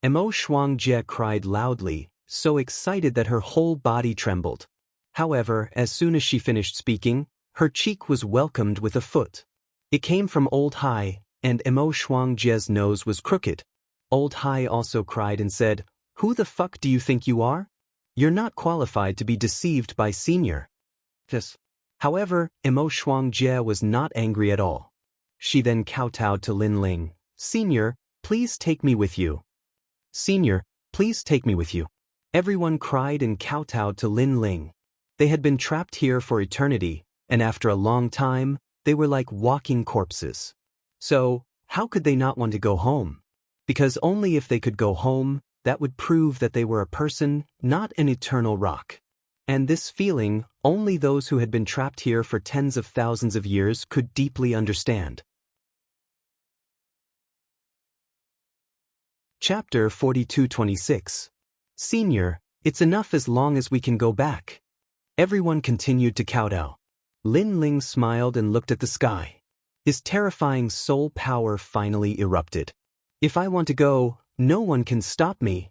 Mo Shuangjie cried loudly, so excited that her whole body trembled. However, as soon as she finished speaking, her cheek was welcomed with a foot. It came from Old Hai, and Mo Shuangjie's nose was crooked. Old Hai also cried and said, "Who the fuck do you think you are? You're not qualified to be deceived by Senior." However, Mo Shuangjie was not angry at all. She then kowtowed to Lin Ling. "Senior, please take me with you. Senior, please take me with you." Everyone cried and kowtowed to Lin Ling. They had been trapped here for eternity, and after a long time, they were like walking corpses. So, how could they not want to go home? Because only if they could go home, that would prove that they were a person, not an eternal rock. And this feeling, only those who had been trapped here for tens of thousands of years could deeply understand. Chapter 42-26. Senior, it's enough as long as we can go back. Everyone continued to kowtow. Lin Ling smiled and looked at the sky. His terrifying soul power finally erupted. "If I want to go, no one can stop me."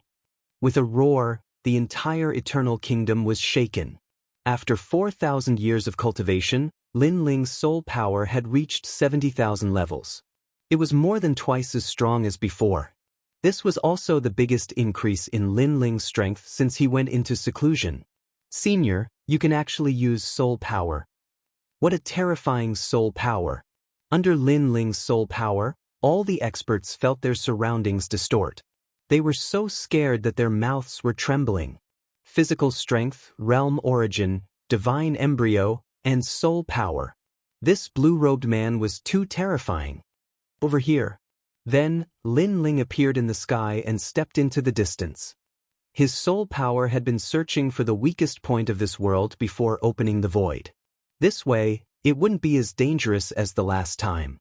With a roar, the entire eternal kingdom was shaken. After 4,000 years of cultivation, Lin Ling's soul power had reached 70,000 levels. It was more than twice as strong as before. This was also the biggest increase in Lin Ling's strength since he went into seclusion. "Senior, you can actually use soul power." What a terrifying soul power. Under Lin Ling's soul power, all the experts felt their surroundings distort. They were so scared that their mouths were trembling. Physical strength, realm origin, divine embryo, and soul power. This blue-robed man was too terrifying. "Over here." Then, Lin Ling appeared in the sky and stepped into the distance. His soul power had been searching for the weakest point of this world before opening the void. This way, it wouldn't be as dangerous as the last time.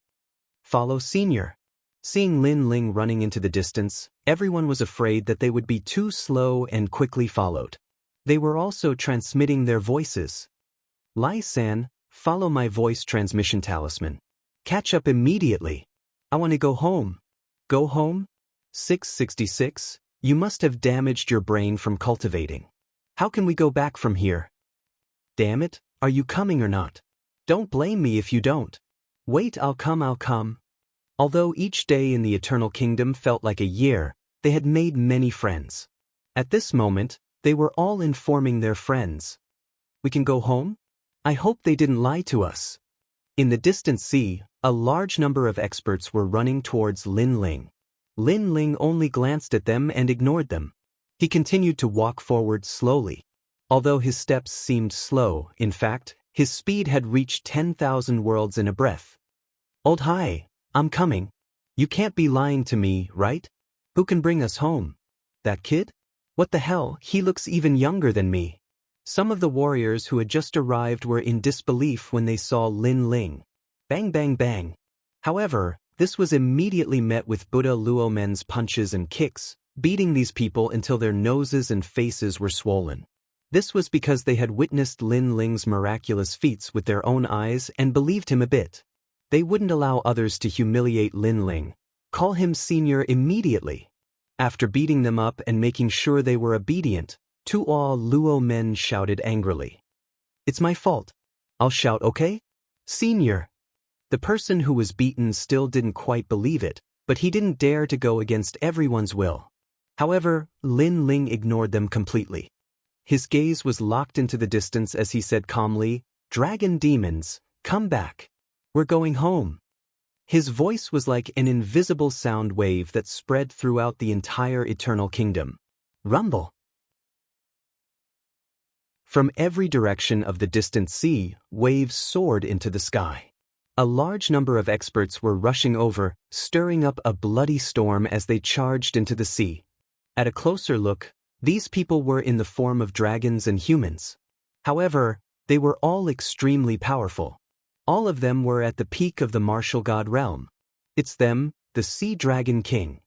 "Follow Senior." Seeing Lin Ling running into the distance, everyone was afraid that they would be too slow and quickly followed. They were also transmitting their voices. "Lai-san, follow my voice transmission talisman. Catch up immediately. I want to go home." "Go home?" 666, you must have damaged your brain from cultivating. "How can we go back from here?" "Damn it, are you coming or not? Don't blame me if you don't." "Wait, I'll come. Although each day in the Eternal Kingdom felt like a year, they had made many friends. At this moment, they were all informing their friends. "We can go home? I hope they didn't lie to us." In the distant sea, a large number of experts were running towards Lin Ling. Lin Ling only glanced at them and ignored them. He continued to walk forward slowly. Although his steps seemed slow, in fact, his speed had reached 10,000 worlds in a breath. "Old Hai, I'm coming. You can't be lying to me, right? Who can bring us home? That kid? What the hell, he looks even younger than me." Some of the warriors who had just arrived were in disbelief when they saw Lin Ling. Bang bang bang. However, this was immediately met with Buddha Luomen's punches and kicks, beating these people until their noses and faces were swollen. This was because they had witnessed Lin Ling's miraculous feats with their own eyes and believed him a bit. They wouldn't allow others to humiliate Lin Ling. Call him Senior immediately. After beating them up and making sure they were obedient, Tuo Luo Men shouted angrily. "It's my fault. I'll shout, okay? Senior." The person who was beaten still didn't quite believe it, but he didn't dare to go against everyone's will. However, Lin Ling ignored them completely. His gaze was locked into the distance as he said calmly, "Dragon demons, come back. We're going home." His voice was like an invisible sound wave that spread throughout the entire Eternal Kingdom. Rumble. From every direction of the distant sea, waves soared into the sky. A large number of experts were rushing over, stirring up a bloody storm as they charged into the sea. At a closer look, these people were in the form of dragons and humans. However, they were all extremely powerful. All of them were at the peak of the martial god realm. It's them, the Sea Dragon King.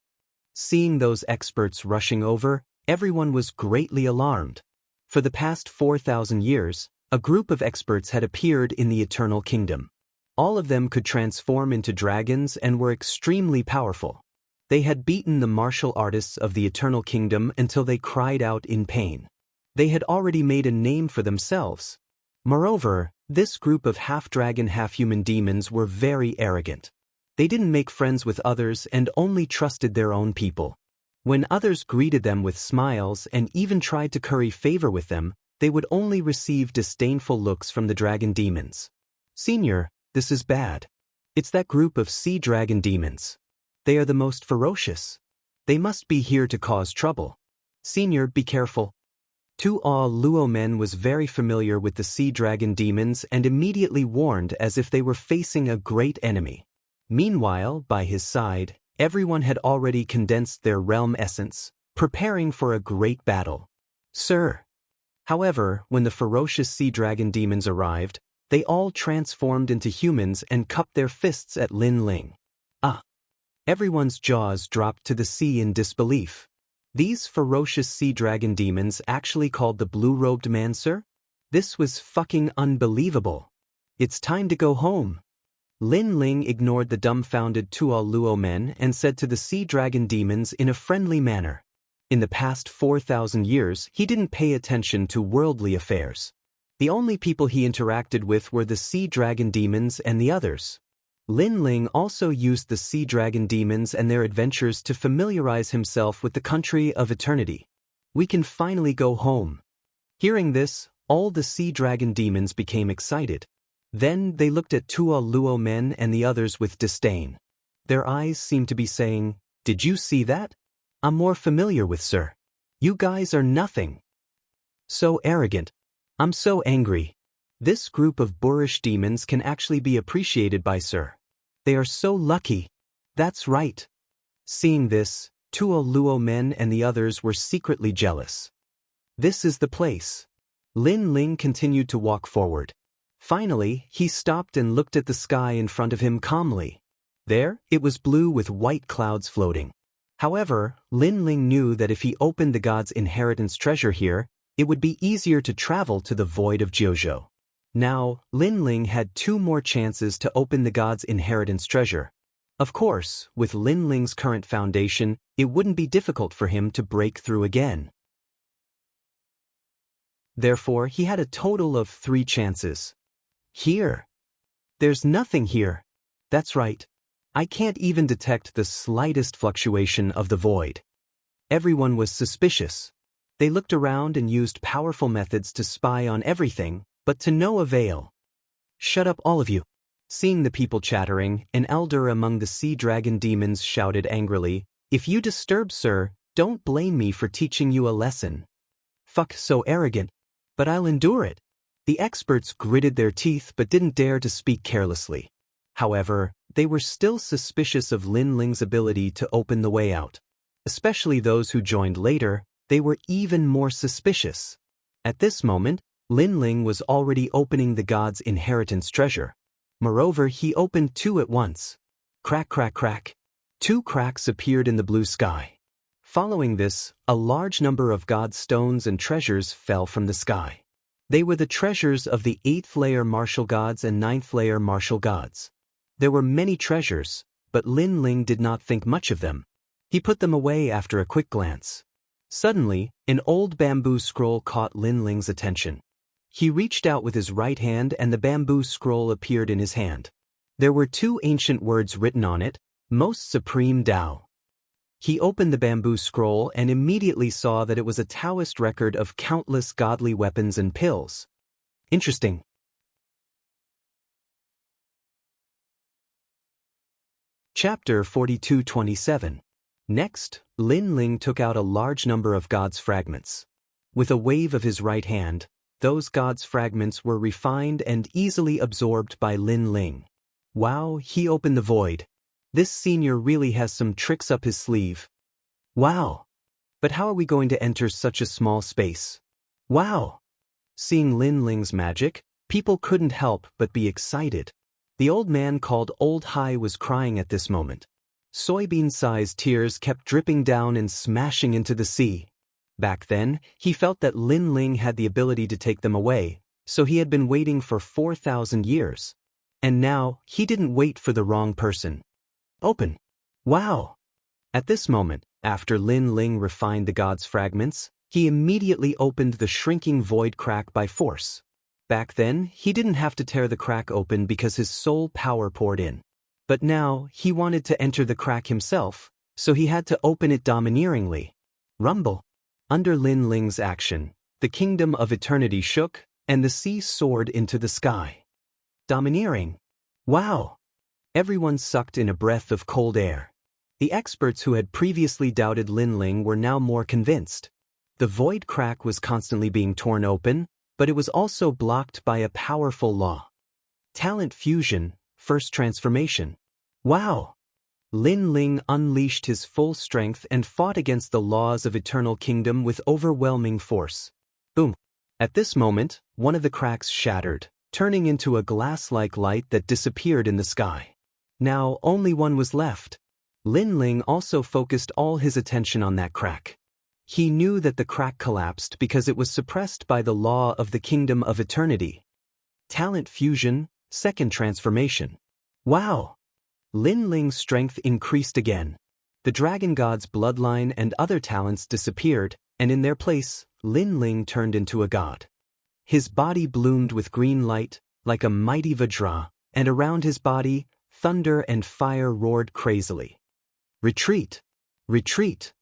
Seeing those experts rushing over, everyone was greatly alarmed. For the past 4,000 years, a group of experts had appeared in the Eternal Kingdom. All of them could transform into dragons and were extremely powerful. They had beaten the martial artists of the Eternal Kingdom until they cried out in pain. They had already made a name for themselves. Moreover, this group of half-dragon half-human demons were very arrogant. They didn't make friends with others and only trusted their own people. When others greeted them with smiles and even tried to curry favor with them, they would only receive disdainful looks from the dragon demons. Senior, this is bad. It's that group of sea dragon demons. They are the most ferocious. They must be here to cause trouble. Senior, be careful. Tu Aw Luo Men was very familiar with the sea dragon demons and immediately warned as if they were facing a great enemy. Meanwhile, by his side, everyone had already condensed their realm essence, preparing for a great battle. Sir. However, when the ferocious sea dragon demons arrived, they all transformed into humans and cupped their fists at Lin Ling. Ah! Everyone's jaws dropped to the sea in disbelief. These ferocious sea dragon demons actually called the blue-robed man, sir? This was fucking unbelievable. It's time to go home. Lin Ling ignored the dumbfounded Tuo Luo men and said to the sea dragon demons in a friendly manner. In the past 4,000 years, he didn't pay attention to worldly affairs. The only people he interacted with were the sea dragon demons and the others. Lin Ling also used the sea dragon demons and their adventures to familiarize himself with the country of eternity. We can finally go home. Hearing this, all the sea dragon demons became excited. Then they looked at Tuo Luo men and the others with disdain. Their eyes seemed to be saying, "Did you see that? I'm more familiar with, sir. You guys are nothing. So arrogant. I'm so angry. This group of boorish demons can actually be appreciated by sir. They are so lucky. That's right." Seeing this, Tuo Luo men and the others were secretly jealous. This is the place. Lin Ling continued to walk forward. Finally, he stopped and looked at the sky in front of him calmly. There, it was blue with white clouds floating. However, Lin Ling knew that if he opened the god's inheritance treasure here, it would be easier to travel to the void of Jiuzhou. Now, Lin Ling had 2 more chances to open the god's inheritance treasure. Of course, with Lin Ling's current foundation, it wouldn't be difficult for him to break through again. Therefore, he had a total of 3 chances. Here. There's nothing here. That's right. I can't even detect the slightest fluctuation of the void. Everyone was suspicious. They looked around and used powerful methods to spy on everything, but to no avail. Shut up, all of you. Seeing the people chattering, an elder among the sea dragon demons shouted angrily, "If you disturb, sir, don't blame me for teaching you a lesson." Fuck, so arrogant. But I'll endure it. The experts gritted their teeth but didn't dare to speak carelessly. However, they were still suspicious of Lin Ling's ability to open the way out. Especially those who joined later, they were even more suspicious. At this moment, Lin Ling was already opening the god's inheritance treasure. Moreover, he opened 2 at once. Crack, crack, crack. 2 cracks appeared in the blue sky. Following this, a large number of god's stones and treasures fell from the sky. They were the treasures of the 8th layer martial gods and 9th layer martial gods. There were many treasures, but Lin Ling did not think much of them. He put them away after a quick glance. Suddenly, an old bamboo scroll caught Lin Ling's attention. He reached out with his right hand and the bamboo scroll appeared in his hand. There were 2 ancient words written on it, Most Supreme Tao. He opened the bamboo scroll and immediately saw that it was a Taoist record of countless godly weapons and pills. Interesting. Chapter 42:27. Next, Lin Ling took out a large number of God's fragments. With a wave of his right hand, those God's fragments were refined and easily absorbed by Lin Ling. Wow, he opened the void. This senior really has some tricks up his sleeve. Wow. But how are we going to enter such a small space? Wow. Seeing Lin Ling's magic, people couldn't help but be excited. The old man called Old Hai was crying at this moment. Soybean-sized tears kept dripping down and smashing into the sea. Back then, he felt that Lin Ling had the ability to take them away, so he had been waiting for 4,000 years. And now, he didn't wait for the wrong person. Open. Wow. At this moment, after Lin Ling refined the god's fragments, he immediately opened the shrinking void crack by force. Back then, he didn't have to tear the crack open because his soul power poured in. But now, he wanted to enter the crack himself, so he had to open it domineeringly. Rumble. Under Lin Ling's action, the kingdom of eternity shook, and the sea soared into the sky. Domineering. Wow! Everyone sucked in a breath of cold air. The experts who had previously doubted Lin Ling were now more convinced. The void crack was constantly being torn open, but it was also blocked by a powerful law. Talent fusion, first transformation. Wow! Lin Ling unleashed his full strength and fought against the laws of Eternal Kingdom with overwhelming force. Boom! At this moment, one of the cracks shattered, turning into a glass-like light that disappeared in the sky. Now only one was left. Lin Ling also focused all his attention on that crack. He knew that the crack collapsed because it was suppressed by the law of the Kingdom of Eternity. Talent fusion, second transformation. Wow! Lin Ling's strength increased again. The dragon god's bloodline and other talents disappeared, and in their place, Lin Ling turned into a god. His body bloomed with green light, like a mighty Vajra, and around his body, thunder and fire roared crazily. Retreat! Retreat!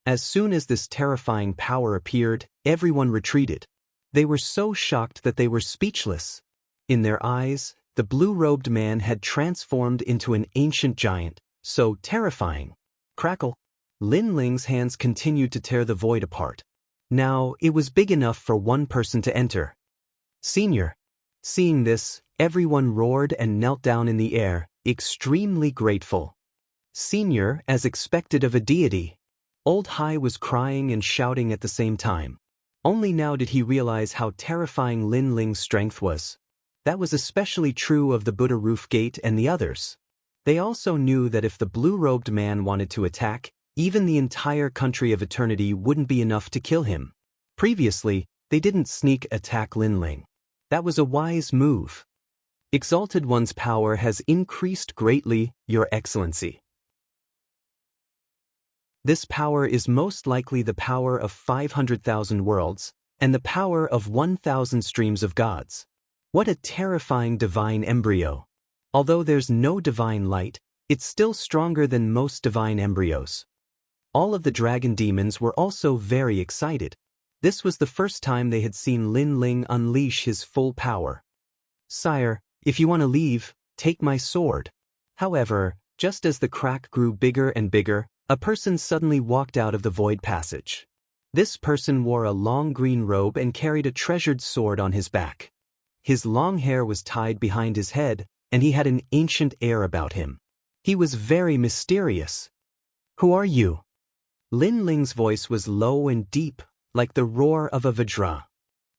As soon as this terrifying power appeared, everyone retreated. They were so shocked that they were speechless. In their eyes, the blue-robed man had transformed into an ancient giant, so terrifying. Crackle! Lin Ling's hands continued to tear the void apart. Now, it was big enough for one person to enter. Senior! Seeing this, everyone roared and knelt down in the air, extremely grateful. Senior, as expected of a deity. Old Hai was crying and shouting at the same time. Only now did he realize how terrifying Lin Ling's strength was. That was especially true of the Buddha Roof Gate and the others. They also knew that if the blue-robed man wanted to attack, even the entire country of eternity wouldn't be enough to kill him. Previously, they didn't sneak attack Lin Ling. That was a wise move. Exalted One's power has increased greatly, Your Excellency. This power is most likely the power of 500,000 worlds, and the power of 1,000 streams of gods. What a terrifying divine embryo. Although there's no divine light, it's still stronger than most divine embryos. All of the dragon demons were also very excited. This was the first time they had seen Lin Ling unleash his full power. Sire, if you want to leave, take my sword. However, just as the crack grew bigger and bigger, a person suddenly walked out of the void passage. This person wore a long green robe and carried a treasured sword on his back. His long hair was tied behind his head, and he had an ancient air about him. He was very mysterious. Who are you? Lin Ling's voice was low and deep, like the roar of a Vajra.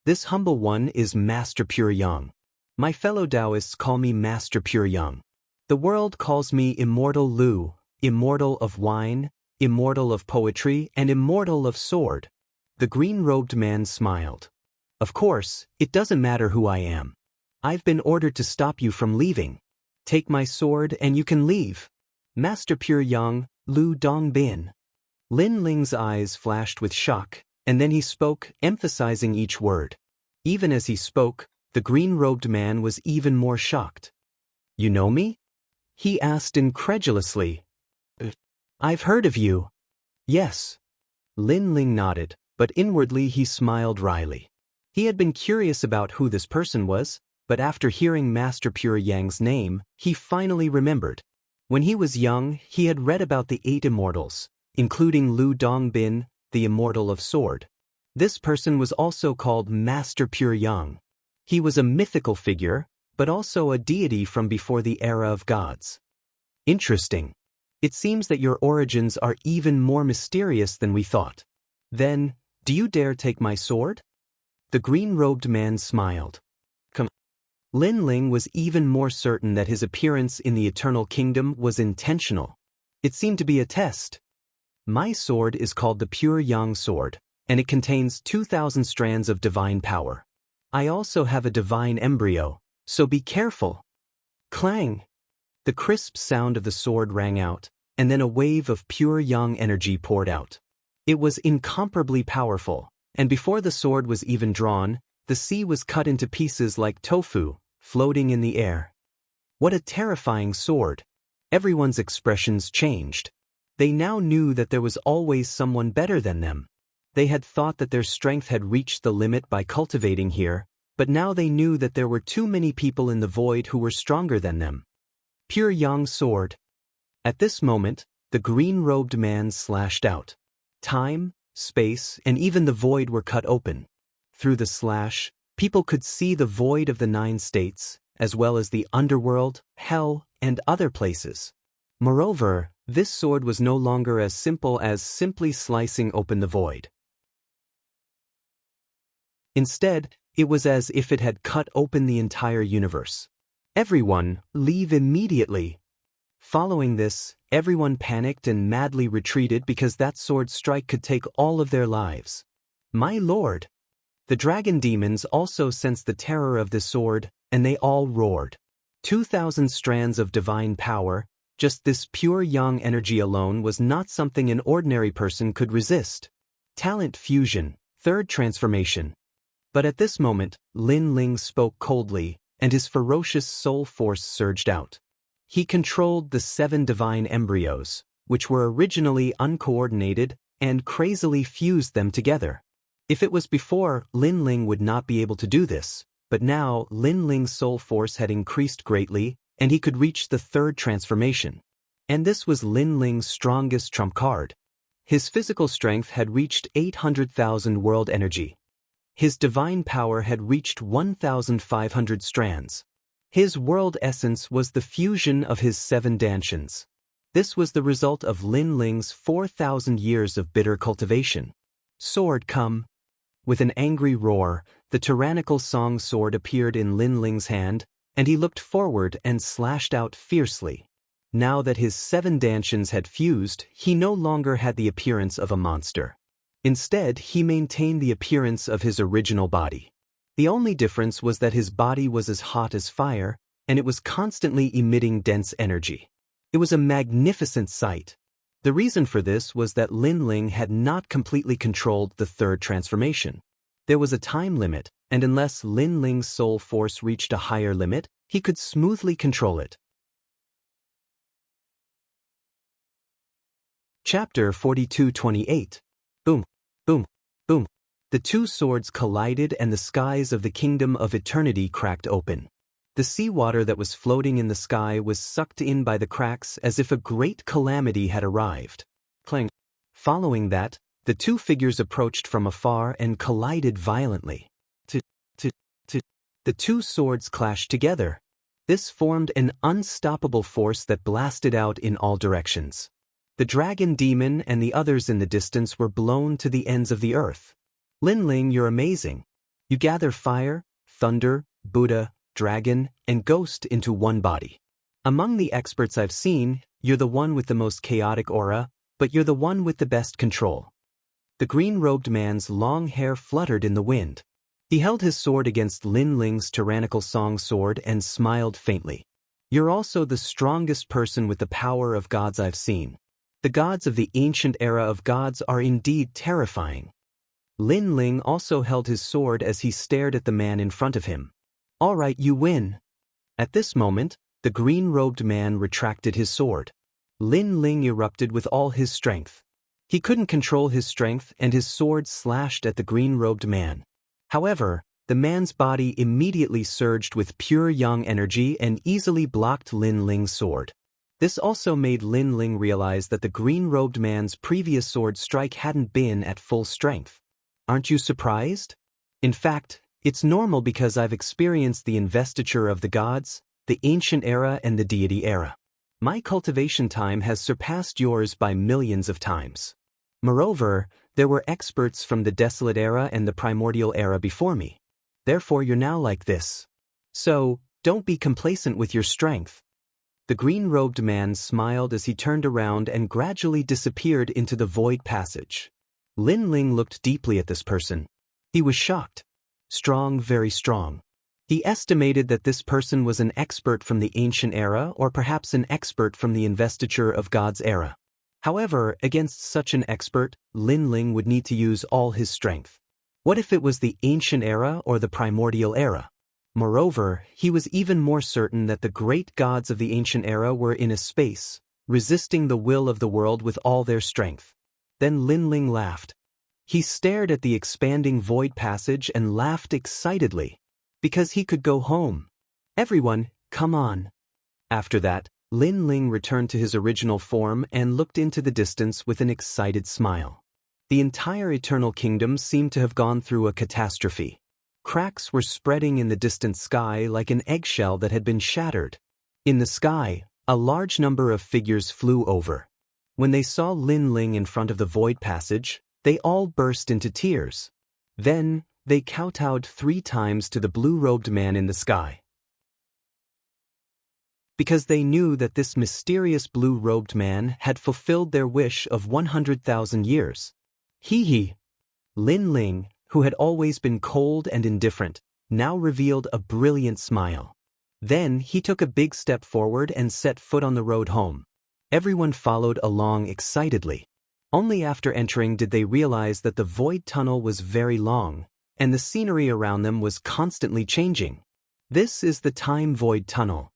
This humble one is Master Pure Yang. My fellow Taoists call me Master Pure Yang. The world calls me Immortal Lu, immortal of wine, immortal of poetry, and immortal of sword. The green-robed man smiled. Of course, it doesn't matter who I am. I've been ordered to stop you from leaving. Take my sword and you can leave. Master Pure Yang, Lu Dongbin. Lin Ling's eyes flashed with shock, and then he spoke, emphasizing each word. Even as he spoke, the green-robed man was even more shocked. You know me? He asked incredulously. I've heard of you. Yes. Lin Ling nodded, but inwardly he smiled wryly. He had been curious about who this person was, but after hearing Master Pure Yang's name, he finally remembered. When he was young, he had read about the 8 immortals, including Lu Dongbin, the immortal of sword. This person was also called Master Pure Yang. He was a mythical figure, but also a deity from before the era of gods. Interesting. It seems that your origins are even more mysterious than we thought. Then, do you dare take my sword? The green-robed man smiled. Come. Lin Ling was even more certain that his appearance in the Eternal Kingdom was intentional. It seemed to be a test. My sword is called the Pure Yang Sword, and it contains 2,000 strands of divine power. I also have a divine embryo, so be careful. Clang! The crisp sound of the sword rang out, and then a wave of pure yang energy poured out. It was incomparably powerful, and before the sword was even drawn, the sea was cut into pieces like tofu, floating in the air. What a terrifying sword! Everyone's expressions changed. They now knew that there was always someone better than them. They had thought that their strength had reached the limit by cultivating here, but now they knew that there were too many people in the void who were stronger than them. Pure yang sword. At this moment, the green-robed man slashed out. Time, space, and even the void were cut open. Through the slash, people could see the void of the 9 states, as well as the underworld, hell, and other places. Moreover, this sword was no longer as simple as simply slicing open the void. Instead, it was as if it had cut open the entire universe. Everyone, leave immediately. Following this, everyone panicked and madly retreated because that sword strike could take all of their lives. My lord! The dragon demons also sensed the terror of this sword, and they all roared. 2,000 strands of divine power, just this pure yang energy alone was not something an ordinary person could resist. Talent fusion, 3rd transformation. But at this moment, Lin Ling spoke coldly, and his ferocious soul force surged out. He controlled the 7 divine embryos, which were originally uncoordinated, and crazily fused them together. If it was before, Lin Ling would not be able to do this, but now Lin Ling's soul force had increased greatly, and he could reach the 3rd transformation. And this was Lin Ling's strongest trump card. His physical strength had reached 800,000 world energy. His divine power had reached 1,500 strands. His world essence was the fusion of his 7 dansons. This was the result of Lin Ling's 4,000 years of bitter cultivation. Sword come. With an angry roar, the tyrannical song sword appeared in Lin Ling's hand, and he looked forward and slashed out fiercely. Now that his 7 dansons had fused, he no longer had the appearance of a monster. Instead, he maintained the appearance of his original body. The only difference was that his body was as hot as fire, and it was constantly emitting dense energy. It was a magnificent sight. The reason for this was that Lin Ling had not completely controlled the 3rd transformation. There was a time limit, and unless Lin Ling's soul force reached a higher limit, he could smoothly control it. Chapter 42:28. Boom, boom, boom. The 2 swords collided and the skies of the kingdom of eternity cracked open. The seawater that was floating in the sky was sucked in by the cracks as if a great calamity had arrived. Clang. Following that, the 2 figures approached from afar and collided violently. The 2 swords clashed together. This formed an unstoppable force that blasted out in all directions. The dragon demon and the others in the distance were blown to the ends of the earth. Lin Ling, you're amazing. You gather fire, thunder, Buddha, dragon, and ghost into one body. Among the experts I've seen, you're the one with the most chaotic aura, but you're the one with the best control. The green-robed man's long hair fluttered in the wind. He held his sword against Lin Ling's tyrannical song sword and smiled faintly. You're also the strongest person with the power of gods I've seen. The gods of the ancient era of gods are indeed terrifying. Lin Ling also held his sword as he stared at the man in front of him. All right, you win. At this moment, the green-robed man retracted his sword. Lin Ling erupted with all his strength. He couldn't control his strength and his sword slashed at the green-robed man. However, the man's body immediately surged with pure yang energy and easily blocked Lin Ling's sword. This also made Lin Ling realize that the green-robed man's previous sword strike hadn't been at full strength. Aren't you surprised? In fact, it's normal because I've experienced the investiture of the gods, the ancient era and the deity era. My cultivation time has surpassed yours by millions of times. Moreover, there were experts from the desolate era and the primordial era before me. Therefore you're now like this. So, don't be complacent with your strength. The green-robed man smiled as he turned around and gradually disappeared into the void passage. Lin Ling looked deeply at this person. He was shocked. Strong, very strong. He estimated that this person was an expert from the ancient era or perhaps an expert from the investiture of God's era. However, against such an expert, Lin Ling would need to use all his strength. What if it was the ancient era or the primordial era? Moreover, he was even more certain that the great gods of the ancient era were in a space, resisting the will of the world with all their strength. Then Lin Ling laughed. He stared at the expanding void passage and laughed excitedly. Because he could go home. Everyone, come on. After that, Lin Ling returned to his original form and looked into the distance with an excited smile. The entire Eternal Kingdom seemed to have gone through a catastrophe. Cracks were spreading in the distant sky like an eggshell that had been shattered. In the sky, a large number of figures flew over. When they saw Lin Ling in front of the void passage, they all burst into tears. Then, they kowtowed 3 times to the blue-robed man in the sky. Because they knew that this mysterious blue-robed man had fulfilled their wish of 100,000 years. Hee. Lin Ling, who had always been cold and indifferent, now revealed a brilliant smile. Then he took a big step forward and set foot on the road home. Everyone followed along excitedly. Only after entering did they realize that the void tunnel was very long, and the scenery around them was constantly changing. This is the Time Void Tunnel.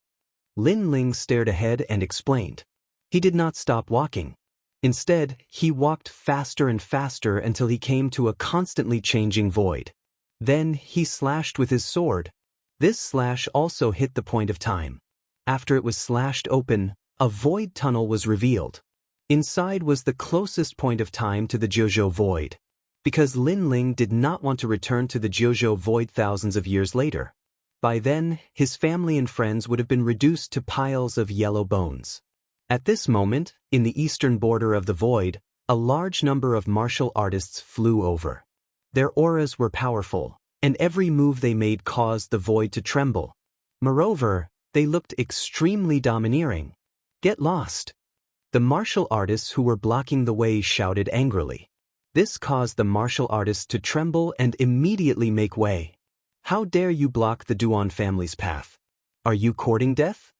Lin Ling stared ahead and explained. He did not stop walking. Instead, he walked faster and faster until he came to a constantly changing void. Then he slashed with his sword. This slash also hit the point of time. After it was slashed open, a void tunnel was revealed. Inside was the closest point of time to the Jojo Void. Because Lin Ling did not want to return to the Jojo Void thousands of years later. By then, his family and friends would have been reduced to piles of yellow bones. At this moment, in the eastern border of the void, a large number of martial artists flew over. Their auras were powerful, and every move they made caused the void to tremble. Moreover, they looked extremely domineering. Get lost! The martial artists who were blocking the way shouted angrily. This caused the martial artists to tremble and immediately make way. How dare you block the Duan family's path? Are you courting death?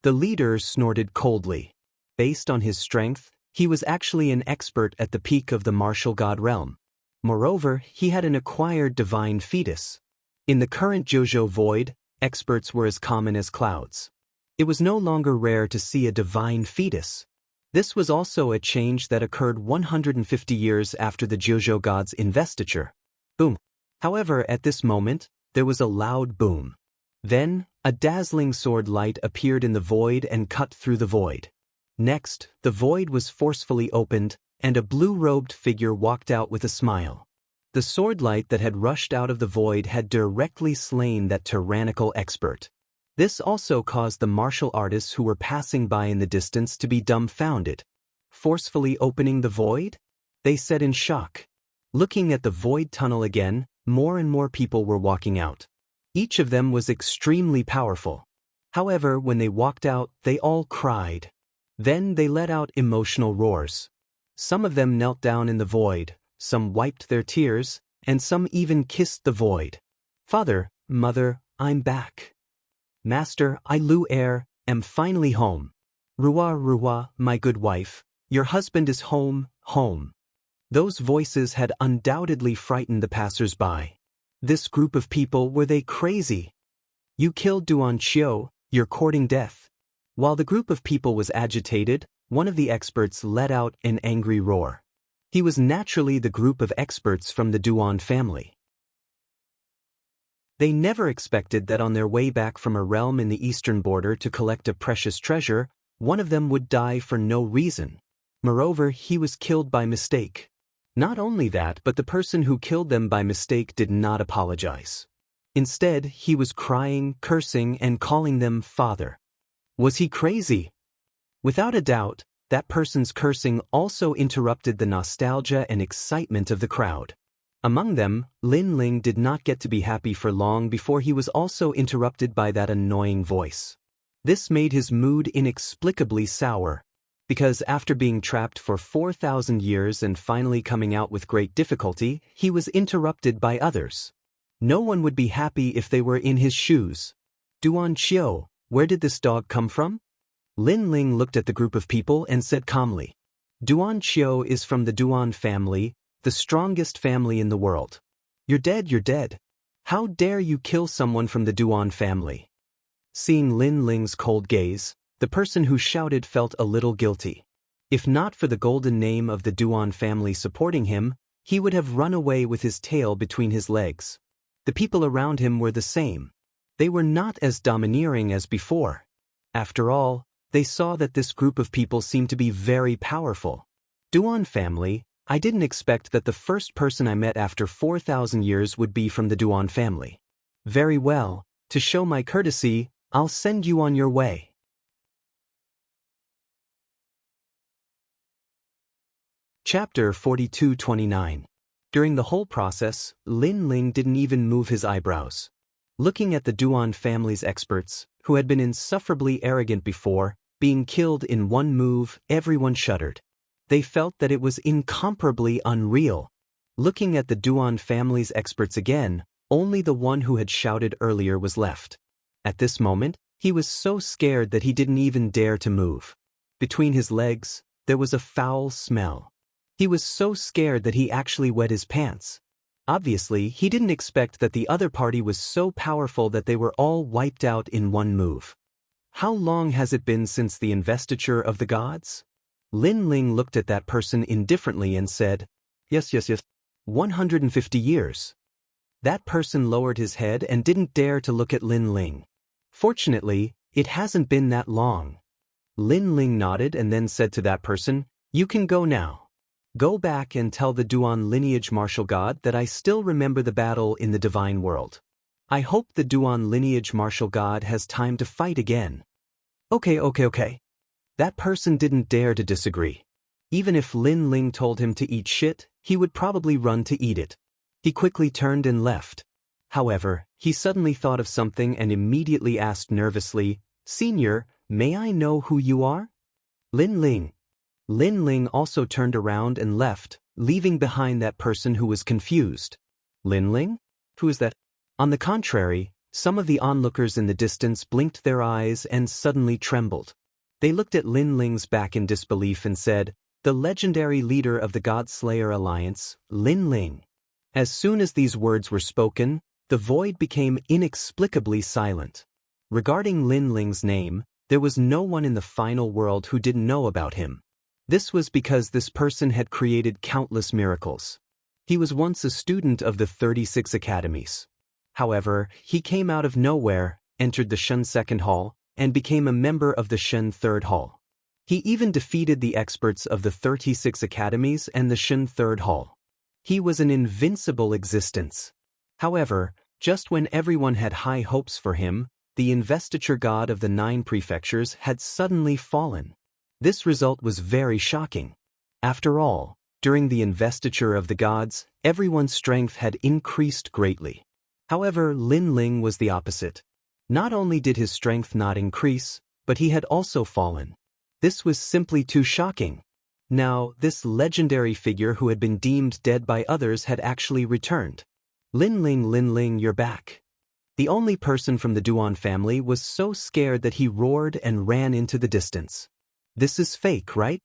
The leader snorted coldly. Based on his strength, he was actually an expert at the peak of the martial god realm. Moreover, he had an acquired divine fetus. In the current Jojo Void, experts were as common as clouds. It was no longer rare to see a divine fetus. This was also a change that occurred 150 years after the Jojo god's investiture. Boom. However, at this moment, there was a loud boom. Then, a dazzling sword light appeared in the void and cut through the void. Next, the void was forcefully opened, and a blue-robed figure walked out with a smile. The sword light that had rushed out of the void had directly slain that tyrannical expert. This also caused the martial artists who were passing by in the distance to be dumbfounded. Forcefully opening the void? They said in shock. Looking at the void tunnel again, more and more people were walking out. Each of them was extremely powerful. However, when they walked out, they all cried. Then they let out emotional roars. Some of them knelt down in the void, some wiped their tears, and some even kissed the void. Father, Mother, I'm back. Master, I Lu Er, am finally home. Ruwa, my good wife, your husband is home, home. Those voices had undoubtedly frightened the passers-by. This group of people, were they crazy? You killed Duan Qiu, you're courting death. While the group of people was agitated, one of the experts let out an angry roar. He was naturally the group of experts from the Duan family. They never expected that on their way back from a realm in the eastern border to collect a precious treasure, one of them would die for no reason. Moreover, he was killed by mistake. Not only that, but the person who killed them by mistake did not apologize. Instead, he was crying, cursing, and calling them father. Was he crazy? Without a doubt, that person's cursing also interrupted the nostalgia and excitement of the crowd. Among them, Lin Ling did not get to be happy for long before he was also interrupted by that annoying voice. This made his mood inexplicably sour, because after being trapped for 4,000 years and finally coming out with great difficulty, he was interrupted by others. No one would be happy if they were in his shoes. Duan Qiu, where did this dog come from? Lin Ling looked at the group of people and said calmly. Duan Qiu is from the Duan family, the strongest family in the world. You're dead, you're dead. How dare you kill someone from the Duan family? Seeing Lin Ling's cold gaze, the person who shouted felt a little guilty. If not for the golden name of the Duan family supporting him, he would have run away with his tail between his legs. The people around him were the same. They were not as domineering as before. After all, they saw that this group of people seemed to be very powerful. Duan family, I didn't expect that the first person I met after 4,000 years would be from the Duan family. Very well, to show my courtesy, I'll send you on your way. Chapter 42-29. During the whole process, Lin Ling didn't even move his eyebrows. Looking at the Duan family's experts, who had been insufferably arrogant before, being killed in one move, everyone shuddered. They felt that it was incomparably unreal. Looking at the Duan family's experts again, only the one who had shouted earlier was left. At this moment, he was so scared that he didn't even dare to move. Between his legs, there was a foul smell. He was so scared that he actually wet his pants. Obviously, he didn't expect that the other party was so powerful that they were all wiped out in one move. How long has it been since the investiture of the gods? Lin Ling looked at that person indifferently and said, Yes, 150 years. That person lowered his head and didn't dare to look at Lin Ling. Fortunately, it hasn't been that long. Lin Ling nodded and then said to that person, You can go now. Go back and tell the Duan lineage martial god that I still remember the battle in the divine world. I hope the Duan lineage martial god has time to fight again. Okay. That person didn't dare to disagree. Even if Lin Ling told him to eat shit, he would probably run to eat it. He quickly turned and left. However, he suddenly thought of something and immediately asked nervously, Senior, may I know who you are? Lin Ling. Lin Ling also turned around and left, leaving behind that person who was confused. Lin Ling? Who is that? On the contrary, some of the onlookers in the distance blinked their eyes and suddenly trembled. They looked at Lin Ling's back in disbelief and said, The legendary leader of the God-Slayer Alliance, Lin Ling. As soon as these words were spoken, the void became inexplicably silent. Regarding Lin Ling's name, there was no one in the final world who didn't know about him. This was because this person had created countless miracles. He was once a student of the 36 academies. However, he came out of nowhere, entered the Shen Second Hall, and became a member of the Shen Third Hall. He even defeated the experts of the 36 academies and the Shen Third Hall. He was an invincible existence. However, just when everyone had high hopes for him, the investiture god of the 9 prefectures had suddenly fallen. This result was very shocking. After all, during the investiture of the gods, everyone's strength had increased greatly. However, Lin Ling was the opposite. Not only did his strength not increase, but he had also fallen. This was simply too shocking. Now, this legendary figure who had been deemed dead by others had actually returned. Lin Ling, you're back. The only person from the Duan family was so scared that he roared and ran into the distance. This is fake, right?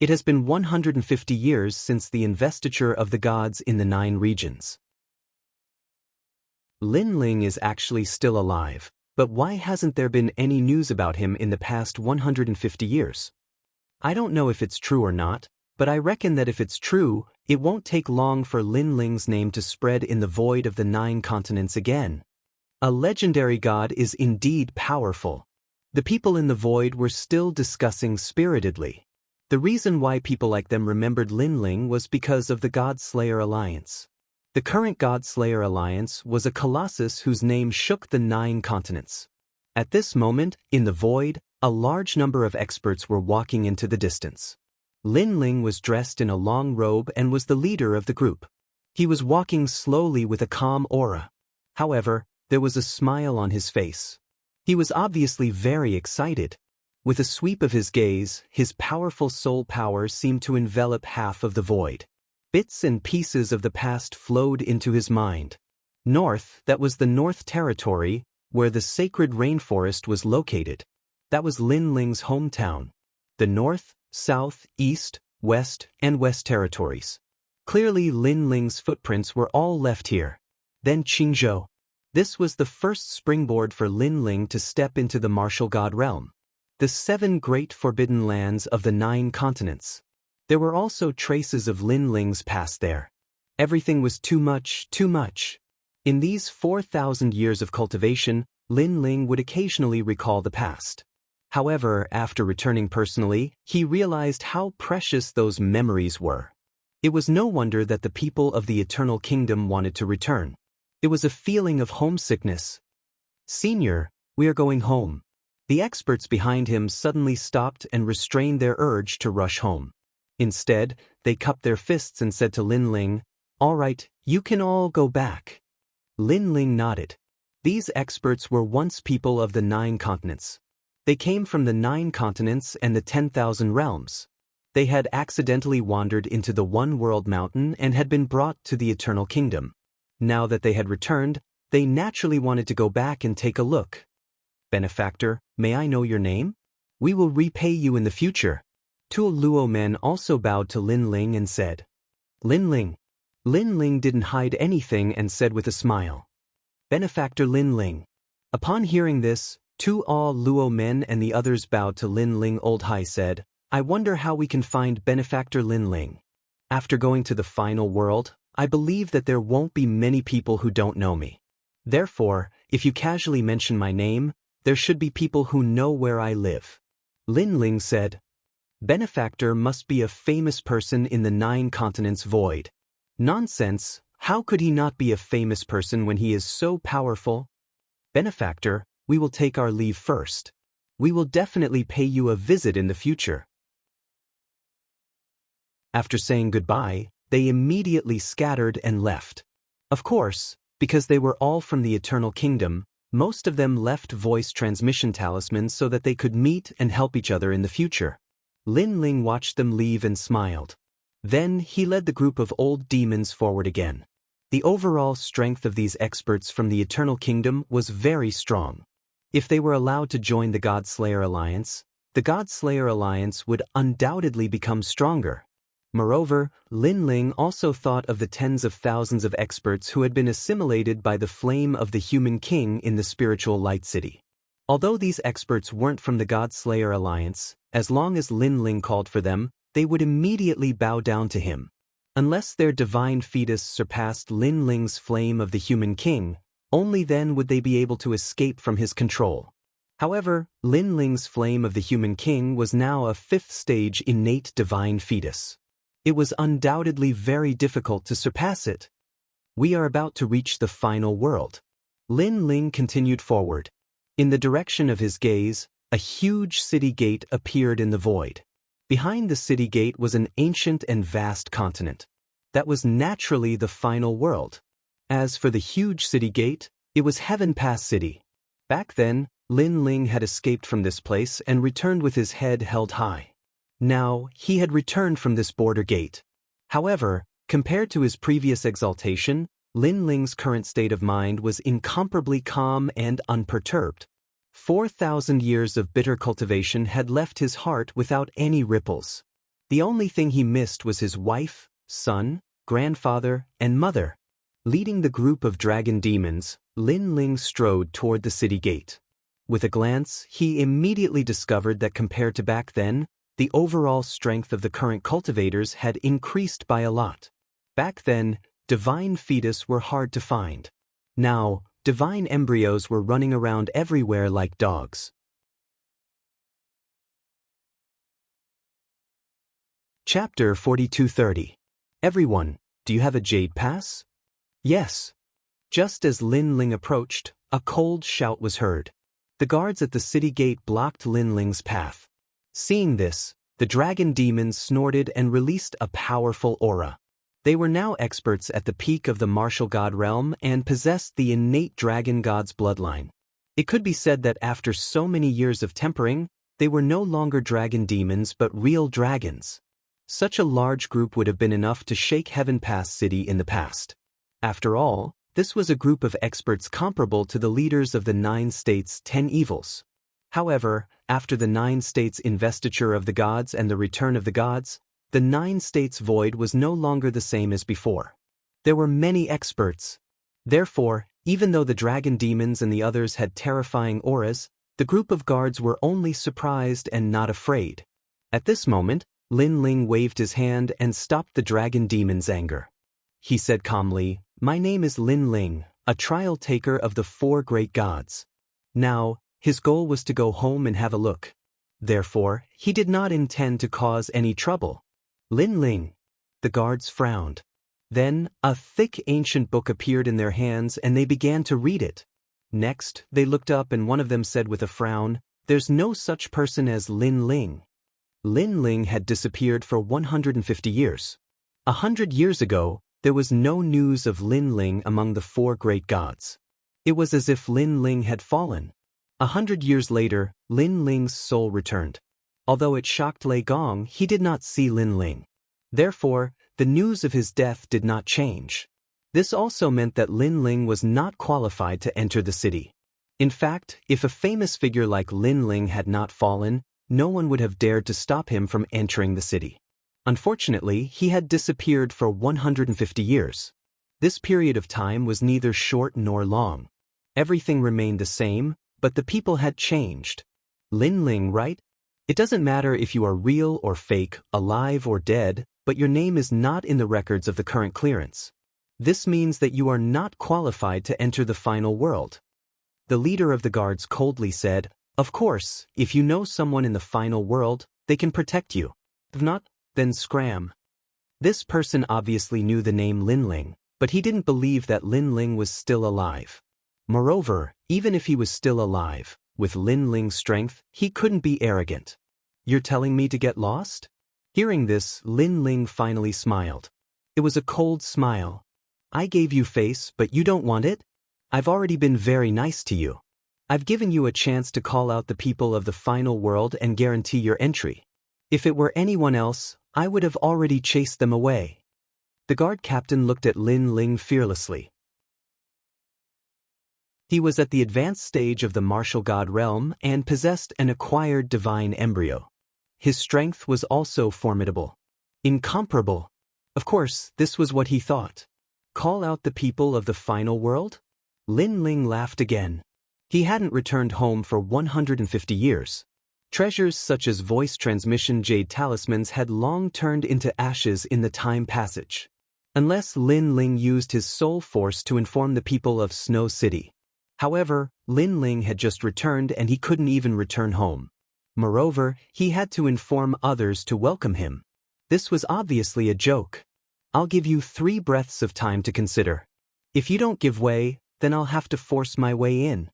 It has been 150 years since the investiture of the gods in the 9 regions. Lin Ling is actually still alive, but why hasn't there been any news about him in the past 150 years? I don't know if it's true or not, but I reckon that if it's true, it won't take long for Lin Ling's name to spread in the void of the 9 continents again. A legendary god is indeed powerful. The people in the void were still discussing spiritedly. The reason why people like them remembered Lin Ling was because of the God-Slayer Alliance. The current God-Slayer Alliance was a colossus whose name shook the 9 continents. At this moment, in the void, a large number of experts were walking into the distance. Lin Ling was dressed in a long robe and was the leader of the group. He was walking slowly with a calm aura. However, there was a smile on his face. He was obviously very excited. With a sweep of his gaze, his powerful soul power seemed to envelop half of the void. Bits and pieces of the past flowed into his mind. North, that was the North Territory, where the sacred rainforest was located. That was Lin Ling's hometown. The North, South, East, West, and West Territories. Clearly Lin Ling's footprints were all left here. Then Qingzhou. This was the first springboard for Lin Ling to step into the martial god realm. The 7 great forbidden lands of the 9 continents. There were also traces of Lin Ling's past there. Everything was too much, too much. In these 4,000 years of cultivation, Lin Ling would occasionally recall the past. However, after returning personally, he realized how precious those memories were. It was no wonder that the people of the Eternal Kingdom wanted to return. It was a feeling of homesickness. "Senior, we are going home." The experts behind him suddenly stopped and restrained their urge to rush home. Instead, they cupped their fists and said to Lin Ling, "All right, you can all go back." Lin Ling nodded. These experts were once people of the 9 continents. They came from the 9 continents and the 10,000 realms. They had accidentally wandered into the One World Mountain and had been brought to the Eternal Kingdom. Now that they had returned, they naturally wanted to go back and take a look. "Benefactor, may I know your name? We will repay you in the future." 2 Luo men also bowed to Lin Ling and said, "Lin Ling." Lin Ling didn't hide anything and said with a smile, "Benefactor Lin Ling." Upon hearing this, 2 Luo men and the others bowed to Lin Ling. Old Hai said, "I wonder how we can find Benefactor Lin Ling. After going to the final world, I believe that there won't be many people who don't know me. Therefore, if you casually mention my name, there should be people who know where I live." Lin Ling said, "Benefactor must be a famous person in the 9 continents void." "Nonsense, how could he not be a famous person when he is so powerful?" "Benefactor, we will take our leave first. We will definitely pay you a visit in the future." After saying goodbye, they immediately scattered and left. Of course, because they were all from the Eternal Kingdom, most of them left voice transmission talismans so that they could meet and help each other in the future. Lin Ling watched them leave and smiled. Then he led the group of old demons forward again. The overall strength of these experts from the Eternal Kingdom was very strong. If they were allowed to join the God-Slayer Alliance, the God-Slayer Alliance would undoubtedly become stronger. Moreover, Lin Ling also thought of the tens of thousands of experts who had been assimilated by the flame of the human king in the spiritual light city. Although these experts weren't from the God-Slayer Alliance, as long as Lin Ling called for them, they would immediately bow down to him. Unless their divine fetus surpassed Lin Ling's flame of the human king, only then would they be able to escape from his control. However, Lin Ling's flame of the human king was now a 5th stage innate divine fetus. It was undoubtedly very difficult to surpass it. "We are about to reach the final world." Lin Ling continued forward. In the direction of his gaze, a huge city gate appeared in the void. Behind the city gate was an ancient and vast continent. That was naturally the final world. As for the huge city gate, it was Heaven Pass City. Back then, Lin Ling had escaped from this place and returned with his head held high. Now, he had returned from this border gate. However, compared to his previous exaltation, Lin Ling's current state of mind was incomparably calm and unperturbed. 4,000 years of bitter cultivation had left his heart without any ripples. The only thing he missed was his wife, son, grandfather, and mother. Leading the group of dragon demons, Lin Ling strode toward the city gate. With a glance, he immediately discovered that compared to back then, the overall strength of the current cultivators had increased by a lot. Back then, divine fetus were hard to find. Now, divine embryos were running around everywhere like dogs. Chapter 4230. Everyone, do you have a jade pass? Yes. Just as Lin Ling approached, a cold shout was heard. The guards at the city gate blocked Lin Ling's path. Seeing this, the dragon demons snorted and released a powerful aura. They were now experts at the peak of the martial god realm and possessed the innate dragon god's bloodline. It could be said that after so many years of tempering, they were no longer dragon demons but real dragons. Such a large group would have been enough to shake Heaven Pass City in the past. After all, This was a group of experts comparable to the leaders of the 9 states' 10 evils. However, after the 9 states' investiture of the gods and the return of the gods, the 9 states' void was no longer the same as before. There were many experts. Therefore, even though the dragon demons and the others had terrifying auras, the group of guards were only surprised and not afraid. At this moment, Lin Ling waved his hand and stopped the dragon demon's anger. He said calmly, "My name is Lin Ling, a trial taker of the 4 great gods." Now, his goal was to go home and have a look. Therefore, he did not intend to cause any trouble. Lin Ling. The guards frowned. Then, a thick ancient book appeared in their hands and they began to read it. Next, they looked up and one of them said with a frown, "There's no such person as Lin Ling." Lin Ling had disappeared for 150 years. 100 years ago, there was no news of Lin Ling among the 4 great gods. It was as if Lin Ling had fallen. 100 years later, Lin Ling's soul returned. Although it shocked Lei Gong, he did not see Lin Ling. Therefore, the news of his death did not change. This also meant that Lin Ling was not qualified to enter the city. In fact, if a famous figure like Lin Ling had not fallen, no one would have dared to stop him from entering the city. Unfortunately, he had disappeared for 150 years. This period of time was neither short nor long. Everything remained the same, but the people had changed. Lin Ling, right? It doesn't matter if you are real or fake, alive or dead, but your name is not in the records of the current clearance. This means that you are not qualified to enter the final world. The leader of the guards coldly said, "Of course, if you know someone in the final world, they can protect you. If not, then scram." This person obviously knew the name Lin Ling, but he didn't believe that Lin Ling was still alive. Moreover, even if he was still alive, with Lin Ling's strength, he couldn't be arrogant. "You're telling me to get lost?" Hearing this, Lin Ling finally smiled. It was a cold smile. "I gave you face, but you don't want it? I've already been very nice to you. I've given you a chance to call out the people of the final world and guarantee your entry. If it were anyone else, I would have already chased them away." The guard captain looked at Lin Ling fearlessly. He was at the advanced stage of the martial god realm and possessed an acquired divine embryo. His strength was also formidable. Incomparable. Of course, this was what he thought. Call out the people of the final world? Lin Ling laughed again. He hadn't returned home for 150 years. Treasures such as voice transmission jade talismans had long turned into ashes in the time passage. Unless Lin Ling used his soul force to inform the people of Snow City. However, Lin Ling had just returned and he couldn't even return home. Moreover, he had to inform others to welcome him. This was obviously a joke. "I'll give you 3 breaths of time to consider. If you don't give way, then I'll have to force my way in."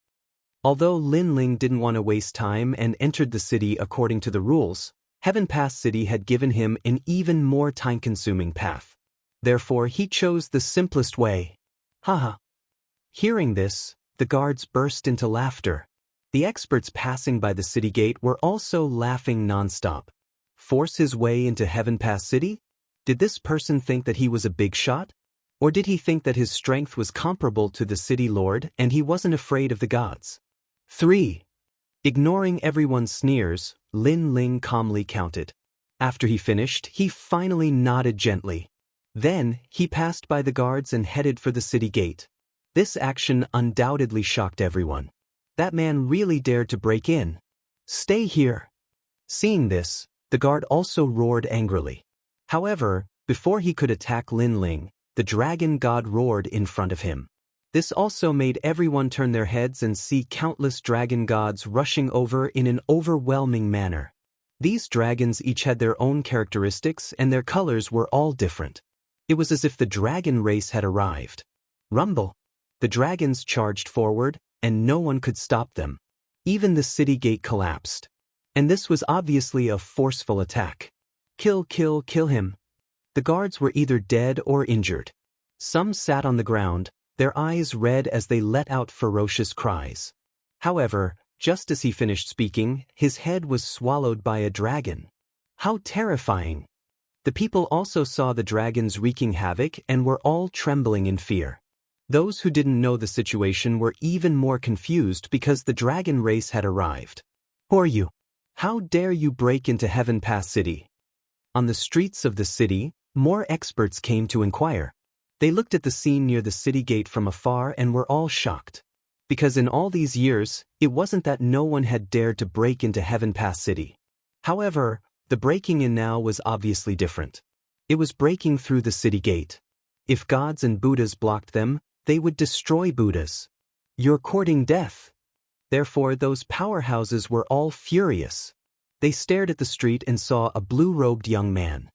Although Lin Ling didn't want to waste time and entered the city according to the rules, Heaven Pass City had given him an even more time-consuming path. Therefore, he chose the simplest way. Haha. Hearing this, the guards burst into laughter. The experts passing by the city gate were also laughing nonstop. Force his way into Heaven Pass City? Did this person think that he was a big shot? Or did he think that his strength was comparable to the city lord and he wasn't afraid of the gods? 3. Ignoring everyone's sneers, Lin Ling calmly counted. After he finished, he finally nodded gently. Then, he passed by the guards and headed for the city gate. This action undoubtedly shocked everyone. That man really dared to break in. "Stay here." Seeing this, the guard also roared angrily. However, before he could attack Lin Ling, the dragon god roared in front of him. This also made everyone turn their heads and see countless dragon gods rushing over in an overwhelming manner. These dragons each had their own characteristics and their colors were all different. It was as if the dragon race had arrived. Rumble! The dragons charged forward, and no one could stop them. Even the city gate collapsed. And this was obviously a forceful attack. Kill, kill, kill him. The guards were either dead or injured. Some sat on the ground, their eyes red as they let out ferocious cries. However, just as he finished speaking, his head was swallowed by a dragon. How terrifying! The people also saw the dragons wreaking havoc and were all trembling in fear. Those who didn't know the situation were even more confused because the dragon race had arrived. Who are you? How dare you break into Heaven Pass City? On the streets of the city, more experts came to inquire. They looked at the scene near the city gate from afar and were all shocked. Because in all these years, it wasn't that no one had dared to break into Heaven Pass City. However, the breaking in now was obviously different. It was breaking through the city gate. If gods and Buddhas blocked them, they would destroy Buddhas. You're courting death. Therefore, those powerhouses were all furious. They stared at the street and saw a blue-robed young man.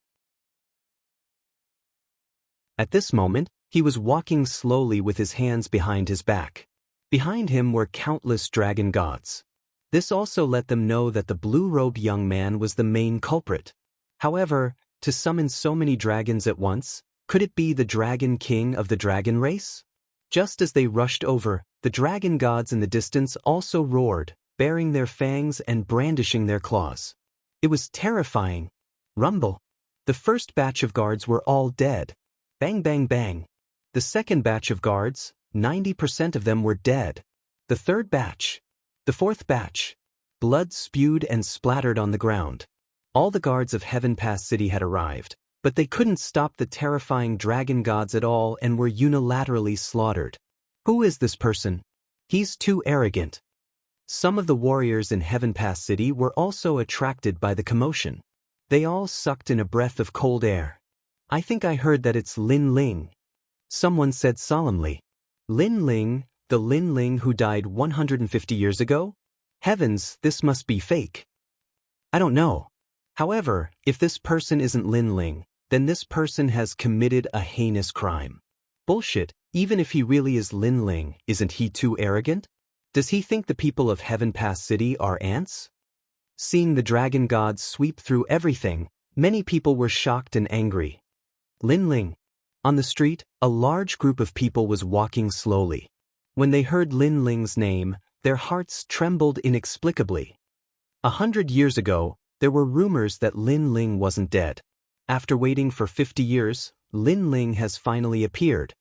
At this moment, he was walking slowly with his hands behind his back. Behind him were countless dragon gods. This also let them know that the blue-robed young man was the main culprit. However, to summon so many dragons at once, could it be the Dragon King of the dragon race? Just as they rushed over, the dragon gods in the distance also roared, baring their fangs and brandishing their claws. It was terrifying. Rumble. The first batch of guards were all dead. Bang bang bang. The second batch of guards, 90% of them were dead. The third batch. The fourth batch. Blood spewed and splattered on the ground. All the guards of Heaven Pass City had arrived, but they couldn't stop the terrifying dragon gods at all and were unilaterally slaughtered. Who is this person? He's too arrogant. Some of the warriors in Heaven Pass City were also attracted by the commotion. They all sucked in a breath of cold air. I think I heard that it's Lin Ling. Someone said solemnly. Lin Ling, the Lin Ling who died 150 years ago? Heavens, this must be fake. I don't know. However, if this person isn't Lin Ling, then this person has committed a heinous crime. Bullshit, even if he really is Lin Ling, isn't he too arrogant? Does he think the people of Heaven Pass City are ants? Seeing the dragon gods sweep through everything, many people were shocked and angry. Lin Ling. On the street, a large group of people was walking slowly. When they heard Lin Ling's name, their hearts trembled inexplicably. 100 years ago, there were rumors that Lin Ling wasn't dead. After waiting for 50 years, Lin Ling has finally appeared.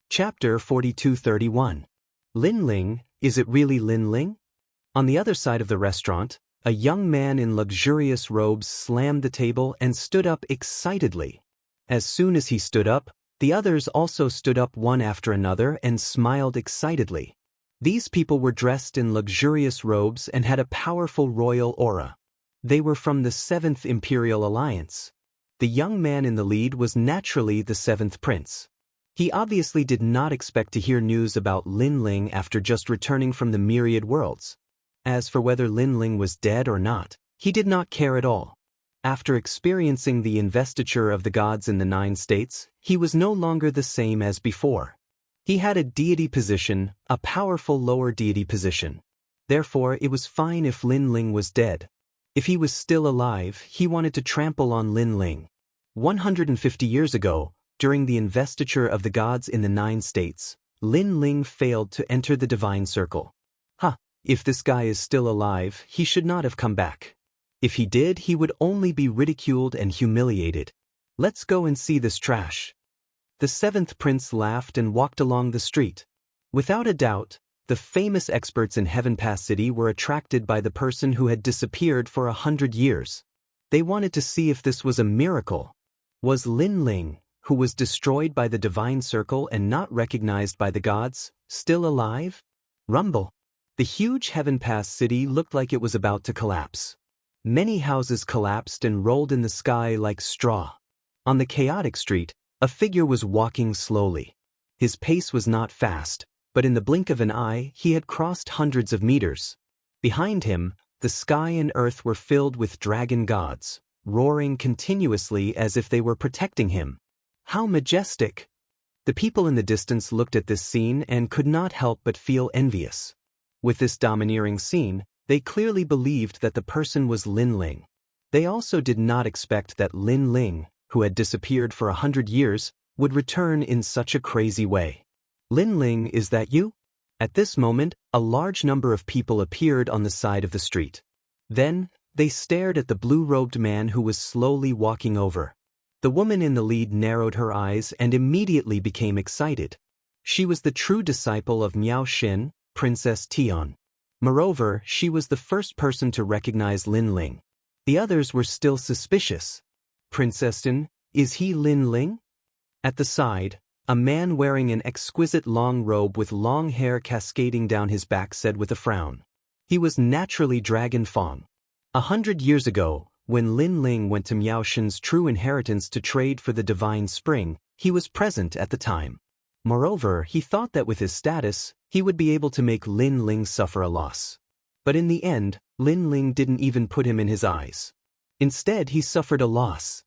Chapter 4231. Lin Ling, is it really Lin Ling? On the other side of the restaurant, a young man in luxurious robes slammed the table and stood up excitedly. As soon as he stood up, the others also stood up one after another and smiled excitedly. These people were dressed in luxurious robes and had a powerful royal aura. They were from the 7th Imperial Alliance. The young man in the lead was naturally the 7th Prince. He obviously did not expect to hear news about Lin Ling after just returning from the myriad worlds. As for whether Lin Ling was dead or not, he did not care at all. After experiencing the investiture of the gods in the 9 states, he was no longer the same as before. He had a deity position, a powerful lower deity position. Therefore, it was fine if Lin Ling was dead. If he was still alive, he wanted to trample on Lin Ling. 150 years ago, during the investiture of the gods in the 9 states, Lin Ling failed to enter the divine circle. If this guy is still alive, he should not have come back. If he did, he would only be ridiculed and humiliated. Let's go and see this trash. The 7th Prince laughed and walked along the street. Without a doubt, the famous experts in Heaven Pass City were attracted by the person who had disappeared for 100 years. They wanted to see if this was a miracle. Was Lin Ling, who was destroyed by the divine circle and not recognized by the gods, still alive? Rumble. The huge Heaven Pass City looked like it was about to collapse. Many houses collapsed and rolled in the sky like straw. On the chaotic street, a figure was walking slowly. His pace was not fast, but in the blink of an eye, he had crossed hundreds of meters. Behind him, the sky and earth were filled with dragon gods, roaring continuously as if they were protecting him. How majestic! The people in the distance looked at this scene and could not help but feel envious. With this domineering scene, they clearly believed that the person was Lin Ling. They also did not expect that Lin Ling, who had disappeared for 100 years, would return in such a crazy way. Lin Ling, is that you? At this moment, a large number of people appeared on the side of the street. Then, they stared at the blue-robed man who was slowly walking over. The woman in the lead narrowed her eyes and immediately became excited. She was the true disciple of Miao Xin, Princess Tian. Moreover, she was the first person to recognize Lin Ling. The others were still suspicious. Princess Tian, is he Lin Ling? At the side, a man wearing an exquisite long robe with long hair cascading down his back said with a frown. He was naturally Dragon Fong. 100 years ago, when Lin Ling went to Miao Xin's true inheritance to trade for the divine spring, he was present at the time. Moreover, he thought that with his status, he would be able to make Lin Ling suffer a loss. But in the end, Lin Ling didn't even put him in his eyes. Instead, he suffered a loss.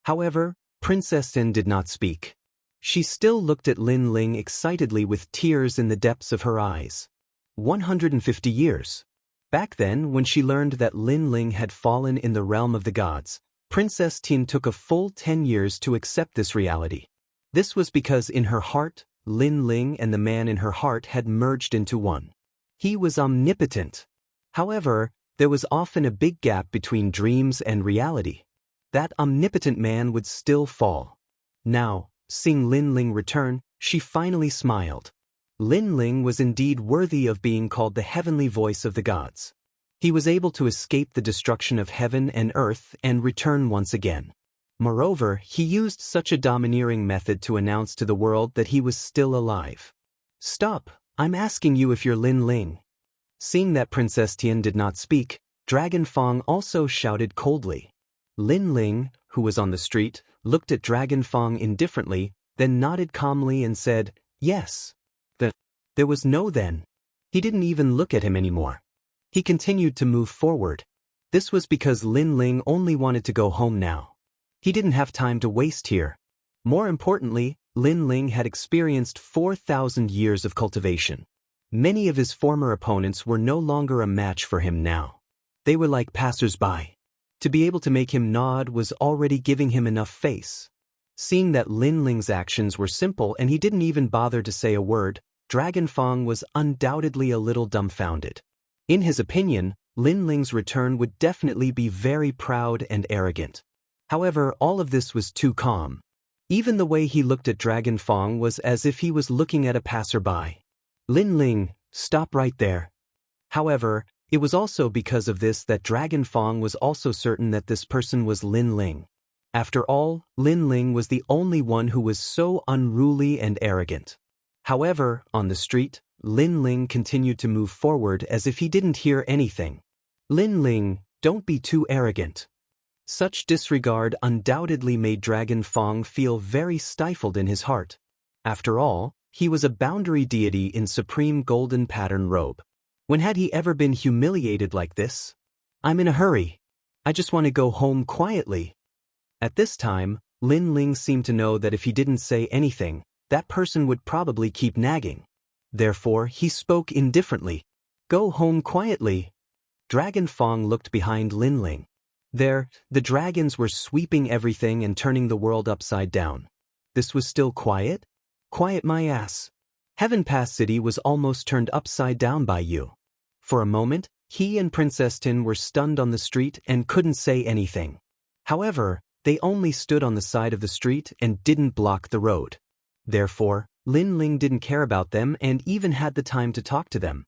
However, Princess Tian did not speak. She still looked at Lin Ling excitedly with tears in the depths of her eyes. 150 years. Back then, when she learned that Lin Ling had fallen in the realm of the gods, Princess Tian took a full 10 years to accept this reality. This was because in her heart, Lin Ling and the man in her heart had merged into one. He was omnipotent. However, there was often a big gap between dreams and reality. That omnipotent man would still fall. Now, seeing Lin Ling return, she finally smiled. Lin Ling was indeed worthy of being called the heavenly voice of the gods. He was able to escape the destruction of heaven and earth and return once again. Moreover, he used such a domineering method to announce to the world that he was still alive. "Stop, I'm asking you if you're Lin Ling." Seeing that Princess Tian did not speak, Dragon Fong also shouted coldly. Lin Ling, who was on the street, looked at Dragon Fong indifferently, then nodded calmly and said, "Yes." There was no then. He didn't even look at him anymore. He continued to move forward. This was because Lin Ling only wanted to go home now. He didn't have time to waste here. More importantly, Lin Ling had experienced 4,000 years of cultivation. Many of his former opponents were no longer a match for him now. They were like passers-by. To be able to make him nod was already giving him enough face. Seeing that Lin Ling's actions were simple and he didn't even bother to say a word, Dragon Fong was undoubtedly a little dumbfounded. In his opinion, Lin Ling's return would definitely be very proud and arrogant. However, all of this was too calm. Even the way he looked at Dragon Fong was as if he was looking at a passerby. "Lin Ling, stop right there." However, it was also because of this that Dragon Fong was also certain that this person was Lin Ling. After all, Lin Ling was the only one who was so unruly and arrogant. However, on the street, Lin Ling continued to move forward as if he didn't hear anything. "Lin Ling, don't be too arrogant." Such disregard undoubtedly made Dragon Fong feel very stifled in his heart. After all, he was a boundary deity in supreme golden pattern robe. When had he ever been humiliated like this? "I'm in a hurry. I just want to go home quietly." At this time, Lin Ling seemed to know that if he didn't say anything, that person would probably keep nagging. Therefore, he spoke indifferently. "Go home quietly." Dragon Fong looked behind Lin Ling. There, the dragons were sweeping everything and turning the world upside down. This was still quiet? Quiet my ass. Heaven Pass City was almost turned upside down by you. For a moment, he and Princess Tian were stunned on the street and couldn't say anything. However, they only stood on the side of the street and didn't block the road. Therefore, Lin Ling didn't care about them and even had the time to talk to them.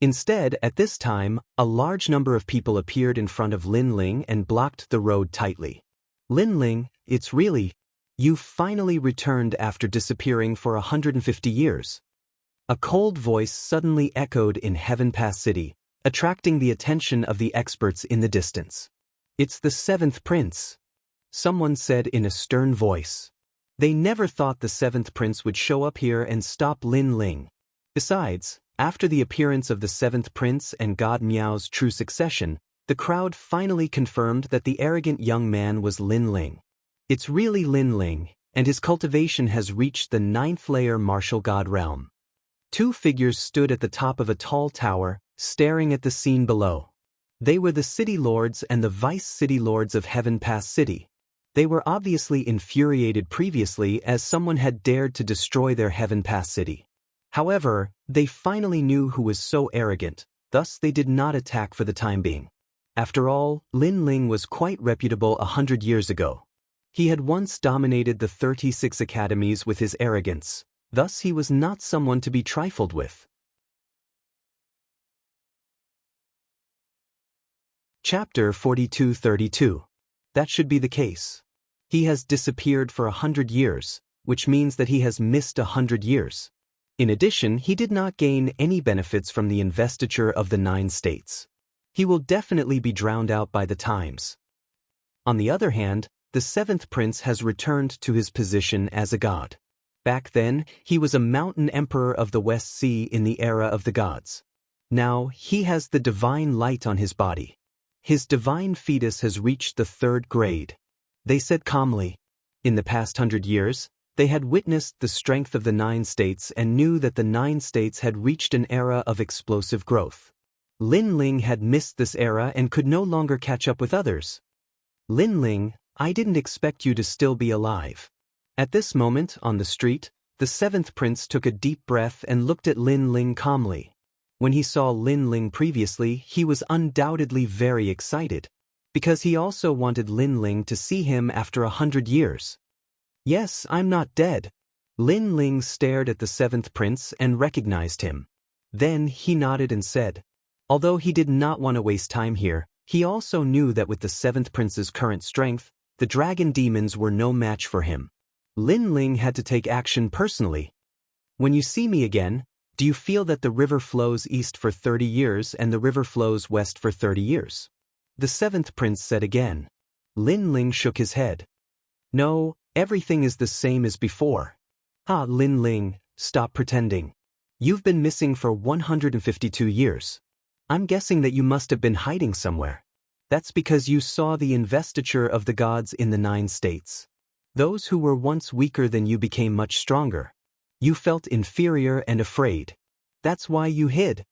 Instead, at this time, a large number of people appeared in front of Lin Ling and blocked the road tightly. "Lin Ling, it's really... you finally returned after disappearing for 150 years. A cold voice suddenly echoed in Heaven Pass City, attracting the attention of the experts in the distance. "It's the seventh prince," someone said in a stern voice. They never thought the seventh prince would show up here and stop Lin Ling. Besides, after the appearance of the seventh prince and God Miao's true succession, the crowd finally confirmed that the arrogant young man was Lin Ling. It's really Lin Ling, and his cultivation has reached the 9th layer martial god realm. Two figures stood at the top of a tall tower, staring at the scene below. They were the city lords and the vice city lords of Heaven Pass City. They were obviously infuriated previously as someone had dared to destroy their Heaven Pass City. However, they finally knew who was so arrogant, thus they did not attack for the time being. After all, Lin Ling was quite reputable 100 years ago. He had once dominated the 36 academies with his arrogance, thus he was not someone to be trifled with. Chapter 42-32. That should be the case. He has disappeared for 100 years, which means that he has missed 100 years. In addition, he did not gain any benefits from the investiture of the 9 states. He will definitely be drowned out by the times. On the other hand, the 7th prince has returned to his position as a god. Back then, he was a mountain emperor of the West Sea in the era of the gods. Now, he has the divine light on his body. His divine fetus has reached the 3rd grade. They said calmly. In the past 100 years, they had witnessed the strength of the 9 states and knew that the 9 states had reached an era of explosive growth. Lin Ling had missed this era and could no longer catch up with others. Lin Ling, I didn't expect you to still be alive. At this moment, on the street, the 7th prince took a deep breath and looked at Lin Ling calmly. When he saw Lin Ling previously, he was undoubtedly very excited, because he also wanted Lin Ling to see him after 100 years. Yes, I'm not dead. Lin Ling stared at the 7th prince and recognized him. Then he nodded and said, although he did not want to waste time here, he also knew that with the 7th prince's current strength, the dragon demons were no match for him. Lin Ling had to take action personally. When you see me again, do you feel that the river flows east for 30 years and the river flows west for 30 years? The 7th prince said again. Lin Ling shook his head. No, everything is the same as before. Ah, Lin Ling, stop pretending. You've been missing for 152 years. I'm guessing that you must have been hiding somewhere. That's because you saw the investiture of the gods in the 9 states. Those who were once weaker than you became much stronger. You felt inferior and afraid. That's why you hid.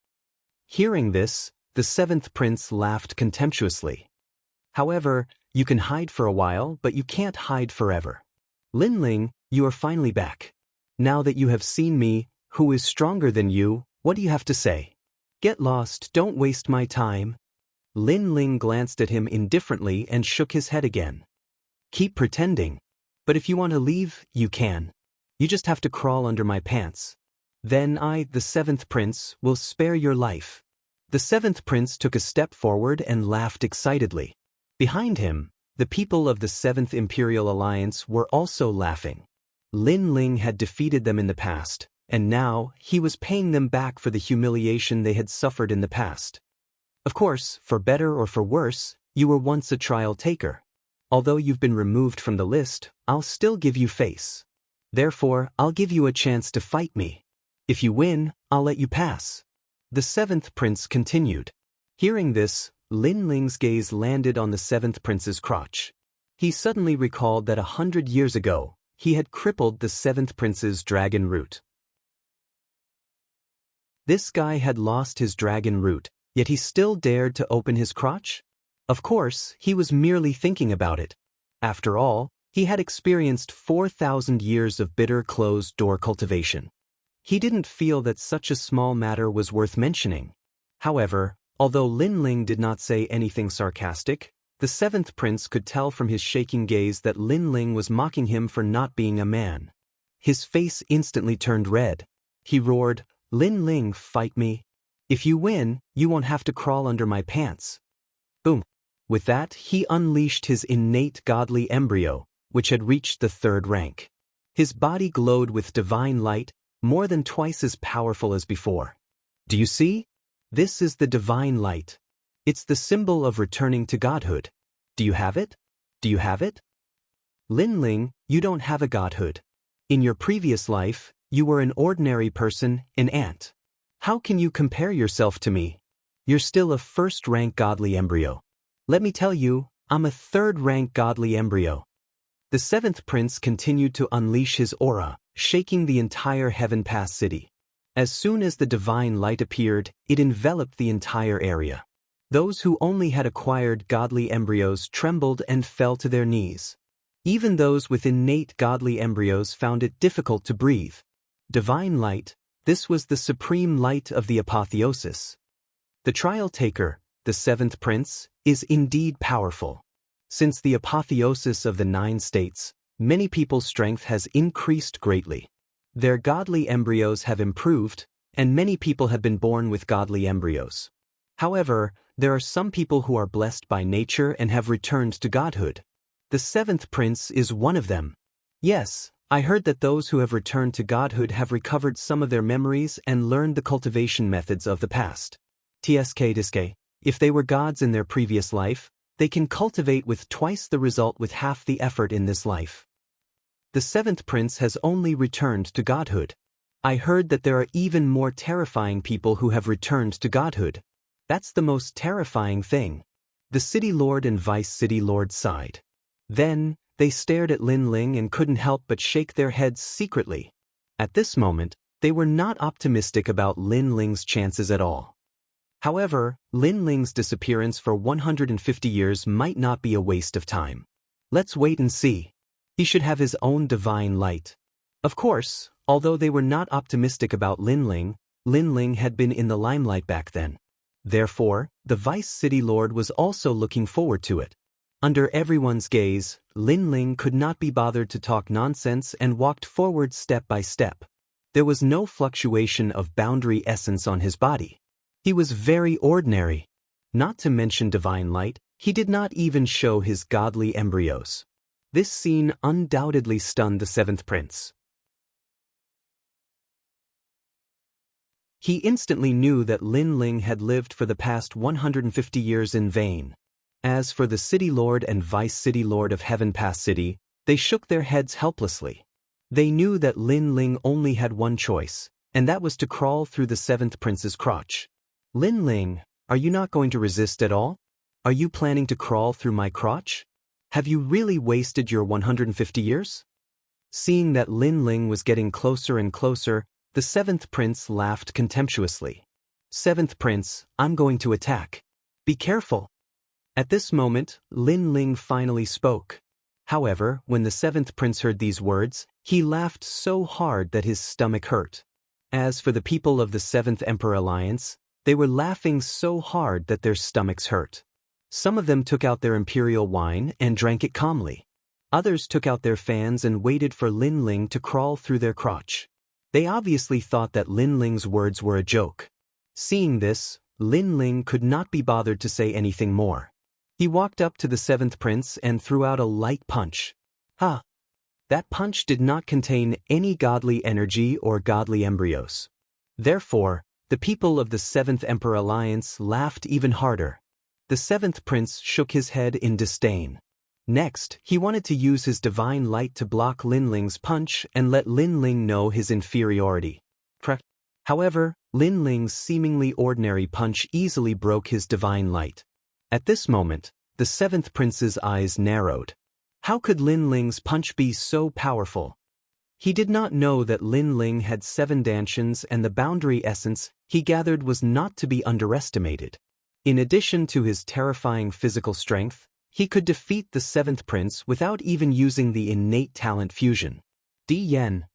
Hearing this, the 7th prince laughed contemptuously. However, you can hide for a while, but you can't hide forever. Lin Ling, you are finally back. Now that you have seen me, who is stronger than you, what do you have to say? Get lost, don't waste my time. Lin Ling glanced at him indifferently and shook his head again. Keep pretending. But if you want to leave, you can. You just have to crawl under my pants. Then I, the 7th prince, will spare your life. The 7th prince took a step forward and laughed excitedly. Behind him, the people of the 7th Imperial Alliance were also laughing. Lin Ling had defeated them in the past, and now he was paying them back for the humiliation they had suffered in the past. Of course, for better or for worse, you were once a trial taker. Although you've been removed from the list, I'll still give you face. Therefore, I'll give you a chance to fight me. If you win, I'll let you pass. The 7th prince continued. Hearing this, Lin Ling's gaze landed on the 7th prince's crotch. He suddenly recalled that 100 years ago, he had crippled the 7th prince's dragon root. This guy had lost his dragon root, yet he still dared to open his crotch? Of course, he was merely thinking about it. After all, he had experienced 4,000 years of bitter closed-door cultivation. He didn't feel that such a small matter was worth mentioning. However, although Lin Ling did not say anything sarcastic, the 7th prince could tell from his shaking gaze that Lin Ling was mocking him for not being a man. His face instantly turned red. He roared, Lin Ling, fight me. If you win, you won't have to crawl under my pants. Boom. With that, he unleashed his innate godly embryo, which had reached the 3rd rank. His body glowed with divine light, more than twice as powerful as before. Do you see? This is the divine light. It's the symbol of returning to godhood. Do you have it? Do you have it? Lin Ling, you don't have a godhood. In your previous life, you were an ordinary person, an ant. How can you compare yourself to me? You're still a 1st-rank godly embryo. Let me tell you, I'm a 3rd-rank godly embryo. The 7th prince continued to unleash his aura, shaking the entire Heaven Pass city. As soon as the divine light appeared, it enveloped the entire area. Those who only had acquired godly embryos trembled and fell to their knees. Even those with innate godly embryos found it difficult to breathe. Divine light, this was the supreme light of the apotheosis. The trial taker, the seventh prince, is indeed powerful. Since the apotheosis of the 9 states, many people's strength has increased greatly. Their godly embryos have improved, and many people have been born with godly embryos. However, there are some people who are blessed by nature and have returned to godhood. The seventh prince is one of them. Yes, I heard that those who have returned to godhood have recovered some of their memories and learned the cultivation methods of the past. Tsk, if they were gods in their previous life, they can cultivate with twice the result with half the effort in this life. The seventh prince has only returned to godhood. I heard that there are even more terrifying people who have returned to godhood. That's the most terrifying thing. The city lord and vice city lord sighed. Then, they stared at Lin Ling and couldn't help but shake their heads secretly. At this moment, they were not optimistic about Lin Ling's chances at all. However, Lin Ling's disappearance for 150 years might not be a waste of time. Let's wait and see. He should have his own divine light. Of course, although they were not optimistic about Lin Ling had been in the limelight back then. Therefore, the vice city lord was also looking forward to it. Under everyone's gaze, Lin Ling could not be bothered to talk nonsense and walked forward step by step. There was no fluctuation of boundary essence on his body. He was very ordinary. Not to mention divine light, he did not even show his godly embryos. This scene undoubtedly stunned the seventh prince. He instantly knew that Lin Ling had lived for the past 150 years in vain. As for the city lord and vice city lord of Heaven Pass City, they shook their heads helplessly. They knew that Lin Ling only had one choice, and that was to crawl through the seventh prince's crotch. Lin Ling, are you not going to resist at all? Are you planning to crawl through my crotch? Have you really wasted your 150 years? Seeing that Lin Ling was getting closer and closer, the seventh prince laughed contemptuously. Seventh prince, I'm going to attack. Be careful. At this moment, Lin Ling finally spoke. However, when the seventh prince heard these words, he laughed so hard that his stomach hurt. As for the people of the Seventh Emperor Alliance, they were laughing so hard that their stomachs hurt. Some of them took out their imperial wine and drank it calmly. Others took out their fans and waited for Lin Ling to crawl through their crotch. They obviously thought that Lin Ling's words were a joke. Seeing this, Lin Ling could not be bothered to say anything more. He walked up to the seventh prince and threw out a light punch. Ha! That punch did not contain any godly energy or godly embryos. Therefore, the people of the Seventh Emperor Alliance laughed even harder. The seventh prince shook his head in disdain. Next, he wanted to use his divine light to block Lin Ling's punch and let Lin Ling know his inferiority. However, Lin Ling's seemingly ordinary punch easily broke his divine light. At this moment, the seventh prince's eyes narrowed. How could Lin Ling's punch be so powerful? He did not know that Lin Ling had 7 dantians, and the boundary essence he gathered was not to be underestimated. In addition to his terrifying physical strength, he could defeat the seventh prince without even using the innate talent fusion. D Yen.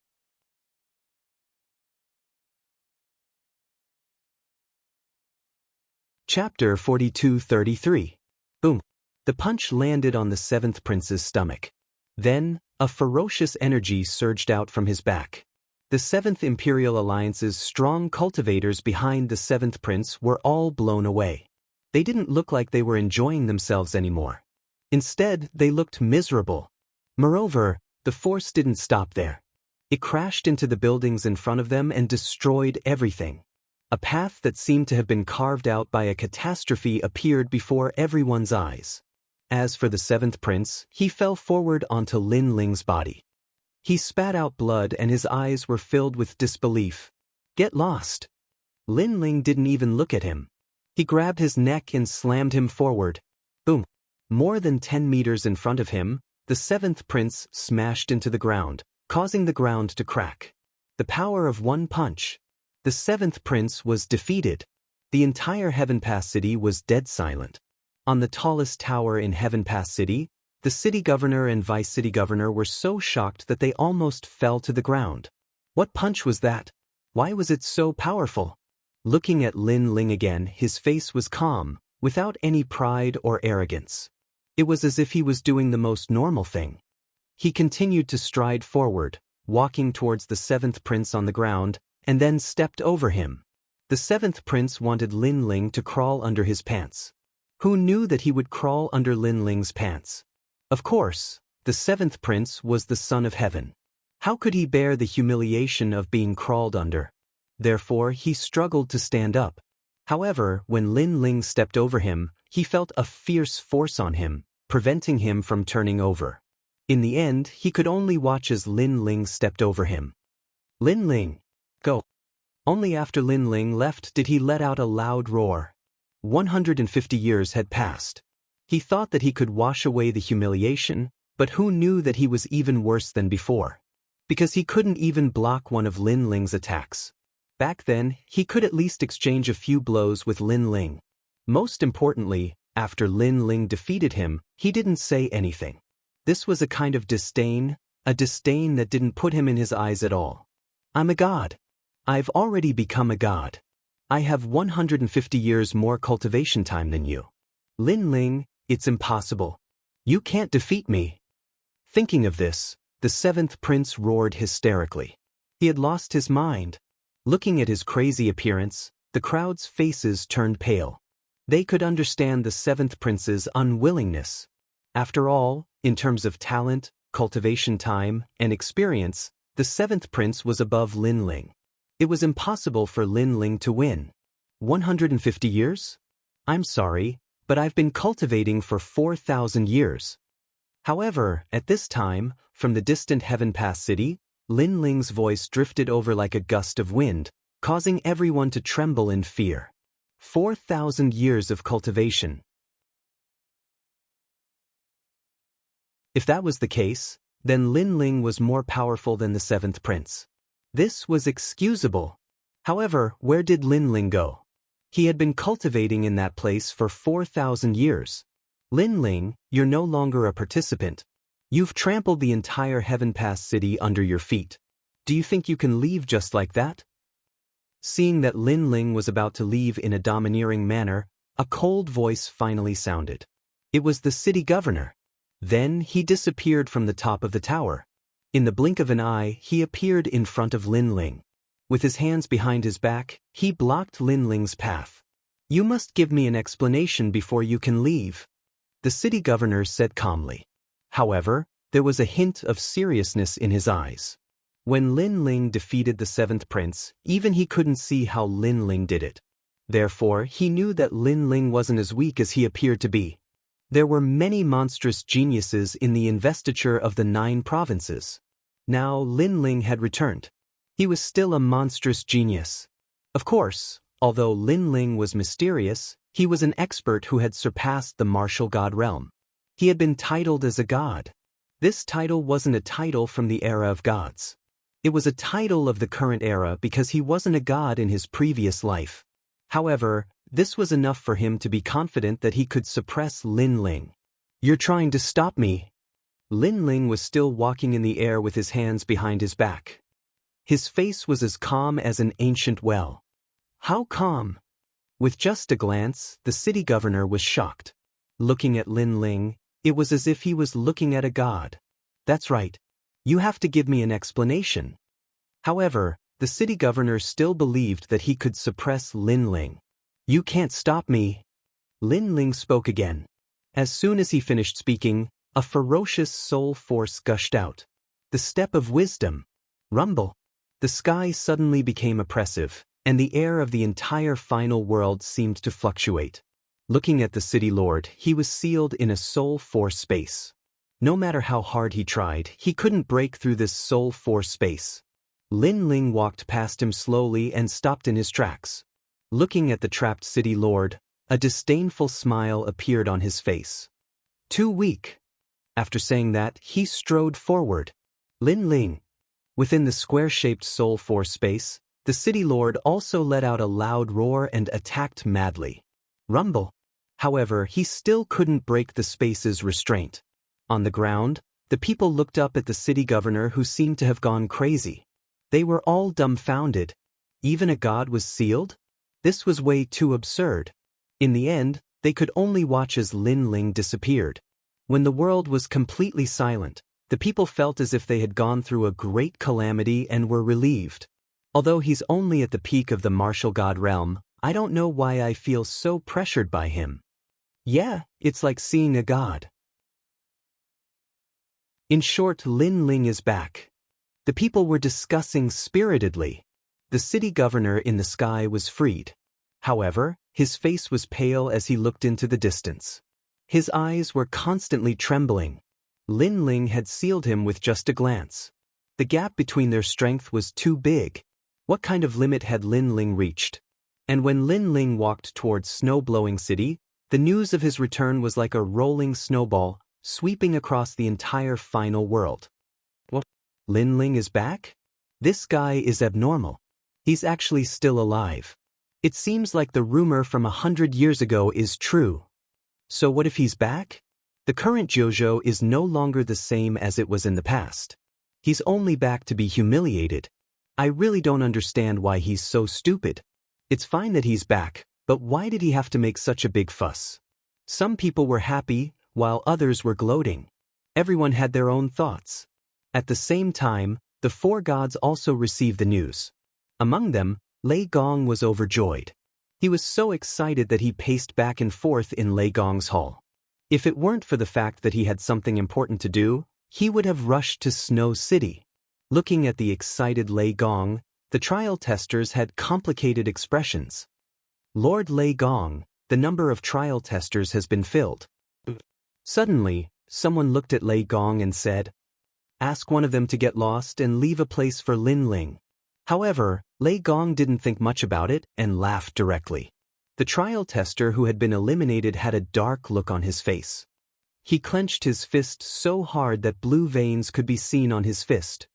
Chapter 42-33. Boom. The punch landed on the seventh prince's stomach. Then, a ferocious energy surged out from his back. The Seventh Imperial Alliance's strong cultivators behind the seventh prince were all blown away. They didn't look like they were enjoying themselves anymore. Instead, they looked miserable. Moreover, the force didn't stop there. It crashed into the buildings in front of them and destroyed everything. A path that seemed to have been carved out by a catastrophe appeared before everyone's eyes. As for the seventh prince, he fell forward onto Lin Ling's body. He spat out blood and his eyes were filled with disbelief. Get lost. Lin Ling didn't even look at him. He grabbed his neck and slammed him forward. Boom. More than 10 meters in front of him, the seventh prince smashed into the ground, causing the ground to crack. The power of one punch. The seventh prince was defeated. The entire Heaven Pass City was dead silent. On the tallest tower in Heaven Pass City, the city governor and vice city governor were so shocked that they almost fell to the ground. What punch was that? Why was it so powerful? Looking at Lin Ling again, his face was calm, without any pride or arrogance. It was as if he was doing the most normal thing. He continued to stride forward, walking towards the seventh prince on the ground, and then stepped over him. The seventh prince wanted Lin Ling to crawl under his pants. Who knew that he would crawl under Lin Ling's pants? Of course, the seventh prince was the son of heaven. How could he bear the humiliation of being crawled under? Therefore, he struggled to stand up. However, when Lin Ling stepped over him, he felt a fierce force on him, preventing him from turning over. In the end, he could only watch as Lin Ling stepped over him. Lin Ling, go. Only after Lin Ling left did he let out a loud roar. 150 years had passed. He thought that he could wash away the humiliation, but who knew that he was even worse than before? Because he couldn't even block one of Lin Ling's attacks. Back then, he could at least exchange a few blows with Lin Ling. Most importantly, after Lin Ling defeated him, he didn't say anything. This was a kind of disdain, a disdain that didn't put him in his eyes at all. I'm a god. I've already become a god. I have 150 years more cultivation time than you. Lin Ling, it's impossible. You can't defeat me. Thinking of this, the seventh prince roared hysterically. He had lost his mind. Looking at his crazy appearance, the crowd's faces turned pale. They could understand the seventh prince's unwillingness. After all, in terms of talent, cultivation time, and experience, the seventh prince was above Lin Ling. It was impossible for Lin Ling to win. 150 years? I'm sorry, but I've been cultivating for 4,000 years. However, at this time, from the distant Heaven Pass city, Lin Ling's voice drifted over like a gust of wind, causing everyone to tremble in fear. 4,000 years of cultivation. If that was the case, then Lin Ling was more powerful than the seventh prince. This was excusable. However, where did Lin Ling go? He had been cultivating in that place for 4,000 years. Lin Ling, you're no longer a participant. You've trampled the entire Heaven Pass city under your feet. Do you think you can leave just like that? Seeing that Lin Ling was about to leave in a domineering manner, a cold voice finally sounded. It was the city governor. Then he disappeared from the top of the tower. In the blink of an eye, he appeared in front of Lin Ling. With his hands behind his back, he blocked Lin Ling's path. You must give me an explanation before you can leave, the city governor said calmly. However, there was a hint of seriousness in his eyes. When Lin Ling defeated the seventh prince, even he couldn't see how Lin Ling did it. Therefore, he knew that Lin Ling wasn't as weak as he appeared to be. There were many monstrous geniuses in the investiture of the 9 provinces. Now Lin Ling had returned. He was still a monstrous genius. Of course, although Lin Ling was mysterious, he was an expert who had surpassed the martial god realm. He had been titled as a god. This title wasn't a title from the era of gods. It was a title of the current era because he wasn't a god in his previous life. However, this was enough for him to be confident that he could suppress Lin Ling. You're trying to stop me. Lin Ling was still walking in the air with his hands behind his back. His face was as calm as an ancient well. How calm? With just a glance, the city governor was shocked. Looking at Lin Ling, it was as if he was looking at a god. That's right. You have to give me an explanation. However, the city governor still believed that he could suppress Lin Ling. You can't stop me. Lin Ling spoke again. As soon as he finished speaking, a ferocious soul force gushed out. The step of wisdom. Rumble. The sky suddenly became oppressive, and the air of the entire final world seemed to fluctuate. Looking at the city lord, he was sealed in a soul force space. No matter how hard he tried, he couldn't break through this soul force space. Lin Ling walked past him slowly and stopped in his tracks. Looking at the trapped city lord, a disdainful smile appeared on his face. Too weak. After saying that, he strode forward. Lin Ling. Within the square-shaped soul force space, the city lord also let out a loud roar and attacked madly. Rumble. However, he still couldn't break the space's restraint. On the ground, the people looked up at the city governor who seemed to have gone crazy. They were all dumbfounded. Even a god was sealed? This was way too absurd. In the end, They could only watch as Lin Ling disappeared. When the world was completely silent, the people felt as if they had gone through a great calamity and were relieved. Although he's only at the peak of the martial god realm, I don't know why I feel so pressured by him. Yeah, it's like seeing a god. In short, Lin Ling is back. The people were discussing spiritedly. The city governor in the sky was freed. However, his face was pale as he looked into the distance. His eyes were constantly trembling. Lin Ling had sealed him with just a glance. The gap between their strength was too big. What kind of limit had Lin Ling reached? And when Lin Ling walked towards Snow-Blowing City, the news of his return was like a rolling snowball, sweeping across the entire final world. What? Lin Ling is back? This guy is abnormal. He's actually still alive. It seems like the rumor from 100 years ago is true. So what if he's back? The current JoJo is no longer the same as it was in the past. He's only back to be humiliated. I really don't understand why he's so stupid. It's fine that he's back, but why did he have to make such a big fuss? Some people were happy, while others were gloating. Everyone had their own thoughts. At the same time, the four gods also received the news. Among them, Lei Gong was overjoyed. He was so excited that he paced back and forth in Lei Gong's hall. If it weren't for the fact that he had something important to do, he would have rushed to Snow City. Looking at the excited Lei Gong, the trial testers had complicated expressions. Lord Lei Gong, the number of trial testers has been filled. Suddenly, someone looked at Lei Gong and said, "Ask one of them to get lost and leave a place for Lin Ling." However, Lei Gong didn't think much about it and laughed directly. The trial tester who had been eliminated had a dark look on his face. He clenched his fist so hard that blue veins could be seen on his fist.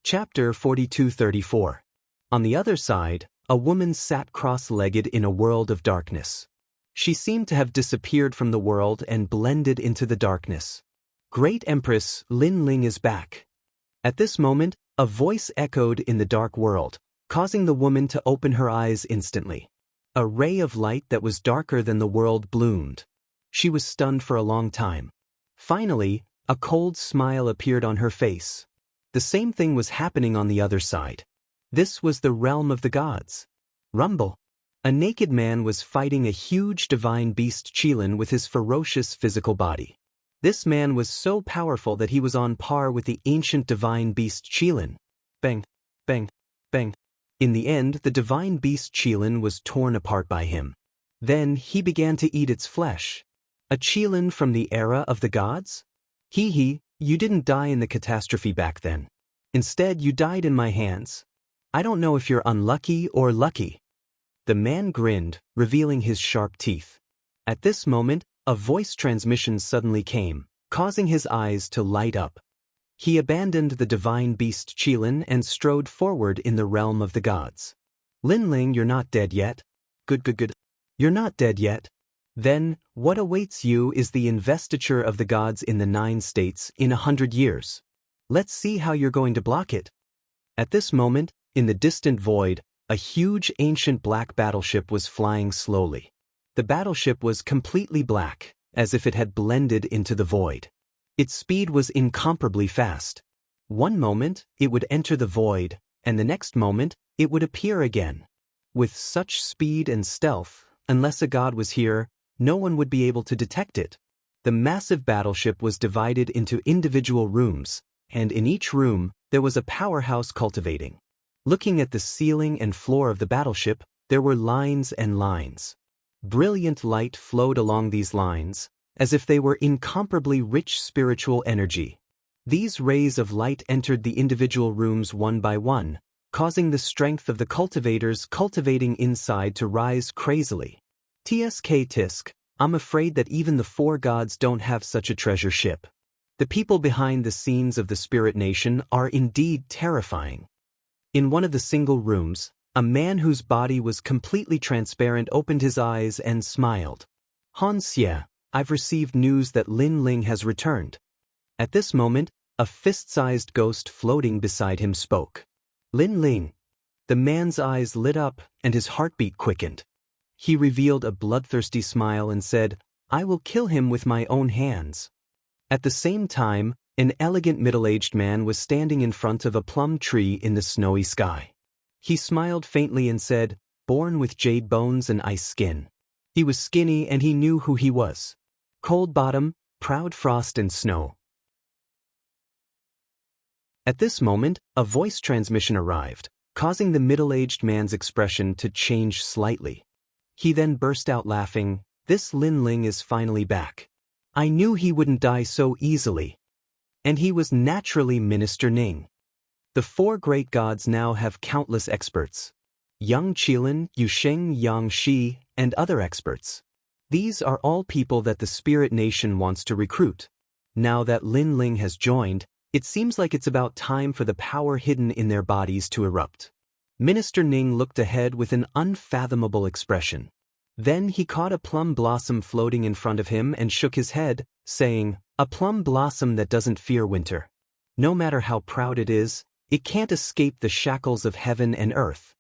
Chapter 42-34. On the other side, a woman sat cross-legged in a world of darkness. She seemed to have disappeared from the world and blended into the darkness. Great Empress, Lin Ling is back. At this moment, a voice echoed in the dark world, causing the woman to open her eyes instantly. A ray of light that was darker than the world bloomed. She was stunned for a long time. Finally, a cold smile appeared on her face. The same thing was happening on the other side. This was the realm of the gods. Rumble. A naked man was fighting a huge divine beast Qilin with his ferocious physical body. This man was so powerful that he was on par with the ancient divine beast Qilin. Bang, bang, bang. In the end, the divine beast Qilin was torn apart by him. Then he began to eat its flesh. A Qilin from the era of the gods? Hee, you didn't die in the catastrophe back then. Instead, you died in my hands. I don't know if you're unlucky or lucky. The man grinned, revealing his sharp teeth. At this moment, a voice transmission suddenly came, causing his eyes to light up. He abandoned the divine beast Qilin and strode forward in the realm of the gods. Lin Ling, you're not dead yet. Good. You're not dead yet. Then, what awaits you is the investiture of the gods in the 9 states in 100 years. Let's see how you're going to block it. At this moment, in the distant void, a huge ancient black battleship was flying slowly. The battleship was completely black, as if it had blended into the void. Its speed was incomparably fast. One moment, it would enter the void, and the next moment, it would appear again. With such speed and stealth, unless a god was here, no one would be able to detect it. The massive battleship was divided into individual rooms, and in each room, there was a powerhouse cultivating. Looking at the ceiling and floor of the battleship, there were lines and lines. Brilliant light flowed along these lines, as if they were incomparably rich spiritual energy. These rays of light entered the individual rooms one by one, causing the strength of the cultivators cultivating inside to rise crazily. Tisk, I'm afraid that even the 4 gods don't have such a treasure ship. The people behind the scenes of the Spirit Nation are indeed terrifying. In one of the single rooms, a man whose body was completely transparent opened his eyes and smiled. Han Xie, I've received news that Lin Ling has returned. At this moment, a fist-sized ghost floating beside him spoke. Lin Ling. The man's eyes lit up and his heartbeat quickened. He revealed a bloodthirsty smile and said, "I will kill him with my own hands." At the same time, an elegant middle-aged man was standing in front of a plum tree in the snowy sky. He smiled faintly and said, "Born with jade bones and ice skin." He was skinny and he knew who he was. Cold bottom, proud frost and snow. At this moment, a voice transmission arrived, causing the middle-aged man's expression to change slightly. He then burst out laughing, "This Lin Ling is finally back. I knew he wouldn't die so easily." And he was naturally Minister Ning. The four great gods now have countless experts. Yang Qilin, Yusheng, Yang Shi, and other experts. These are all people that the Spirit Nation wants to recruit. Now that Lin Ling has joined, it seems like it's about time for the power hidden in their bodies to erupt. Minister Ning looked ahead with an unfathomable expression. Then he caught a plum blossom floating in front of him and shook his head, saying, "A plum blossom that doesn't fear winter. No matter how proud it is, it can't escape the shackles of heaven and earth."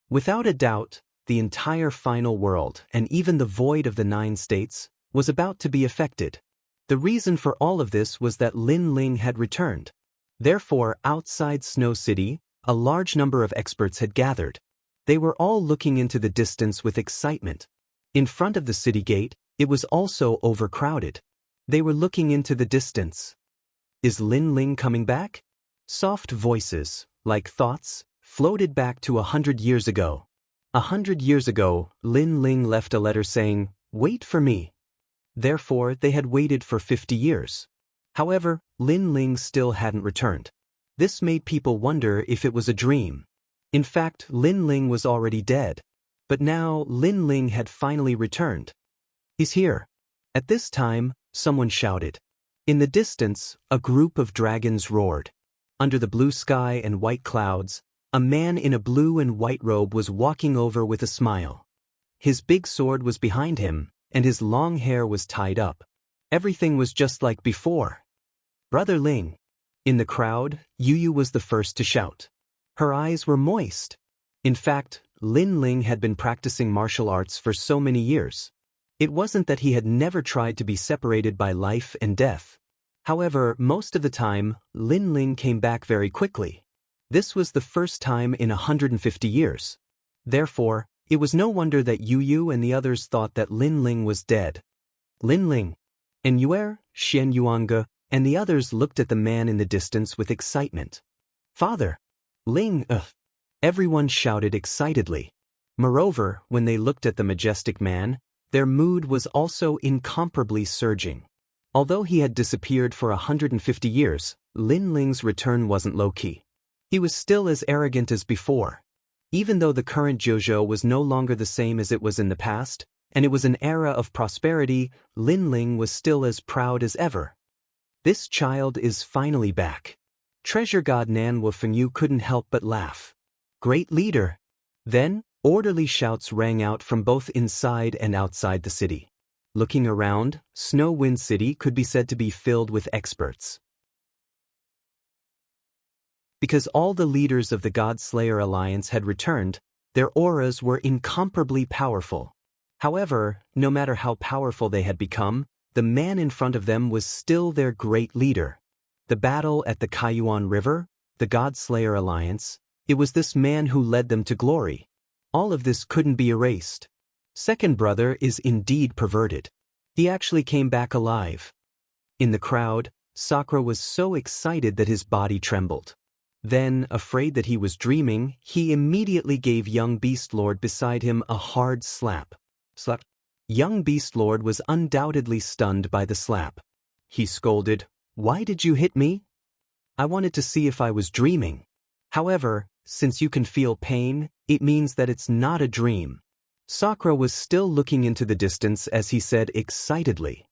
Without a doubt, the entire final world, and even the void of the 9 states, was about to be affected. The reason for all of this was that Lin Ling had returned. Therefore, outside Snow City, a large number of experts had gathered. They were all looking into the distance with excitement. In front of the city gate, it was also overcrowded. They were looking into the distance. Is Lin Ling coming back? Soft voices, like thoughts, floated back to 100 years ago. 100 years ago, Lin Ling left a letter saying, "Wait for me." Therefore, they had waited for 50 years. However, Lin Ling still hadn't returned. This made people wonder if it was a dream. In fact, Lin Ling was already dead. But now, Lin Ling had finally returned. "He's here." At this time, someone shouted. In the distance, a group of dragons roared. Under the blue sky and white clouds, a man in a blue and white robe was walking over with a smile. His big sword was behind him, and his long hair was tied up. Everything was just like before. "Brother Ling." In the crowd, Yu was the first to shout. Her eyes were moist. In fact, Lin Ling had been practicing martial arts for so many years. It wasn't that he had never tried to be separated by life and death. However, most of the time, Lin Ling came back very quickly. This was the first time in 150 years. Therefore, it was no wonder that Yu and the others thought that Lin Ling was dead. Lin Ling, and Yuer, Xian Yuanga, and the others looked at the man in the distance with excitement. "Father! Ling, Everyone shouted excitedly. Moreover, when they looked at the majestic man, their mood was also incomparably surging. Although he had disappeared for 150 years, Lin Ling's return wasn't low-key. He was still as arrogant as before. Even though the current Jojo was no longer the same as it was in the past, and it was an era of prosperity, Lin Ling was still as proud as ever. "This child is finally back." Treasure God Nan Wufengyu couldn't help but laugh. "Great leader." Then, orderly shouts rang out from both inside and outside the city. Looking around, Snow Wind City could be said to be filled with experts. Because all the leaders of the God-Slayer Alliance had returned, their auras were incomparably powerful. However, no matter how powerful they had become, the man in front of them was still their great leader. The battle at the Kaiyuan River, the God-Slayer Alliance, it was this man who led them to glory. All of this couldn't be erased. Second brother is indeed perverted. He actually came back alive. In the crowd, Sakura was so excited that his body trembled. Then, afraid that he was dreaming, he immediately gave young Beast Lord beside him a hard slap. Young Beast Lord was undoubtedly stunned by the slap. He scolded, "Why did you hit me? I wanted to see if I was dreaming." However, since you can feel pain, it means that it's not a dream. Sakura was still looking into the distance as he said excitedly,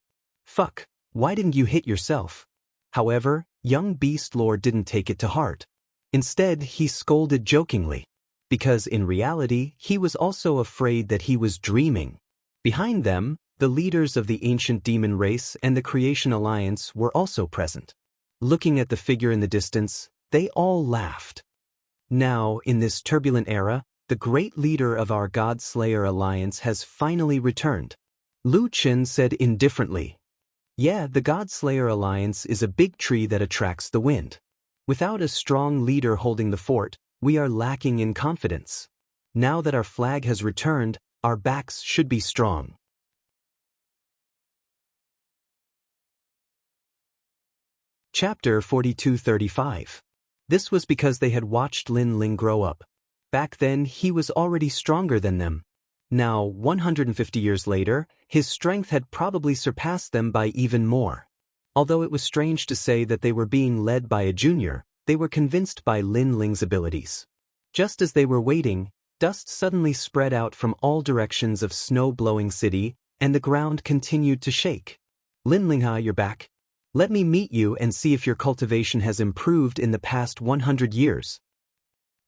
"Fuck, why didn't you hit yourself?" However, young Beast Lord didn't take it to heart. Instead, he scolded jokingly, because in reality, he was also afraid that he was dreaming. Behind them, the leaders of the ancient demon race and the Creation Alliance were also present. Looking at the figure in the distance, they all laughed. Now, in this turbulent era, the great leader of our God-Slayer alliance has finally returned. Lu Chen said indifferently. Yeah, the God-Slayer alliance is a big tree that attracts the wind. Without a strong leader holding the fort, we are lacking in confidence. Now that our flag has returned, our backs should be strong. Chapter 42-35. This was because they had watched Lin Ling grow up. Back then, he was already stronger than them. Now, 150 years later, his strength had probably surpassed them by even more. Although it was strange to say that they were being led by a junior, they were convinced by Lin Ling's abilities. Just as they were waiting, dust suddenly spread out from all directions of snow-blowing city, and the ground continued to shake. Lin Lingha, you're back. Let me meet you and see if your cultivation has improved in the past 100 years.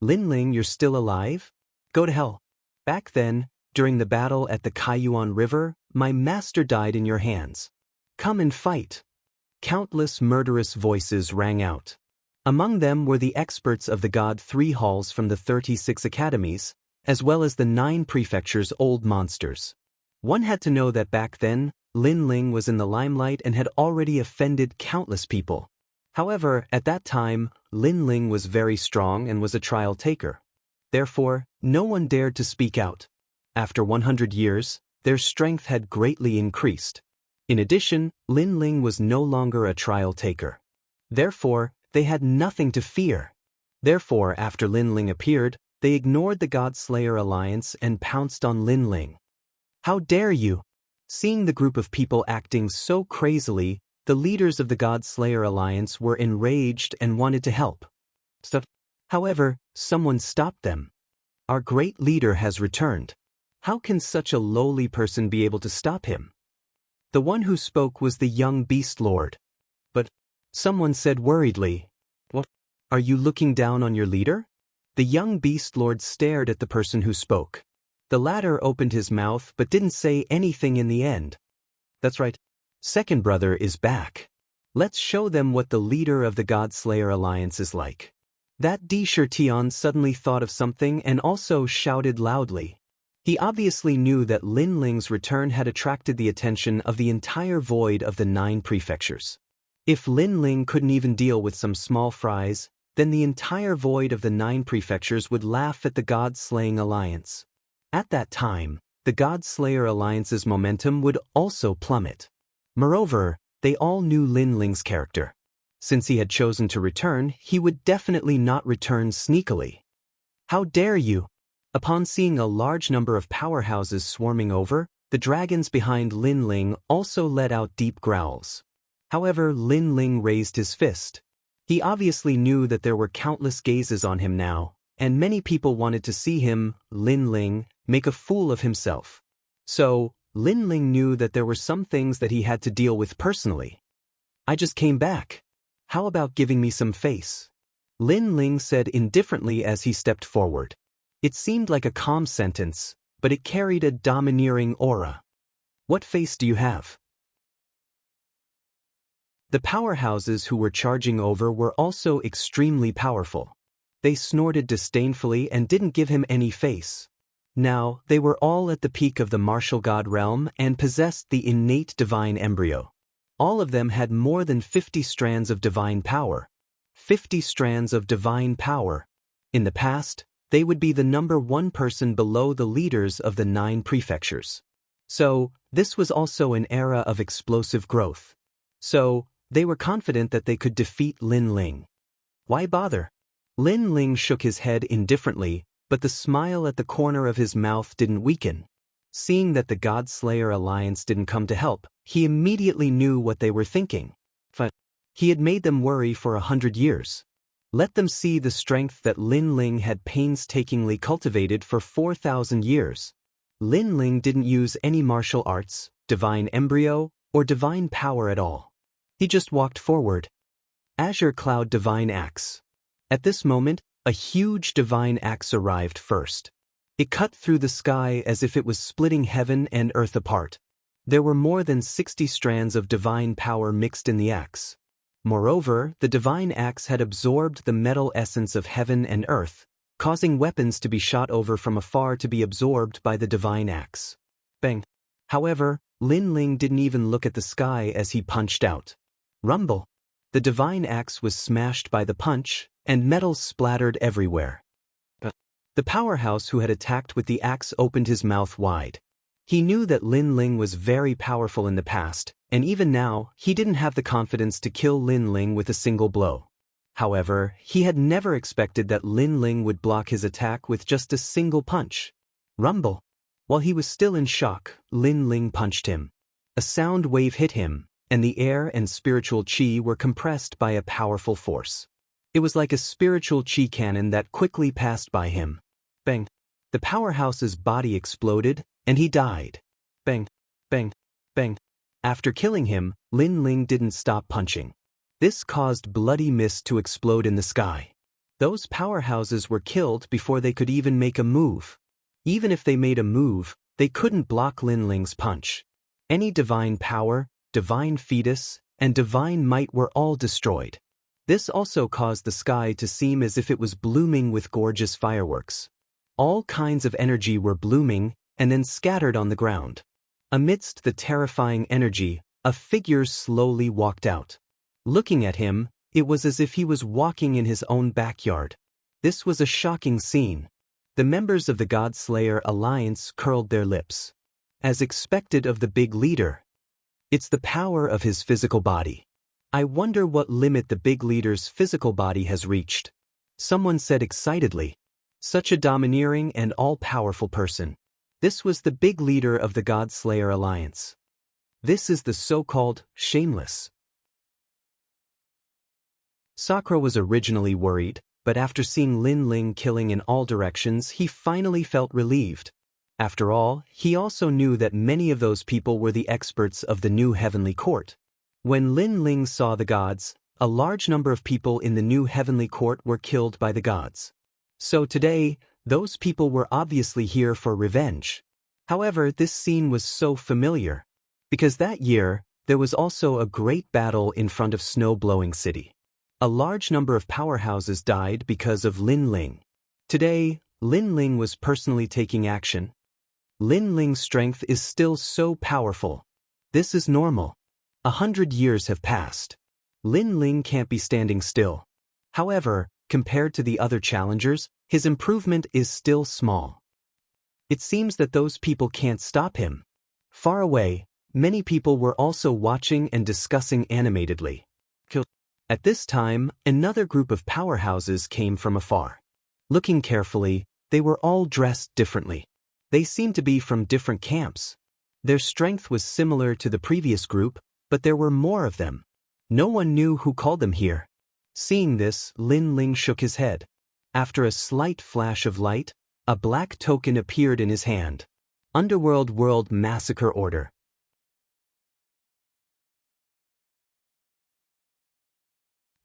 Lin Ling, you're still alive? Go to hell. Back then, during the battle at the Kaiyuan River, my master died in your hands. Come and fight. Countless murderous voices rang out. Among them were the experts of the God 3 halls from the 36 academies, as well as the 9 prefectures' old monsters. One had to know that back then, Lin Ling was in the limelight and had already offended countless people. However, at that time, Lin Ling was very strong and was a trial taker. Therefore, no one dared to speak out. After 100 years, their strength had greatly increased. In addition, Lin Ling was no longer a trial taker. Therefore, they had nothing to fear. Therefore, after Lin Ling appeared, they ignored the God-Slayer alliance and pounced on Lin Ling. How dare you! Seeing the group of people acting so crazily, the leaders of the God-Slayer alliance were enraged and wanted to help. However, someone stopped them. Our great leader has returned. How can such a lowly person be able to stop him? The one who spoke was the young beast lord. But someone said worriedly, "What? Are you looking down on your leader?" The young beast lord stared at the person who spoke. The latter opened his mouth but didn't say anything in the end. That's right. Second brother is back. Let's show them what the leader of the God-Slayer alliance is like. That Di Shirtian suddenly thought of something and also shouted loudly. He obviously knew that Lin Ling's return had attracted the attention of the entire void of the 9 prefectures. If Lin Ling couldn't even deal with some small fries, then the entire void of the 9 prefectures would laugh at the God-Slaying alliance. At that time, the God-Slayer alliance's momentum would also plummet. Moreover, they all knew Lin Ling's character. Since he had chosen to return, he would definitely not return sneakily. How dare you! Upon seeing a large number of powerhouses swarming over, the dragons behind Lin Ling also let out deep growls. However, Lin Ling raised his fist. He obviously knew that there were countless gazes on him now, and many people wanted to see him, Lin Ling, make a fool of himself. So, Lin Ling knew that there were some things that he had to deal with personally. I just came back. How about giving me some face? Lin Ling said indifferently as he stepped forward. It seemed like a calm sentence, but it carried a domineering aura. What face do you have? The powerhouses who were charging over were also extremely powerful. They snorted disdainfully and didn't give him any face. Now, they were all at the peak of the martial god realm and possessed the innate divine embryo. All of them had more than 50 strands of divine power. 50 strands of divine power. In the past, they would be the number 1 person below the leaders of the 9 prefectures. So, this was also an era of explosive growth. So, they were confident that they could defeat Lin Ling. Why bother? Lin Ling shook his head indifferently, but the smile at the corner of his mouth didn't weaken. Seeing that the God-Slayer alliance didn't come to help, he immediately knew what they were thinking. But he had made them worry for 100 years. Let them see the strength that Lin Ling had painstakingly cultivated for 4,000 years. Lin Ling didn't use any martial arts, divine embryo, or divine power at all. He just walked forward. Azure Cloud Divine Axe. At this moment, a huge divine axe arrived first. It cut through the sky as if it was splitting heaven and earth apart. There were more than 60 strands of divine power mixed in the axe. Moreover, the divine axe had absorbed the metal essence of heaven and earth, causing weapons to be shot over from afar to be absorbed by the divine axe. Bang. However, Lin Ling didn't even look at the sky as he punched out. Rumble. The divine axe was smashed by the punch, and metal splattered everywhere. The powerhouse who had attacked with the axe opened his mouth wide. He knew that Lin Ling was very powerful in the past, and even now, he didn't have the confidence to kill Lin Ling with a single blow. However, he had never expected that Lin Ling would block his attack with just a single punch. Rumble. While he was still in shock, Lin Ling punched him. A sound wave hit him, and the air and spiritual chi were compressed by a powerful force. It was like a spiritual chi cannon that quickly passed by him. Bang. The powerhouse's body exploded, and he died. Bang, bang, bang. After killing him, Lin Ling didn't stop punching. This caused bloody mist to explode in the sky. Those powerhouses were killed before they could even make a move. Even if they made a move, they couldn't block Lin Ling's punch. Any divine power, divine fetus, and divine might were all destroyed. This also caused the sky to seem as if it was blooming with gorgeous fireworks. All kinds of energy were blooming, and then scattered on the ground. Amidst the terrifying energy, a figure slowly walked out. Looking at him, it was as if he was walking in his own backyard. This was a shocking scene. The members of the God-Slayer Alliance curled their lips. As expected of the big leader. It's the power of his physical body. I wonder what limit the big leader's physical body has reached. Someone said excitedly. Such a domineering and all-powerful person. This was the big leader of the God-Slayer Alliance. This is the so-called shameless. Sakura was originally worried, but after seeing Lin Ling killing in all directions, he finally felt relieved. After all, he also knew that many of those people were the experts of the new heavenly court. When Lin Ling saw the gods, a large number of people in the new heavenly court were killed by the gods. So today, those people were obviously here for revenge. However, this scene was so familiar. Because that year, there was also a great battle in front of Snow-Blowing City. A large number of powerhouses died because of Lin Ling. Today, Lin Ling was personally taking action. Lin Ling's strength is still so powerful. This is normal. 100 years have passed. Lin Ling can't be standing still. However, compared to the other challengers, his improvement is still small. It seems that those people can't stop him. Far away, many people were also watching and discussing animatedly. At this time, another group of powerhouses came from afar. Looking carefully, they were all dressed differently. They seemed to be from different camps. Their strength was similar to the previous group, but there were more of them. No one knew who called them here. Seeing this, Lin Ling shook his head. After a slight flash of light, a black token appeared in his hand. Underworld World Massacre Order.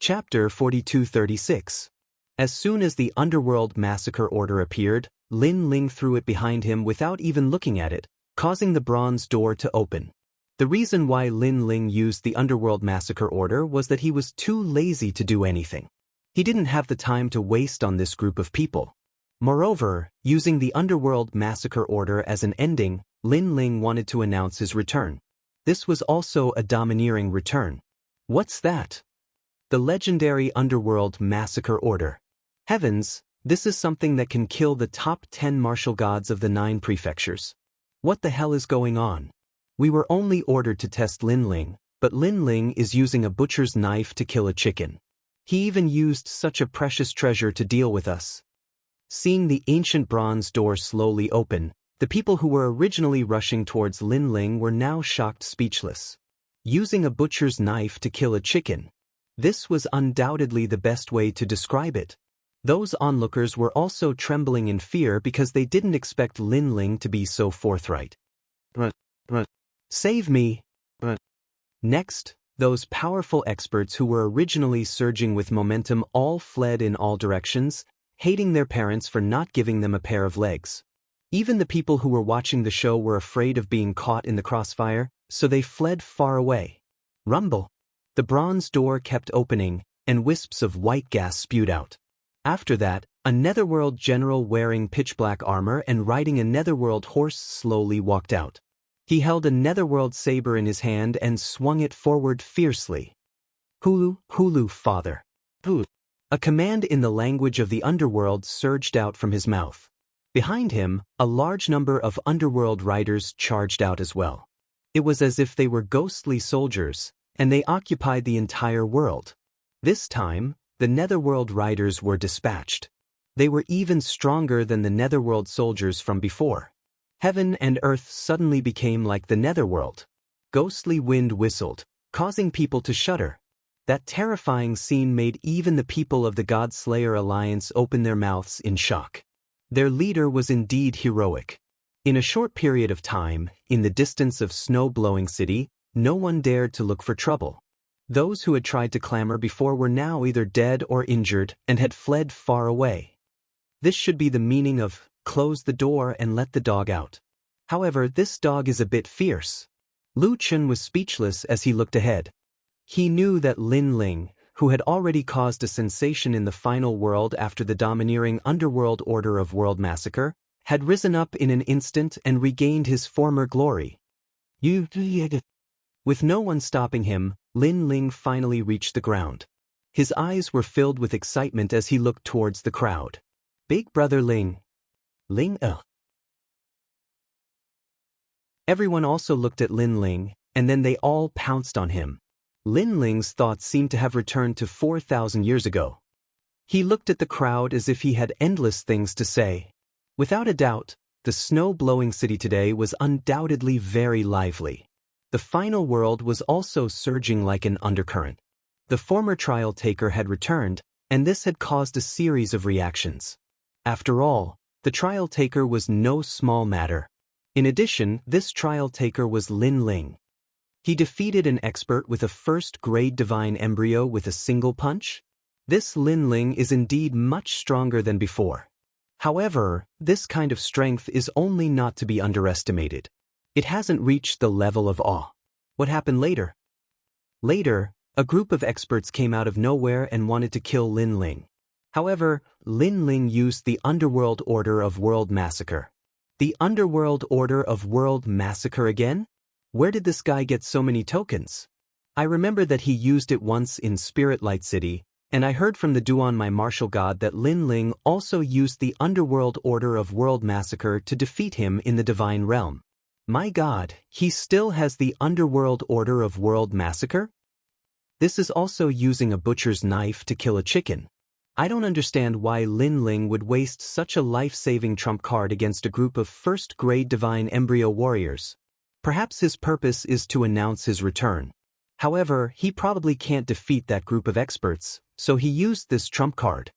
Chapter 4236. As soon as the Underworld Massacre Order appeared, Lin Ling threw it behind him without even looking at it, causing the bronze door to open. The reason why Lin Ling used the Underworld Massacre Order was that he was too lazy to do anything. He didn't have the time to waste on this group of people. Moreover, using the Underworld Massacre Order as an ending, Lin Ling wanted to announce his return. This was also a domineering return. What's that? The legendary Underworld Massacre Order. Heavens, this is something that can kill the top 10 martial gods of the 9 prefectures. What the hell is going on? We were only ordered to test Lin Ling, but Lin Ling is using a butcher's knife to kill a chicken. He even used such a precious treasure to deal with us. Seeing the ancient bronze door slowly open, the people who were originally rushing towards Lin Ling were now shocked speechless. Using a butcher's knife to kill a chicken. This was undoubtedly the best way to describe it. Those onlookers were also trembling in fear because they didn't expect Lin Ling to be so forthright. Save me! Next, those powerful experts who were originally surging with momentum all fled in all directions, hating their parents for not giving them a pair of legs. Even the people who were watching the show were afraid of being caught in the crossfire, so they fled far away. Rumble! The bronze door kept opening, and wisps of white gas spewed out. After that, A netherworld general wearing pitch-black armor and riding a netherworld horse slowly walked out. He held a netherworld saber in his hand and swung it forward fiercely. Hulu, Hulu, father. Hulu. A command in the language of the underworld surged out from his mouth. Behind him, a large number of underworld riders charged out as well. It was as if they were ghostly soldiers, and they occupied the entire world. This time, the netherworld riders were dispatched. They were even stronger than the netherworld soldiers from before. Heaven and earth suddenly became like the netherworld. Ghostly wind whistled, causing people to shudder. That terrifying scene made even the people of the God-Slayer Alliance open their mouths in shock. Their leader was indeed heroic. In a short period of time, in the distance of snow-blowing city, no one dared to look for trouble. Those who had tried to clamor before were now either dead or injured and had fled far away. This should be the meaning of, close the door and let the dog out. However, this dog is a bit fierce. Lu Chun was speechless as he looked ahead. He knew that Lin Ling, who had already caused a sensation in the final world after the domineering underworld order of World Massacre, had risen up in an instant and regained his former glory. With no one stopping him, Lin Ling finally reached the ground. His eyes were filled with excitement as he looked towards the crowd. Big brother Ling. Everyone also looked at Lin Ling, and then they all pounced on him. Lin Ling's thoughts seemed to have returned to 4,000 years ago. He looked at the crowd as if he had endless things to say. Without a doubt, the snow-blowing city today was undoubtedly very lively. The final world was also surging like an undercurrent. The former trial taker had returned, and this had caused a series of reactions. After all, the trial taker was no small matter. In addition, this trial taker was Lin Ling. He defeated an expert with a first-grade divine embryo with a single punch? This Lin Ling is indeed much stronger than before. However, this kind of strength is only not to be underestimated. It hasn't reached the level of awe. What happened later? Later, a group of experts came out of nowhere and wanted to kill Lin Ling. However, Lin Ling used the Underworld Order of World Massacre. The Underworld Order of World Massacre again? Where did this guy get so many tokens? I remember that he used it once in Spirit Light City, and I heard from the Duan my martial god that Lin Ling also used the Underworld Order of World Massacre to defeat him in the Divine Realm. My god, he still has the Underworld Order of World Massacre? This is also using a butcher's knife to kill a chicken. I don't understand why Lin Ling would waste such a life-saving trump card against a group of first-grade divine embryo warriors. Perhaps his purpose is to announce his return. However, he probably can't defeat that group of experts, so he used this trump card.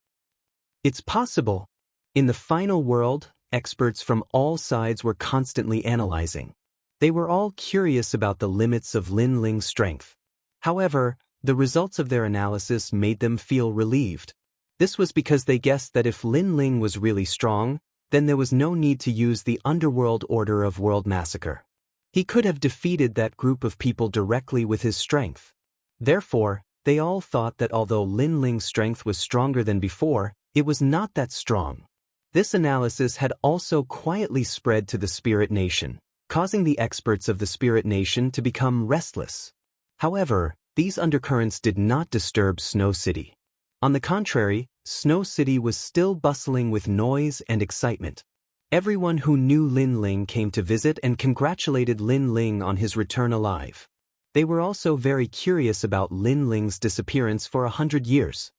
It's possible. In the final world, experts from all sides were constantly analyzing. They were all curious about the limits of Lin Ling's strength. However, the results of their analysis made them feel relieved. This was because they guessed that if Lin Ling was really strong, then there was no need to use the Underworld Order of World Massacre. He could have defeated that group of people directly with his strength. Therefore, they all thought that although Lin Ling's strength was stronger than before, it was not that strong. This analysis had also quietly spread to the Spirit Nation, causing the experts of the Spirit Nation to become restless. However, these undercurrents did not disturb Snow City. On the contrary, Snow City was still bustling with noise and excitement. Everyone who knew Lin Ling came to visit and congratulated Lin Ling on his return alive. They were also very curious about Lin Ling's disappearance for 100 years.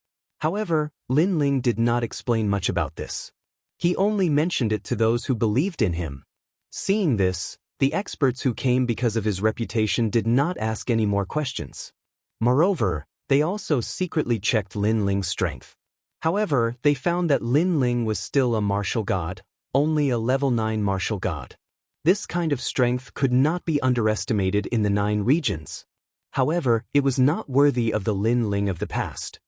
However, Lin Ling did not explain much about this. He only mentioned it to those who believed in him. Seeing this, the experts who came because of his reputation did not ask any more questions. Moreover, they also secretly checked Lin Ling's strength. However, they found that Lin Ling was still a martial god, only a level 9 martial god. This kind of strength could not be underestimated in the 9 regions. However, it was not worthy of the Lin Ling of the past.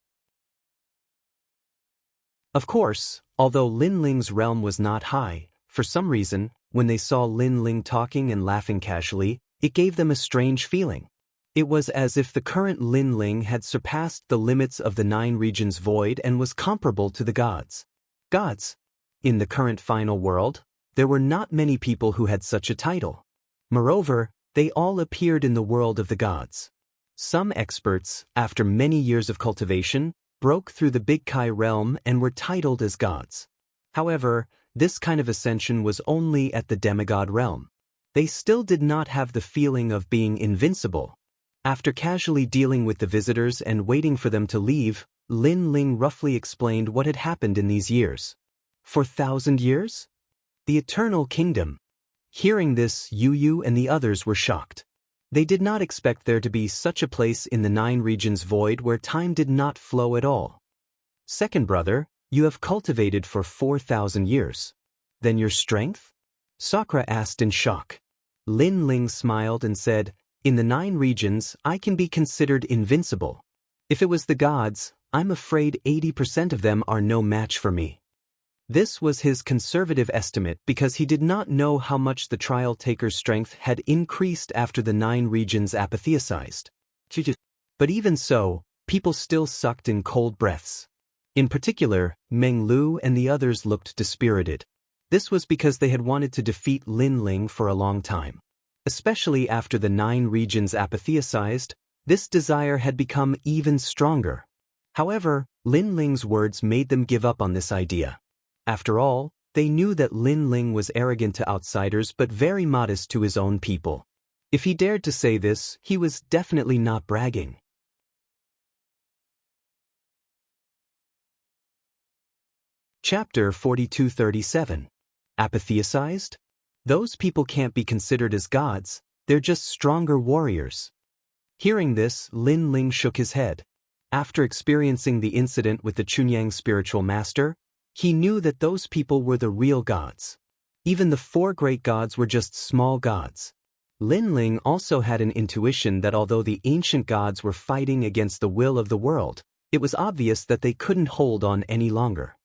Of course, although Lin Ling's realm was not high, for some reason, when they saw Lin Ling talking and laughing casually, it gave them a strange feeling. It was as if the current Lin Ling had surpassed the limits of the 9 regions void and was comparable to the gods. Gods. In the current final world, there were not many people who had such a title. Moreover, they all appeared in the world of the gods. Some experts, after many years of cultivation, broke through the Big Kai realm and were titled as gods. However, this kind of ascension was only at the demigod realm. They still did not have the feeling of being invincible. After casually dealing with the visitors and waiting for them to leave, Lin Ling roughly explained what had happened in these years. 4,000 years? The Eternal Kingdom. Hearing this, Yu Yu and the others were shocked. They did not expect there to be such a place in the 9 regions void where time did not flow at all. Second brother, you have cultivated for 4,000 years. Then your strength? Sakura asked in shock. Lin Ling smiled and said, in the 9 regions, I can be considered invincible. If it was the gods, I'm afraid 80% of them are no match for me. This was his conservative estimate because he did not know how much the trial taker's strength had increased after the 9 regions apatheosized. But even so, people still sucked in cold breaths. In particular, Meng Lu and the others looked dispirited. This was because they had wanted to defeat Lin Ling for a long time. Especially after the 9 regions apatheosized, this desire had become even stronger. However, Lin Ling's words made them give up on this idea. After all, they knew that Lin Ling was arrogant to outsiders but very modest to his own people. If he dared to say this, he was definitely not bragging. Chapter 4237. Apatheosized? Those people can't be considered as gods, they're just stronger warriors. Hearing this, Lin Ling shook his head. After experiencing the incident with the Chunyang spiritual master, he knew that those people were the real gods. Even the 4 great gods were just small gods. Lin Ling also had an intuition that although the ancient gods were fighting against the will of the world, it was obvious that they couldn't hold on any longer.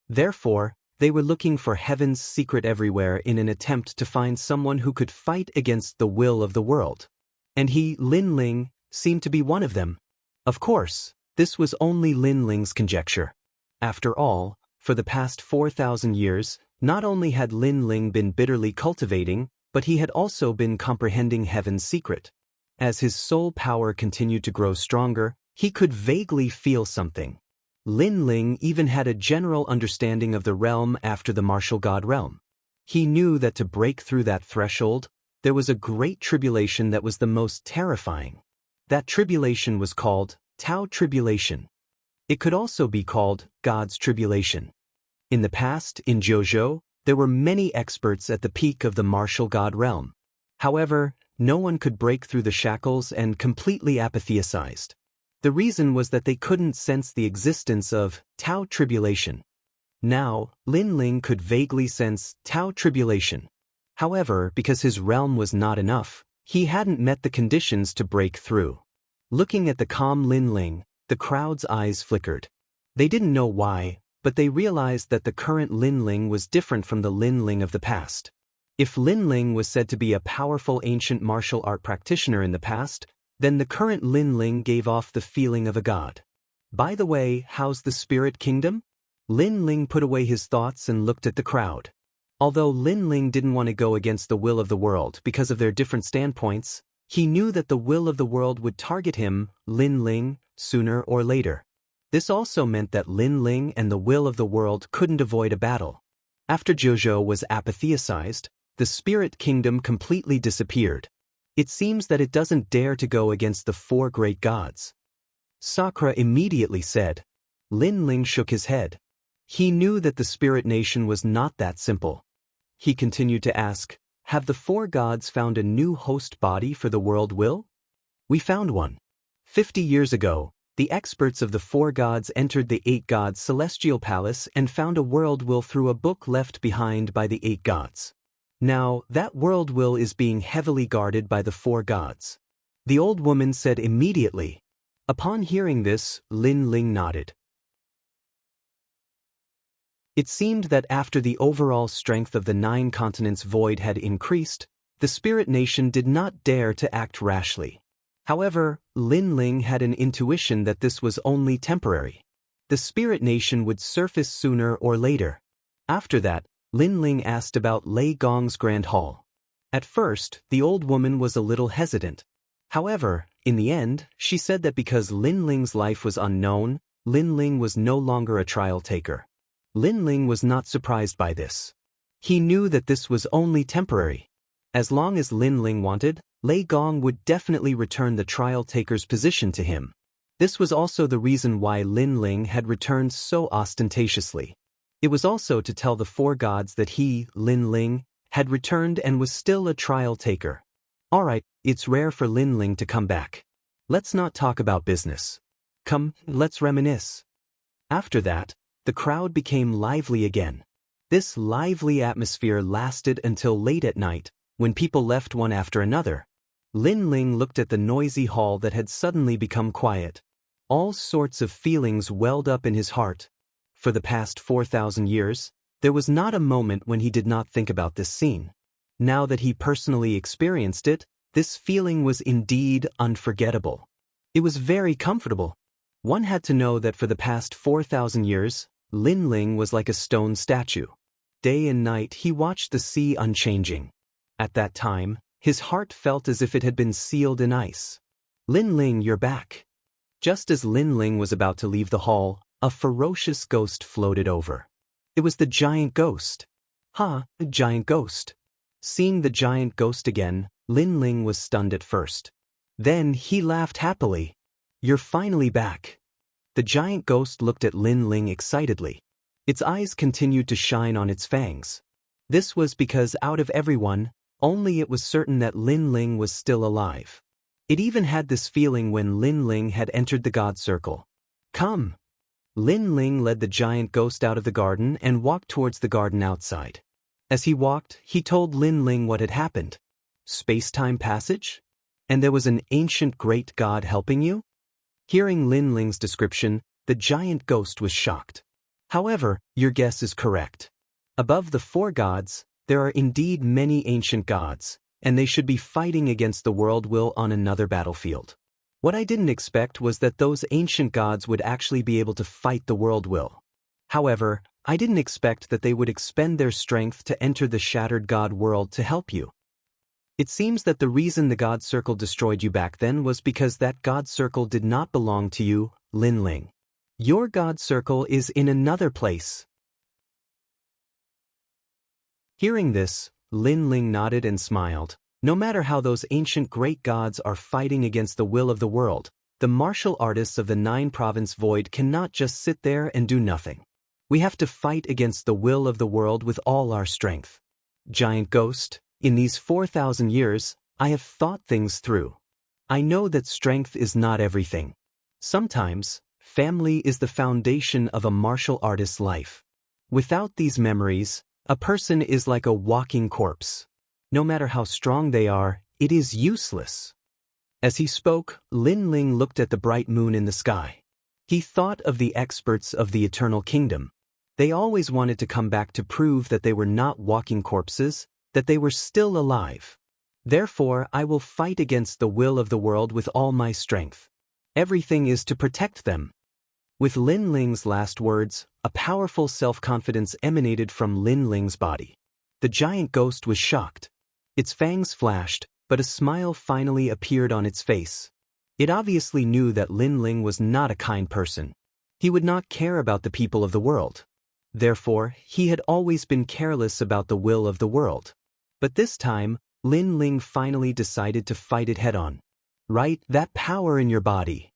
Therefore, they were looking for heaven's secret everywhere in an attempt to find someone who could fight against the will of the world. And he, Lin Ling, seemed to be one of them. Of course, this was only Lin Ling's conjecture. After all, for the past 4,000 years, not only had Lin Ling been bitterly cultivating, but he had also been comprehending heaven's secret. As his soul power continued to grow stronger, he could vaguely feel something. Lin Ling even had a general understanding of the realm after the martial god realm. He knew that to break through that threshold, there was a great tribulation that was the most terrifying. That tribulation was called Tao Tribulation. It could also be called God's Tribulation. In the past, in Jiuzhou, there were many experts at the peak of the martial god realm. However, no one could break through the shackles and completely apatheosized. The reason was that they couldn't sense the existence of Tao Tribulation. Now, Lin Ling could vaguely sense Tao Tribulation. However, because his realm was not enough, he hadn't met the conditions to break through. Looking at the calm Lin Ling, the crowd's eyes flickered. They didn't know why, but they realized that the current Lin Ling was different from the Lin Ling of the past. If Lin Ling was said to be a powerful ancient martial art practitioner in the past, then the current Lin Ling gave off the feeling of a god. By the way, how's the spirit kingdom? Lin Ling put away his thoughts and looked at the crowd. Although Lin Ling didn't want to go against the will of the world because of their different standpoints, he knew that the will of the world would target him, Lin Ling, sooner or later. This also meant that Lin Ling and the will of the world couldn't avoid a battle. After Jiuzhou was apatheosized, the spirit kingdom completely disappeared. It seems that it doesn't dare to go against the 4 great gods. Sakura immediately said. Lin Ling shook his head. He knew that the spirit nation was not that simple. He continued to ask, have the 4 gods found a new host body for the world will? We found one. 50 years ago, the experts of the 4 gods entered the 8 gods' celestial palace and found a world will through a book left behind by the 8 gods. Now, that world will is being heavily guarded by the 4 gods. The old woman said immediately. Upon hearing this, Lin Ling nodded. It seemed that after the overall strength of the 9 continents void had increased, the spirit nation did not dare to act rashly. However, Lin Ling had an intuition that this was only temporary. The spirit nation would surface sooner or later. After that, Lin Ling asked about Lei Gong's grand hall. At first, the old woman was a little hesitant. However, in the end, she said that because Lin Ling's life was unknown, Lin Ling was no longer a trial taker. Lin Ling was not surprised by this. He knew that this was only temporary. As long as Lin Ling wanted, Lei Gong would definitely return the trial taker's position to him. This was also the reason why Lin Ling had returned so ostentatiously. It was also to tell the four gods that he, Lin Ling, had returned and was still a trial taker. Alright, it's rare for Lin Ling to come back. Let's not talk about business. Come, let's reminisce. After that, the crowd became lively again. This lively atmosphere lasted until late at night, when people left one after another. Lin Ling looked at the noisy hall that had suddenly become quiet. All sorts of feelings welled up in his heart. For the past 4,000 years, there was not a moment when he did not think about this scene. Now that he personally experienced it, this feeling was indeed unforgettable. It was very comfortable. One had to know that for the past 4,000 years, Lin Ling was like a stone statue. Day and night he watched the sea unchanging. At that time, his heart felt as if it had been sealed in ice. Lin Ling, you're back. Just as Lin Ling was about to leave the hall, a ferocious ghost floated over. It was the giant ghost. A giant ghost. Seeing the giant ghost again, Lin Ling was stunned at first. Then he laughed happily. You're finally back. The giant ghost looked at Lin Ling excitedly. Its eyes continued to shine on its fangs. This was because out of everyone, only it was certain that Lin Ling was still alive. It even had this feeling when Lin Ling had entered the God Circle. Come. Lin Ling led the giant ghost out of the garden and walked towards the garden outside. As he walked, he told Lin Ling what had happened. Space-time passage? And there was an ancient great god helping you? Hearing Lin Ling's description, the giant ghost was shocked. However, your guess is correct. Above the four gods, there are indeed many ancient gods, and they should be fighting against the world will on another battlefield. What I didn't expect was that those ancient gods would actually be able to fight the world will. However, I didn't expect that they would expend their strength to enter the shattered god world to help you. It seems that the reason the God Circle destroyed you back then was because that God Circle did not belong to you, Lin Ling. Your God Circle is in another place. Hearing this, Lin Ling nodded and smiled. No matter how those ancient great gods are fighting against the will of the world, the martial artists of the 9-province void cannot just sit there and do nothing. We have to fight against the will of the world with all our strength. Giant Ghost, in these 4,000 years, I have thought things through. I know that strength is not everything. Sometimes, family is the foundation of a martial artist's life. Without these memories, a person is like a walking corpse. No matter how strong they are, it is useless. As he spoke, Lin Ling looked at the bright moon in the sky. He thought of the experts of the Eternal Kingdom. They always wanted to come back to prove that they were not walking corpses, that they were still alive. Therefore, I will fight against the will of the world with all my strength. Everything is to protect them. With Lin Ling's last words, a powerful self-confidence emanated from Lin Ling's body. The giant ghost was shocked. Its fangs flashed, but a smile finally appeared on its face. It obviously knew that Lin Ling was not a kind person. He would not care about the people of the world. Therefore, he had always been careless about the will of the world. But this time, Lin Ling finally decided to fight it head-on. Right, that power in your body.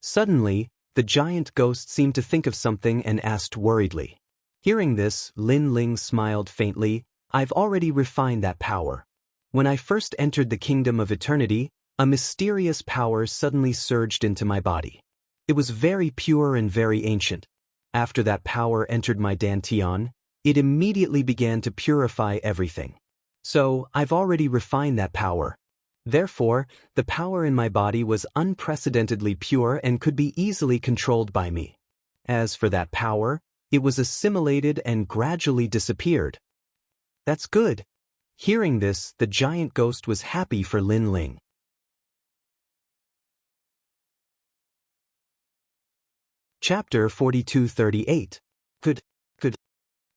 Suddenly, the giant ghost seemed to think of something and asked worriedly. Hearing this, Lin Ling smiled faintly. I've already refined that power. When I first entered the kingdom of eternity, a mysterious power suddenly surged into my body. It was very pure and very ancient. After that power entered my dantian, it immediately began to purify everything. So, I've already refined that power. Therefore, the power in my body was unprecedentedly pure and could be easily controlled by me. As for that power, it was assimilated and gradually disappeared. That's good. Hearing this, the giant ghost was happy for Lin Ling. Chapter 4238. Good.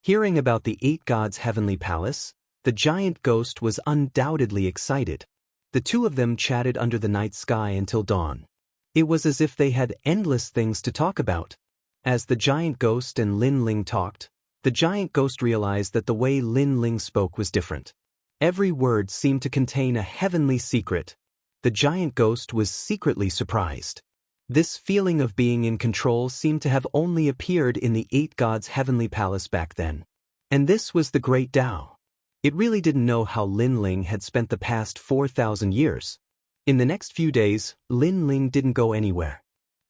Hearing about the 8 gods' heavenly palace, the giant ghost was undoubtedly excited. The two of them chatted under the night sky until dawn. It was as if they had endless things to talk about. As the giant ghost and Lin Ling talked, the giant ghost realized that the way Lin Ling spoke was different. Every word seemed to contain a heavenly secret. The giant ghost was secretly surprised. This feeling of being in control seemed to have only appeared in the 8 gods' heavenly palace back then. And this was the Great Tao. It really didn't know how Lin Ling had spent the past 4,000 years. In the next few days, Lin Ling didn't go anywhere.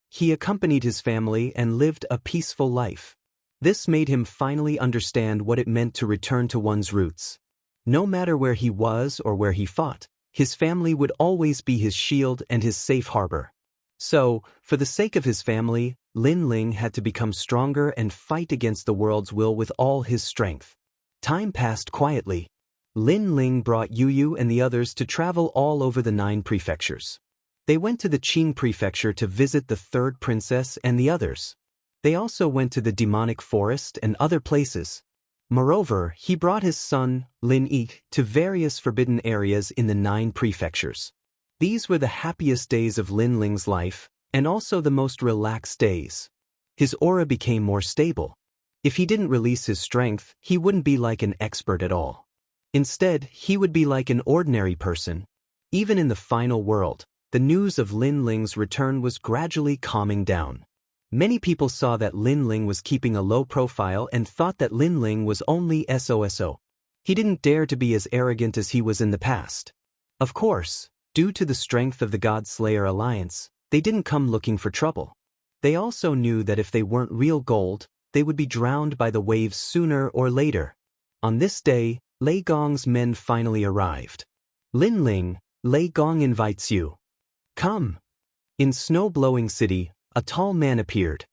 He accompanied his family and lived a peaceful life. This made him finally understand what it meant to return to one's roots. No matter where he was or where he fought, his family would always be his shield and his safe harbor. So, for the sake of his family, Lin Ling had to become stronger and fight against the world's will with all his strength. Time passed quietly. Lin Ling brought Yu and the others to travel all over the 9 prefectures. They went to the Qing prefecture to visit the 3rd princess and the others. They also went to the demonic forest and other places. Moreover, he brought his son, Lin Yi, to various forbidden areas in the 9 prefectures. These were the happiest days of Lin Ling's life, and also the most relaxed days. His aura became more stable. If he didn't release his strength, he wouldn't be like an expert at all. Instead, he would be like an ordinary person. Even in the final world, the news of Lin Ling's return was gradually calming down. Many people saw that Lin Ling was keeping a low profile and thought that Lin Ling was only SOSO. He didn't dare to be as arrogant as he was in the past. Of course, due to the strength of the God Slayer alliance, they didn't come looking for trouble. They also knew that if they weren't real gold, they would be drowned by the waves sooner or later. On this day, Lei Gong's men finally arrived. Lin Ling, Lei Gong invites you. Come. In snow-blowing city, a tall man appeared.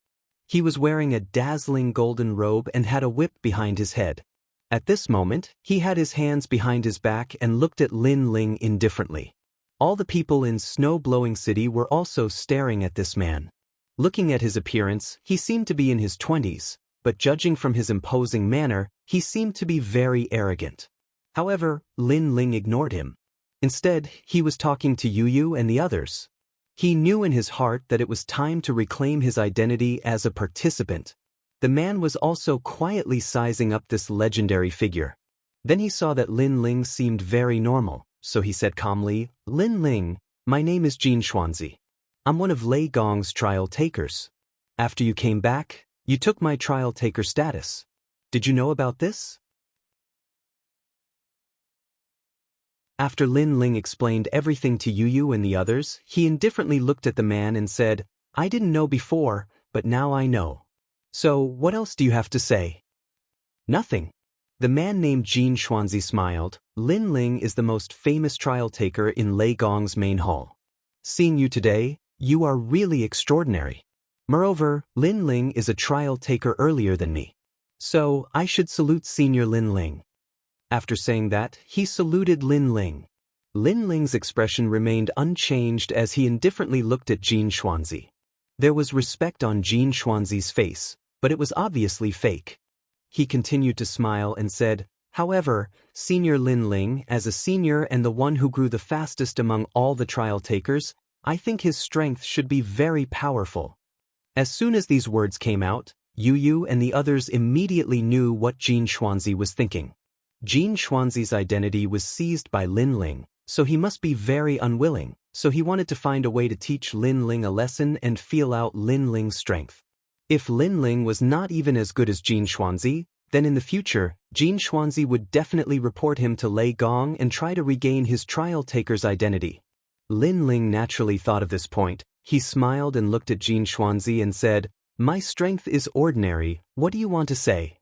He was wearing a dazzling golden robe and had a whip behind his head. At this moment, he had his hands behind his back and looked at Lin Ling indifferently. All the people in snow-blowing city were also staring at this man. Looking at his appearance, he seemed to be in his 20s, but judging from his imposing manner, he seemed to be very arrogant. However, Lin Ling ignored him. Instead, he was talking to Yu and the others. He knew in his heart that it was time to reclaim his identity as a participant. The man was also quietly sizing up this legendary figure. Then he saw that Lin Ling seemed very normal, so he said calmly, Lin Ling, my name is Jin Xuanzi. I'm one of Lei Gong's trial takers. After you came back, you took my trial taker status. Did you know about this? After Lin Ling explained everything to Yu and the others, he indifferently looked at the man and said, I didn't know before, but now I know. So, what else do you have to say? Nothing. The man named Jin Xuanzi smiled. Lin Ling is the most famous trial taker in Lei Gong's main hall. Seeing you today, you are really extraordinary. Moreover, Lin Ling is a trial taker earlier than me. So, I should salute Senior Lin Ling. After saying that, he saluted Lin Ling. Lin Ling's expression remained unchanged as he indifferently looked at Jin Xuanzi. There was respect on Jin Xuanzi's face, but it was obviously fake. He continued to smile and said, However, Senior Lin Ling, as a senior and the one who grew the fastest among all the trial takers, I think his strength should be very powerful. As soon as these words came out, Yu and the others immediately knew what Jin Xuanzi was thinking. Jin Xuanzi's identity was seized by Lin Ling, so he must be very unwilling, so he wanted to find a way to teach Lin Ling a lesson and feel out Lin Ling's strength. If Lin Ling was not even as good as Jin Xuanzi, then in the future, Jin Xuanzi would definitely report him to Lei Gong and try to regain his trial taker's identity. Lin Ling naturally thought of this point. He smiled and looked at Jin Xuanzi and said, My strength is ordinary, what do you want to say?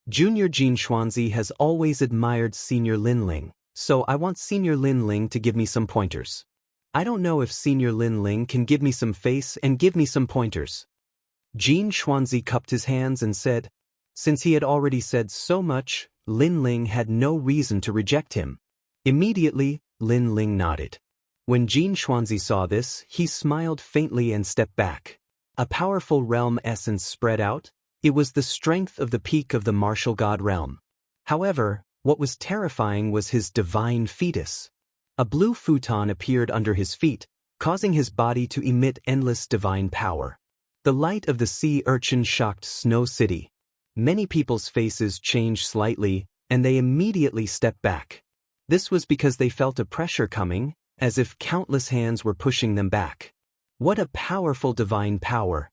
Junior Jin Xuanzi has always admired Senior Lin Ling, so I want Senior Lin Ling to give me some pointers. I don't know if Senior Lin Ling can give me some face and give me some pointers. Jin Xuanzi cupped his hands and said, Since he had already said so much, Lin Ling had no reason to reject him. Immediately, Lin Ling nodded. When Jin Xuanzi saw this, he smiled faintly and stepped back. A powerful realm essence spread out. It was the strength of the peak of the martial god realm. However, what was terrifying was his divine fetus. A blue futon appeared under his feet, causing his body to emit endless divine power. The light of the sea urchin shocked Snow City. Many people's faces changed slightly, and they immediately stepped back. This was because they felt a pressure coming, as if countless hands were pushing them back. What a powerful divine power!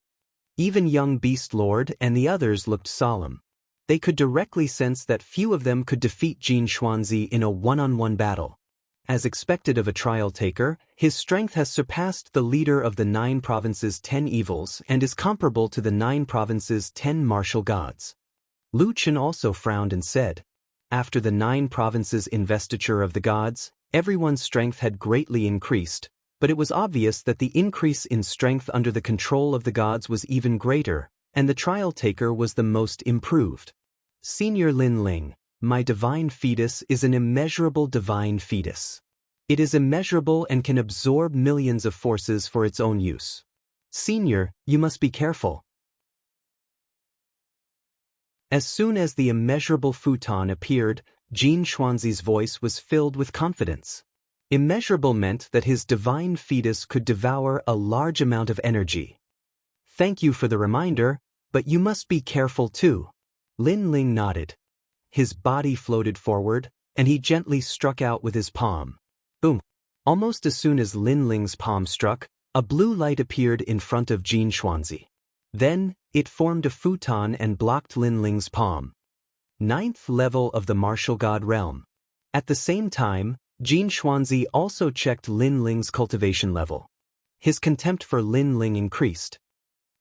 Even young Beast Lord and the others looked solemn. They could directly sense that few of them could defeat Jin Xuanzi in a one-on-one battle. As expected of a trial taker, his strength has surpassed the leader of the 9 provinces' 10 evils and is comparable to the 9 provinces' 10 martial gods. Lu Chen also frowned and said, after the 9 provinces' investiture of the gods, everyone's strength had greatly increased, but it was obvious that the increase in strength under the control of the gods was even greater, and the trial taker was the most improved. Senior Lin Ling, my divine fetus is an immeasurable divine fetus. It is immeasurable and can absorb millions of forces for its own use. Senior, you must be careful. As soon as the immeasurable futon appeared, Jin Xuanzi's voice was filled with confidence. Immeasurable meant that his divine fetus could devour a large amount of energy. Thank you for the reminder, but you must be careful too. Lin Ling nodded. His body floated forward, and he gently struck out with his palm. Boom! Almost as soon as Lin Ling's palm struck, a blue light appeared in front of Jin Xuanzi. Then, it formed a futon and blocked Lin Ling's palm. 9th level of the martial god realm. At the same time, Jin Xuanzi also checked Lin Ling's cultivation level. His contempt for Lin Ling increased.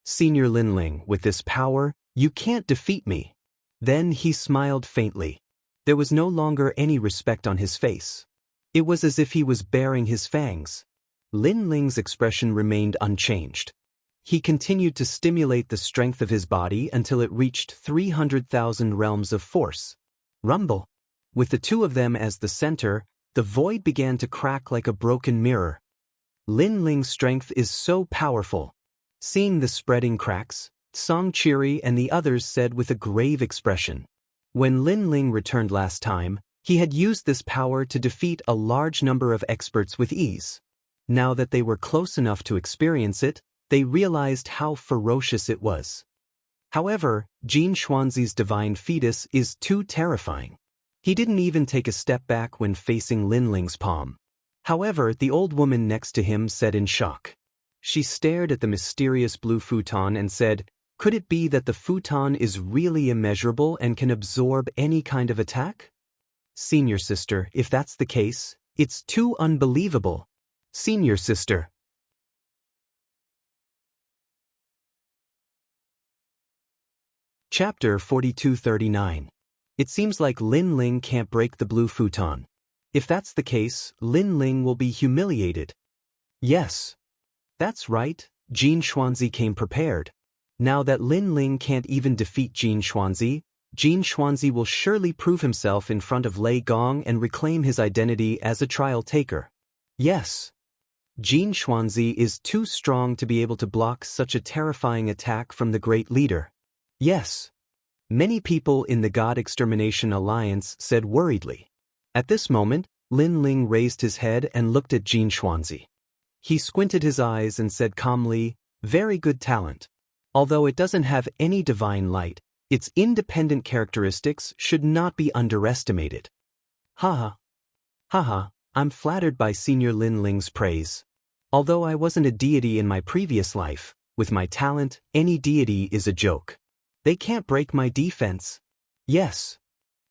Senior Lin Ling, with this power, you can't defeat me. Then he smiled faintly. There was no longer any respect on his face. It was as if he was baring his fangs. Lin Ling's expression remained unchanged. He continued to stimulate the strength of his body until it reached 300,000 realms of force. Rumble! With the two of them as the center, the void began to crack like a broken mirror. Lin Ling's strength is so powerful. Seeing the spreading cracks, Song Chiri and the others said with a grave expression. When Lin Ling returned last time, he had used this power to defeat a large number of experts with ease. Now that they were close enough to experience it, they realized how ferocious it was. However, Jin Xuanzi's divine fetus is too terrifying. He didn't even take a step back when facing Lin Ling's palm. However, the old woman next to him said in shock. She stared at the mysterious blue futon and said, could it be that the futon is really immeasurable and can absorb any kind of attack? Senior sister, if that's the case, it's too unbelievable. Senior sister. Chapter 4239. It seems like Lin Ling can't break the blue futon. If that's the case, Lin Ling will be humiliated. Yes. That's right, Jin Xuanzi came prepared. Now that Lin Ling can't even defeat Jin Xuanzi will surely prove himself in front of Lei Gong and reclaim his identity as a trial taker. Yes. Jin Xuanzi is too strong to be able to block such a terrifying attack from the great leader. Yes. Many people in the God Extermination Alliance said worriedly. At this moment, Lin Ling raised his head and looked at Jin Xuanzi. He squinted his eyes and said calmly, very good talent. Although it doesn't have any divine light, its independent characteristics should not be underestimated. Haha. Haha, I'm flattered by Senior Lin Ling's praise. Although I wasn't a deity in my previous life, with my talent, any deity is a joke. They can't break my defense. Yes.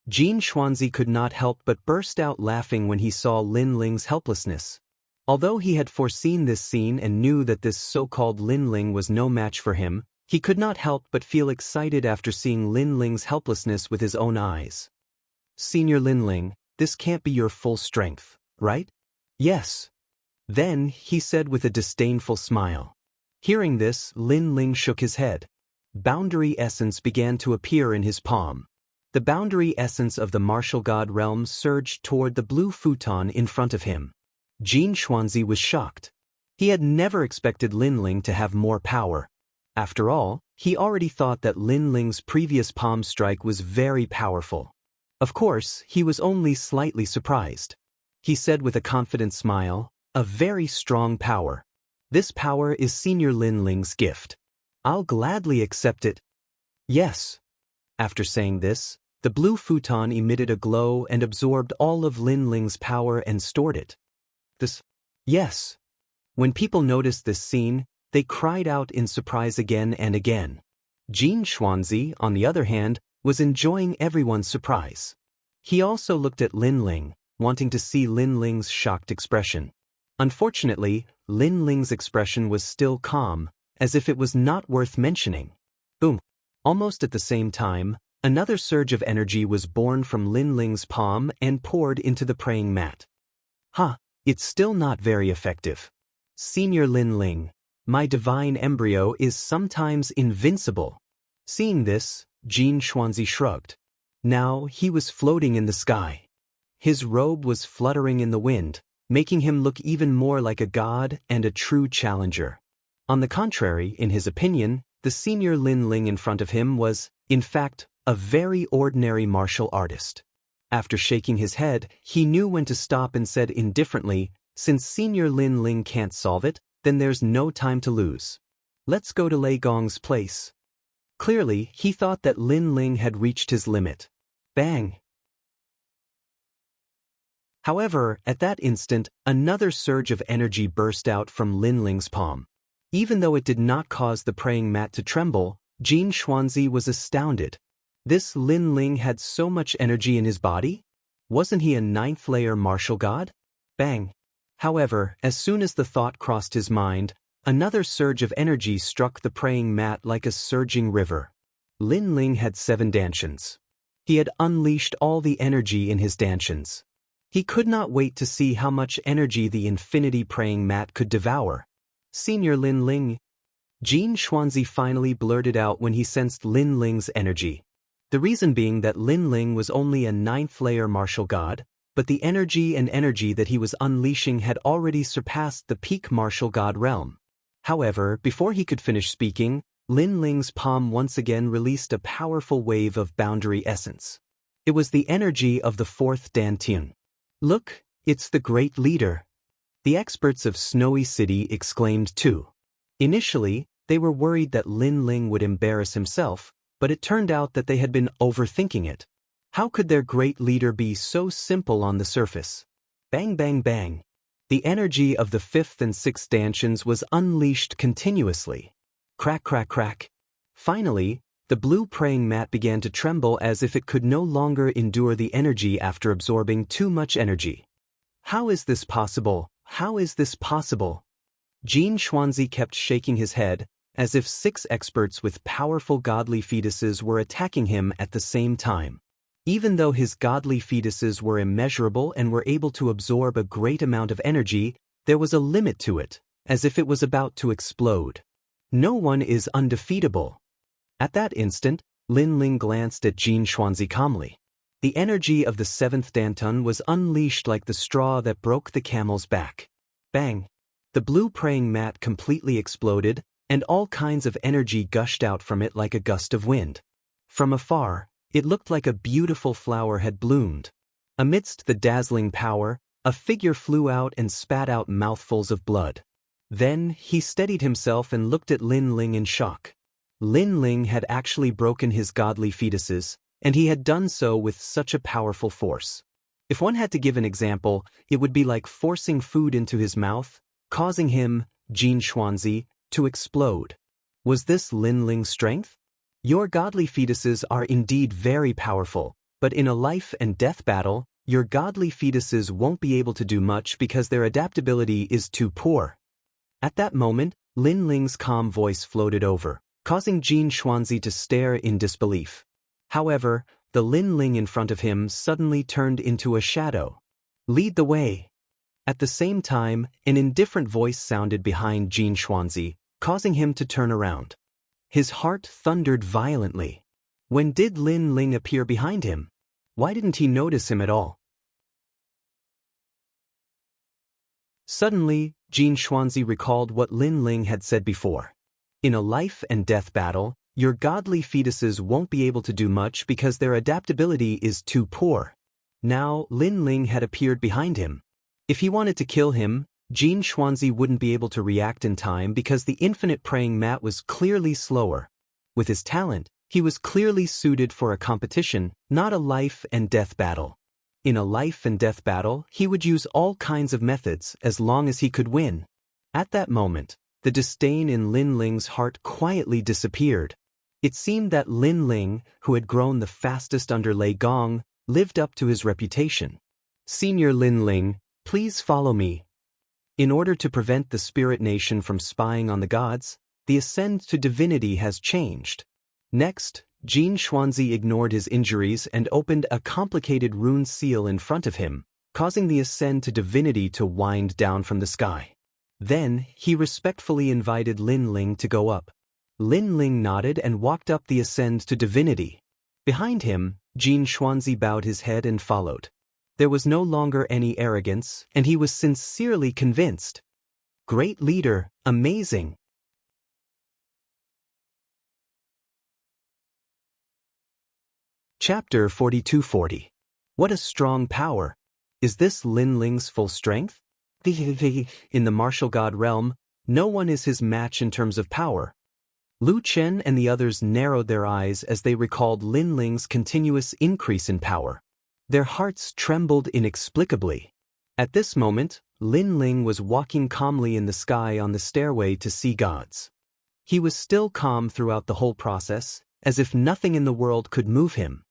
Jin Xuanzi could not help but burst out laughing when he saw Lin Ling's helplessness. Although he had foreseen this scene and knew that this so-called Lin Ling was no match for him, he could not help but feel excited after seeing Lin Ling's helplessness with his own eyes. Senior Lin Ling, this can't be your full strength, right? Yes. Then, he said with a disdainful smile. Hearing this, Lin Ling shook his head. Boundary essence began to appear in his palm. The boundary essence of the martial god realm surged toward the blue futon in front of him. Jin Xuanzi was shocked. He had never expected Lin Ling to have more power. After all, he already thought that Lin Ling's previous palm strike was very powerful. Of course, he was only slightly surprised. He said with a confident smile, "A very strong power. This power is Senior Lin Ling's gift. I'll gladly accept it." "Yes." After saying this, the blue futon emitted a glow and absorbed all of Lin Ling's power and stored it. Yes. When people noticed this scene, they cried out in surprise again and again. Jin Xuanzi, on the other hand, was enjoying everyone's surprise. He also looked at Lin Ling, wanting to see Lin Ling's shocked expression. Unfortunately, Lin Ling's expression was still calm, as if it was not worth mentioning. Boom! Almost at the same time, another surge of energy was born from Lin Ling's palm and poured into the praying mat. It's still not very effective. Senior Lin Ling, my divine embryo is sometimes invincible. Seeing this, Jin Xuanzi shrugged. Now he was floating in the sky. His robe was fluttering in the wind, making him look even more like a god and a true challenger. On the contrary, in his opinion, the senior Lin Ling in front of him was, in fact, a very ordinary martial artist. After shaking his head, he knew when to stop and said indifferently, "Since Senior Lin Ling can't solve it, then there's no time to lose. Let's go to Lei Gong's place." Clearly, he thought that Lin Ling had reached his limit. Bang! However, at that instant, another surge of energy burst out from Lin Ling's palm. Even though it did not cause the praying mat to tremble, Jin Xuanzi was astounded. This Lin Ling had so much energy in his body? Wasn't he a ninth-layer martial god? Bang! However, as soon as the thought crossed his mind, another surge of energy struck the praying mat like a surging river. Lin Ling had 7 dantians. He had unleashed all the energy in his dantians. He could not wait to see how much energy the infinity praying mat could devour. "Senior Lin Ling," Jin Xuanzi finally blurted out when he sensed Lin Ling's energy. The reason being that Lin Ling was only a 9th-layer martial god, but the energy that he was unleashing had already surpassed the peak martial god realm. However, before he could finish speaking, Lin Ling's palm once again released a powerful wave of boundary essence. It was the energy of the 4th dantian. "Look, it's the great leader." The experts of Snowy City exclaimed too. Initially, they were worried that Lin Ling would embarrass himself, but it turned out that they had been overthinking it. How could their great leader be so simple on the surface? Bang bang bang. The energy of the 5th and 6th dantians was unleashed continuously. Crack crack crack. Finally, the blue praying mat began to tremble as if it could no longer endure the energy after absorbing too much energy. How is this possible? How is this possible? Jin Xuanzi kept shaking his head, as if 6 experts with powerful godly fetuses were attacking him at the same time. Even though his godly fetuses were immeasurable and were able to absorb a great amount of energy, there was a limit to it, as if it was about to explode. No one is undefeatable. At that instant, Lin Ling glanced at Jin Xuanzi calmly. The energy of the 7th dantian was unleashed like the straw that broke the camel's back. Bang! The blue praying mat completely exploded, and all kinds of energy gushed out from it like a gust of wind. From afar, it looked like a beautiful flower had bloomed. Amidst the dazzling power, a figure flew out and spat out mouthfuls of blood. Then, he steadied himself and looked at Lin Ling in shock. Lin Ling had actually broken his godly fetuses, and he had done so with such a powerful force. If one had to give an example, it would be like forcing food into his mouth, causing him, Jin Xuanzi, to explode. Was this Lin Ling's strength? Your godly fetuses are indeed very powerful, but in a life and death battle, your godly fetuses won't be able to do much because their adaptability is too poor. At that moment, Lin Ling's calm voice floated over, causing Jin Xuanzi to stare in disbelief. However, the Lin Ling in front of him suddenly turned into a shadow. "Lead the way." At the same time, an indifferent voice sounded behind Jin Xuanzi, causing him to turn around. His heart thundered violently. When did Lin Ling appear behind him? Why didn't he notice him at all? Suddenly, Jin Xuanzi recalled what Lin Ling had said before. In a life and death battle, your godly fetuses won't be able to do much because their adaptability is too poor. Now, Lin Ling had appeared behind him. If he wanted to kill him, Jin Xuanzi wouldn't be able to react in time because the infinite praying mat was clearly slower. With his talent, he was clearly suited for a competition, not a life and death battle. In a life and death battle, he would use all kinds of methods as long as he could win. At that moment, the disdain in Lin Ling's heart quietly disappeared. It seemed that Lin Ling, who had grown the fastest under Lei Gong, lived up to his reputation. Senior Lin Ling, please follow me. In order to prevent the spirit nation from spying on the gods, the ascent to divinity has changed. Next, Jin Xuanzi ignored his injuries and opened a complicated rune seal in front of him, causing the ascent to divinity to wind down from the sky. Then, he respectfully invited Lin Ling to go up. Lin Ling nodded and walked up the ascent to divinity. Behind him, Jin Xuanzi bowed his head and followed. There was no longer any arrogance, and he was sincerely convinced. Great leader, amazing. Chapter 4240. What a strong power. Is this Lin Ling's full strength? In the martial god realm, no one is his match in terms of power. Lu Chen and the others narrowed their eyes as they recalled Lin Ling's continuous increase in power. Their hearts trembled inexplicably. At this moment, Lin Ling was walking calmly in the sky on the stairway to see gods. He was still calm throughout the whole process, as if nothing in the world could move him.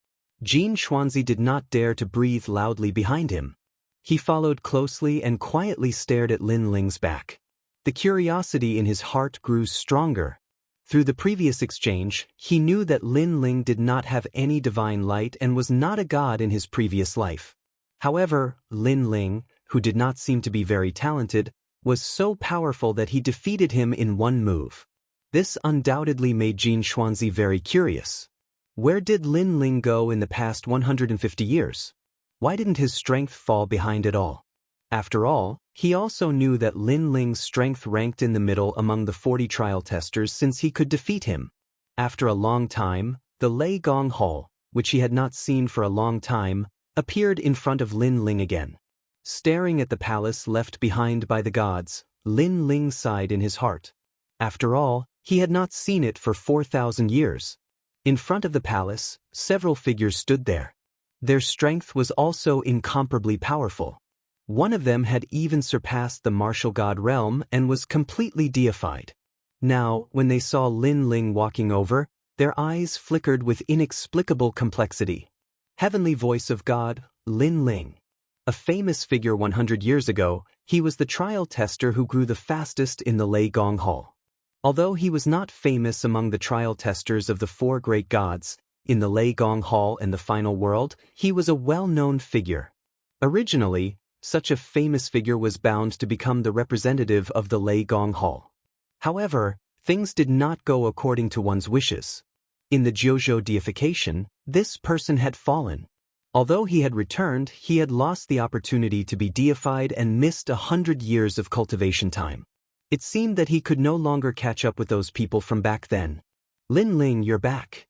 Jin Xuanzi did not dare to breathe loudly behind him. He followed closely and quietly stared at Lin Ling's back. The curiosity in his heart grew stronger. Through the previous exchange, he knew that Lin Ling did not have any divine light and was not a god in his previous life. However, Lin Ling, who did not seem to be very talented, was so powerful that he defeated him in one move. This undoubtedly made Jin Xuanzi very curious. Where did Lin Ling go in the past 150 years? Why didn't his strength fall behind at all? After all, he also knew that Lin Ling's strength ranked in the middle among the 40 trial testers since he could defeat him. After a long time, the Lei Gong Hall, which he had not seen for a long time, appeared in front of Lin Ling again. Staring at the palace left behind by the gods, Lin Ling sighed in his heart. After all, he had not seen it for 4,000 years. In front of the palace, several figures stood there. Their strength was also incomparably powerful. One of them had even surpassed the martial god realm and was completely deified. Now, when they saw Lin Ling walking over, their eyes flickered with inexplicable complexity. Heavenly voice of God, Lin Ling. A famous figure 100 years ago, he was the trial tester who grew the fastest in the Lei Gong Hall. Although he was not famous among the trial testers of the 4 great gods, in the Lei Gong Hall and the final world, he was a well-known figure. Originally, such a famous figure was bound to become the representative of the Lei Gong Hall. However, things did not go according to one's wishes. In the Jiuzhou deification, this person had fallen. Although he had returned, he had lost the opportunity to be deified and missed 100 years of cultivation time. It seemed that he could no longer catch up with those people from back then. Lin Ling, you're back.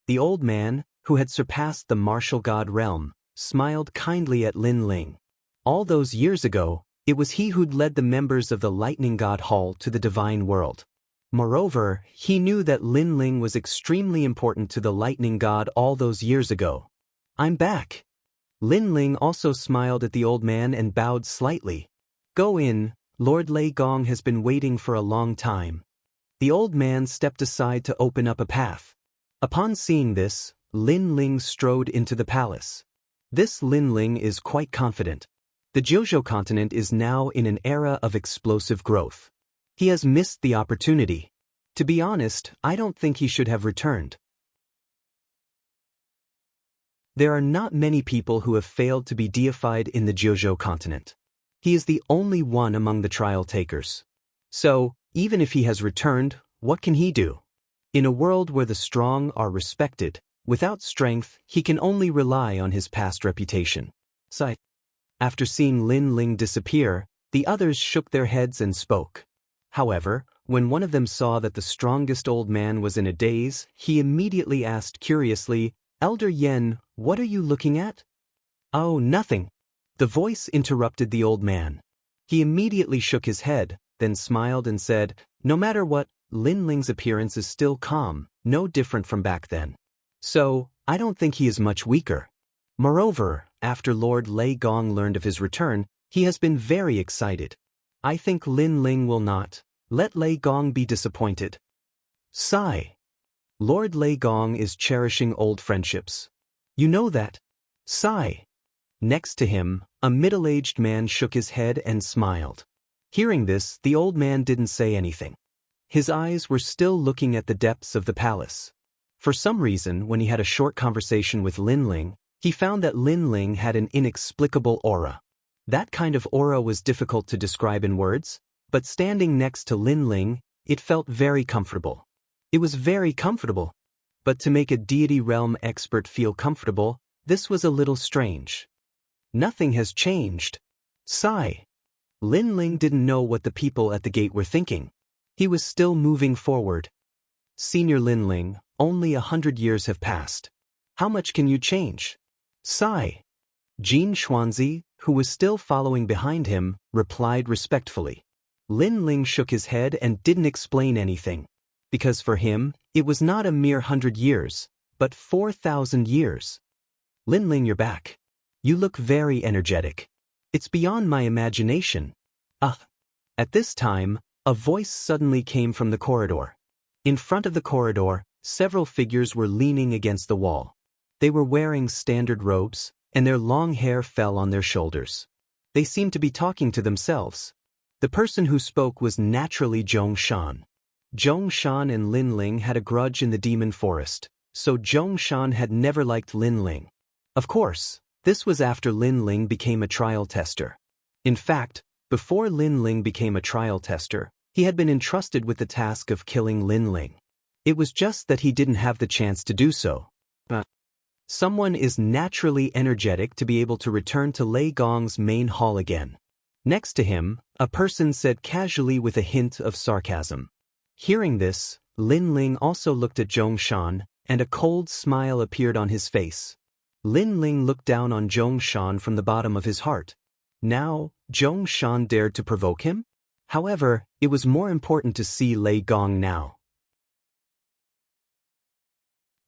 The old man, who had surpassed the martial god realm, smiled kindly at Lin Ling. All those years ago, it was he who'd led the members of the Lightning God Hall to the divine world. Moreover, he knew that Lin Ling was extremely important to the Lightning God all those years ago. I'm back. Lin Ling also smiled at the old man and bowed slightly. Go in, Lord Lei Gong has been waiting for a long time. The old man stepped aside to open up a path. Upon seeing this, Lin Ling strode into the palace. This Lin Ling is quite confident. The Jiuzhou continent is now in an era of explosive growth. He has missed the opportunity. To be honest, I don't think he should have returned. There are not many people who have failed to be deified in the Jiuzhou continent. He is the only one among the trial takers. So, even if he has returned, what can he do? In a world where the strong are respected, without strength, he can only rely on his past reputation. Sigh. After seeing Lin Ling disappear, the others shook their heads and spoke. However, When one of them saw that the strongest old man was in a daze, he immediately asked curiously, "Elder Yen, what are you looking at?" "Oh, nothing." The voice interrupted the old man. He immediately shook his head, then smiled and said, "No matter what, Lin Ling's appearance is still calm, no different from back then. So, I don't think he is much weaker. Moreover, after Lord Lei Gong learned of his return, he has been very excited. I think Lin Ling will not let Lei Gong be disappointed." Sigh. Lord Lei Gong is cherishing old friendships. You know that? Sigh. Next to him, a middle-aged man shook his head and smiled. Hearing this, the old man didn't say anything. His eyes were still looking at the depths of the palace. For some reason, when he had a short conversation with Lin Ling, he found that Lin Ling had an inexplicable aura. That kind of aura was difficult to describe in words, but standing next to Lin Ling, it felt very comfortable. It was very comfortable. But to make a deity realm expert feel comfortable, this was a little strange. Nothing has changed. Sigh. Lin Ling didn't know what the people at the gate were thinking. He was still moving forward. Senior Lin Ling, only 100 years have passed. How much can you change? Sigh. Jin Xuanzi, who was still following behind him, replied respectfully. Lin Ling shook his head and didn't explain anything. Because for him, it was not a mere 100 years, but 4,000 years. Lin Ling, you're back. You look very energetic. It's beyond my imagination. At this time, a voice suddenly came from the corridor. In front of the corridor, several figures were leaning against the wall. They were wearing standard robes, and their long hair fell on their shoulders. They seemed to be talking to themselves. The person who spoke was naturally Zhong Shan. Zhong Shan and Lin Ling had a grudge in the demon forest, so Zhong Shan had never liked Lin Ling. Of course, this was after Lin Ling became a trial tester. In fact, before Lin Ling became a trial tester, he had been entrusted with the task of killing Lin Ling. It was just that he didn't have the chance to do so. Someone is naturally energetic to be able to return to Lei Gong's main hall again. Next to him, a person said casually with a hint of sarcasm. Hearing this, Lin Ling also looked at Zhong Shan, and a cold smile appeared on his face. Lin Ling looked down on Zhong Shan from the bottom of his heart. Now, Zhong Shan dared to provoke him? However, it was more important to see Lei Gong now.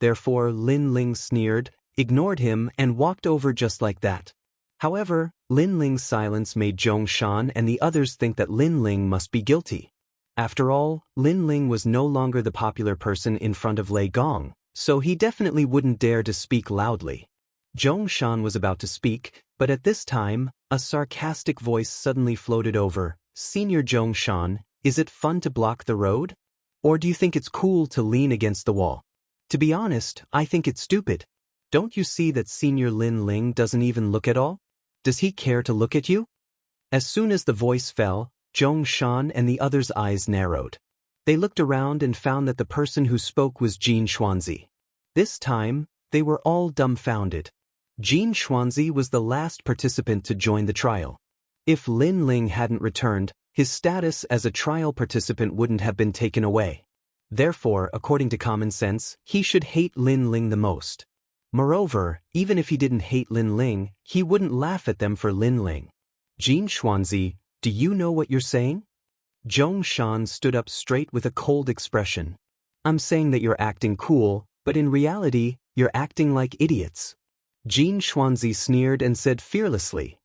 Therefore, Lin Ling sneered, ignored him, and walked over just like that. However, Lin Ling's silence made Zhong Shan and the others think that Lin Ling must be guilty. After all, Lin Ling was no longer the popular person in front of Lei Gong, so he definitely wouldn't dare to speak loudly. Zhong Shan was about to speak, but at this time, a sarcastic voice suddenly floated over. "Senior Zhong Shan, is it fun to block the road? Or do you think it's cool to lean against the wall? To be honest, I think it's stupid. Don't you see that Senior Lin Ling doesn't even look at all? Does he care to look at you?" As soon as the voice fell, Zhong Shan and the others' eyes narrowed. They looked around and found that the person who spoke was Jin Xuanzi. This time, they were all dumbfounded. Jin Xuanzi was the last participant to join the trial. If Lin Ling hadn't returned, his status as a trial participant wouldn't have been taken away. Therefore, according to common sense, he should hate Lin Ling the most. Moreover, even if he didn't hate Lin Ling, he wouldn't laugh at them for Lin Ling. "Jin Xuanzi, do you know what you're saying?" Zhong Shan stood up straight with a cold expression. "I'm saying that you're acting cool, but in reality, you're acting like idiots." Jin Xuanzi sneered and said fearlessly,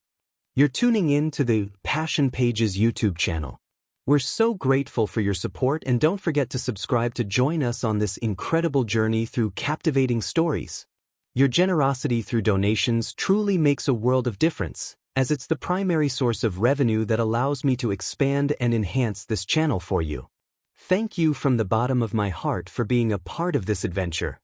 "You're tuning in to the Passion Pages YouTube channel. We're so grateful for your support, and don't forget to subscribe to join us on this incredible journey through captivating stories. Your generosity through donations truly makes a world of difference, as it's the primary source of revenue that allows me to expand and enhance this channel for you. Thank you from the bottom of my heart for being a part of this adventure."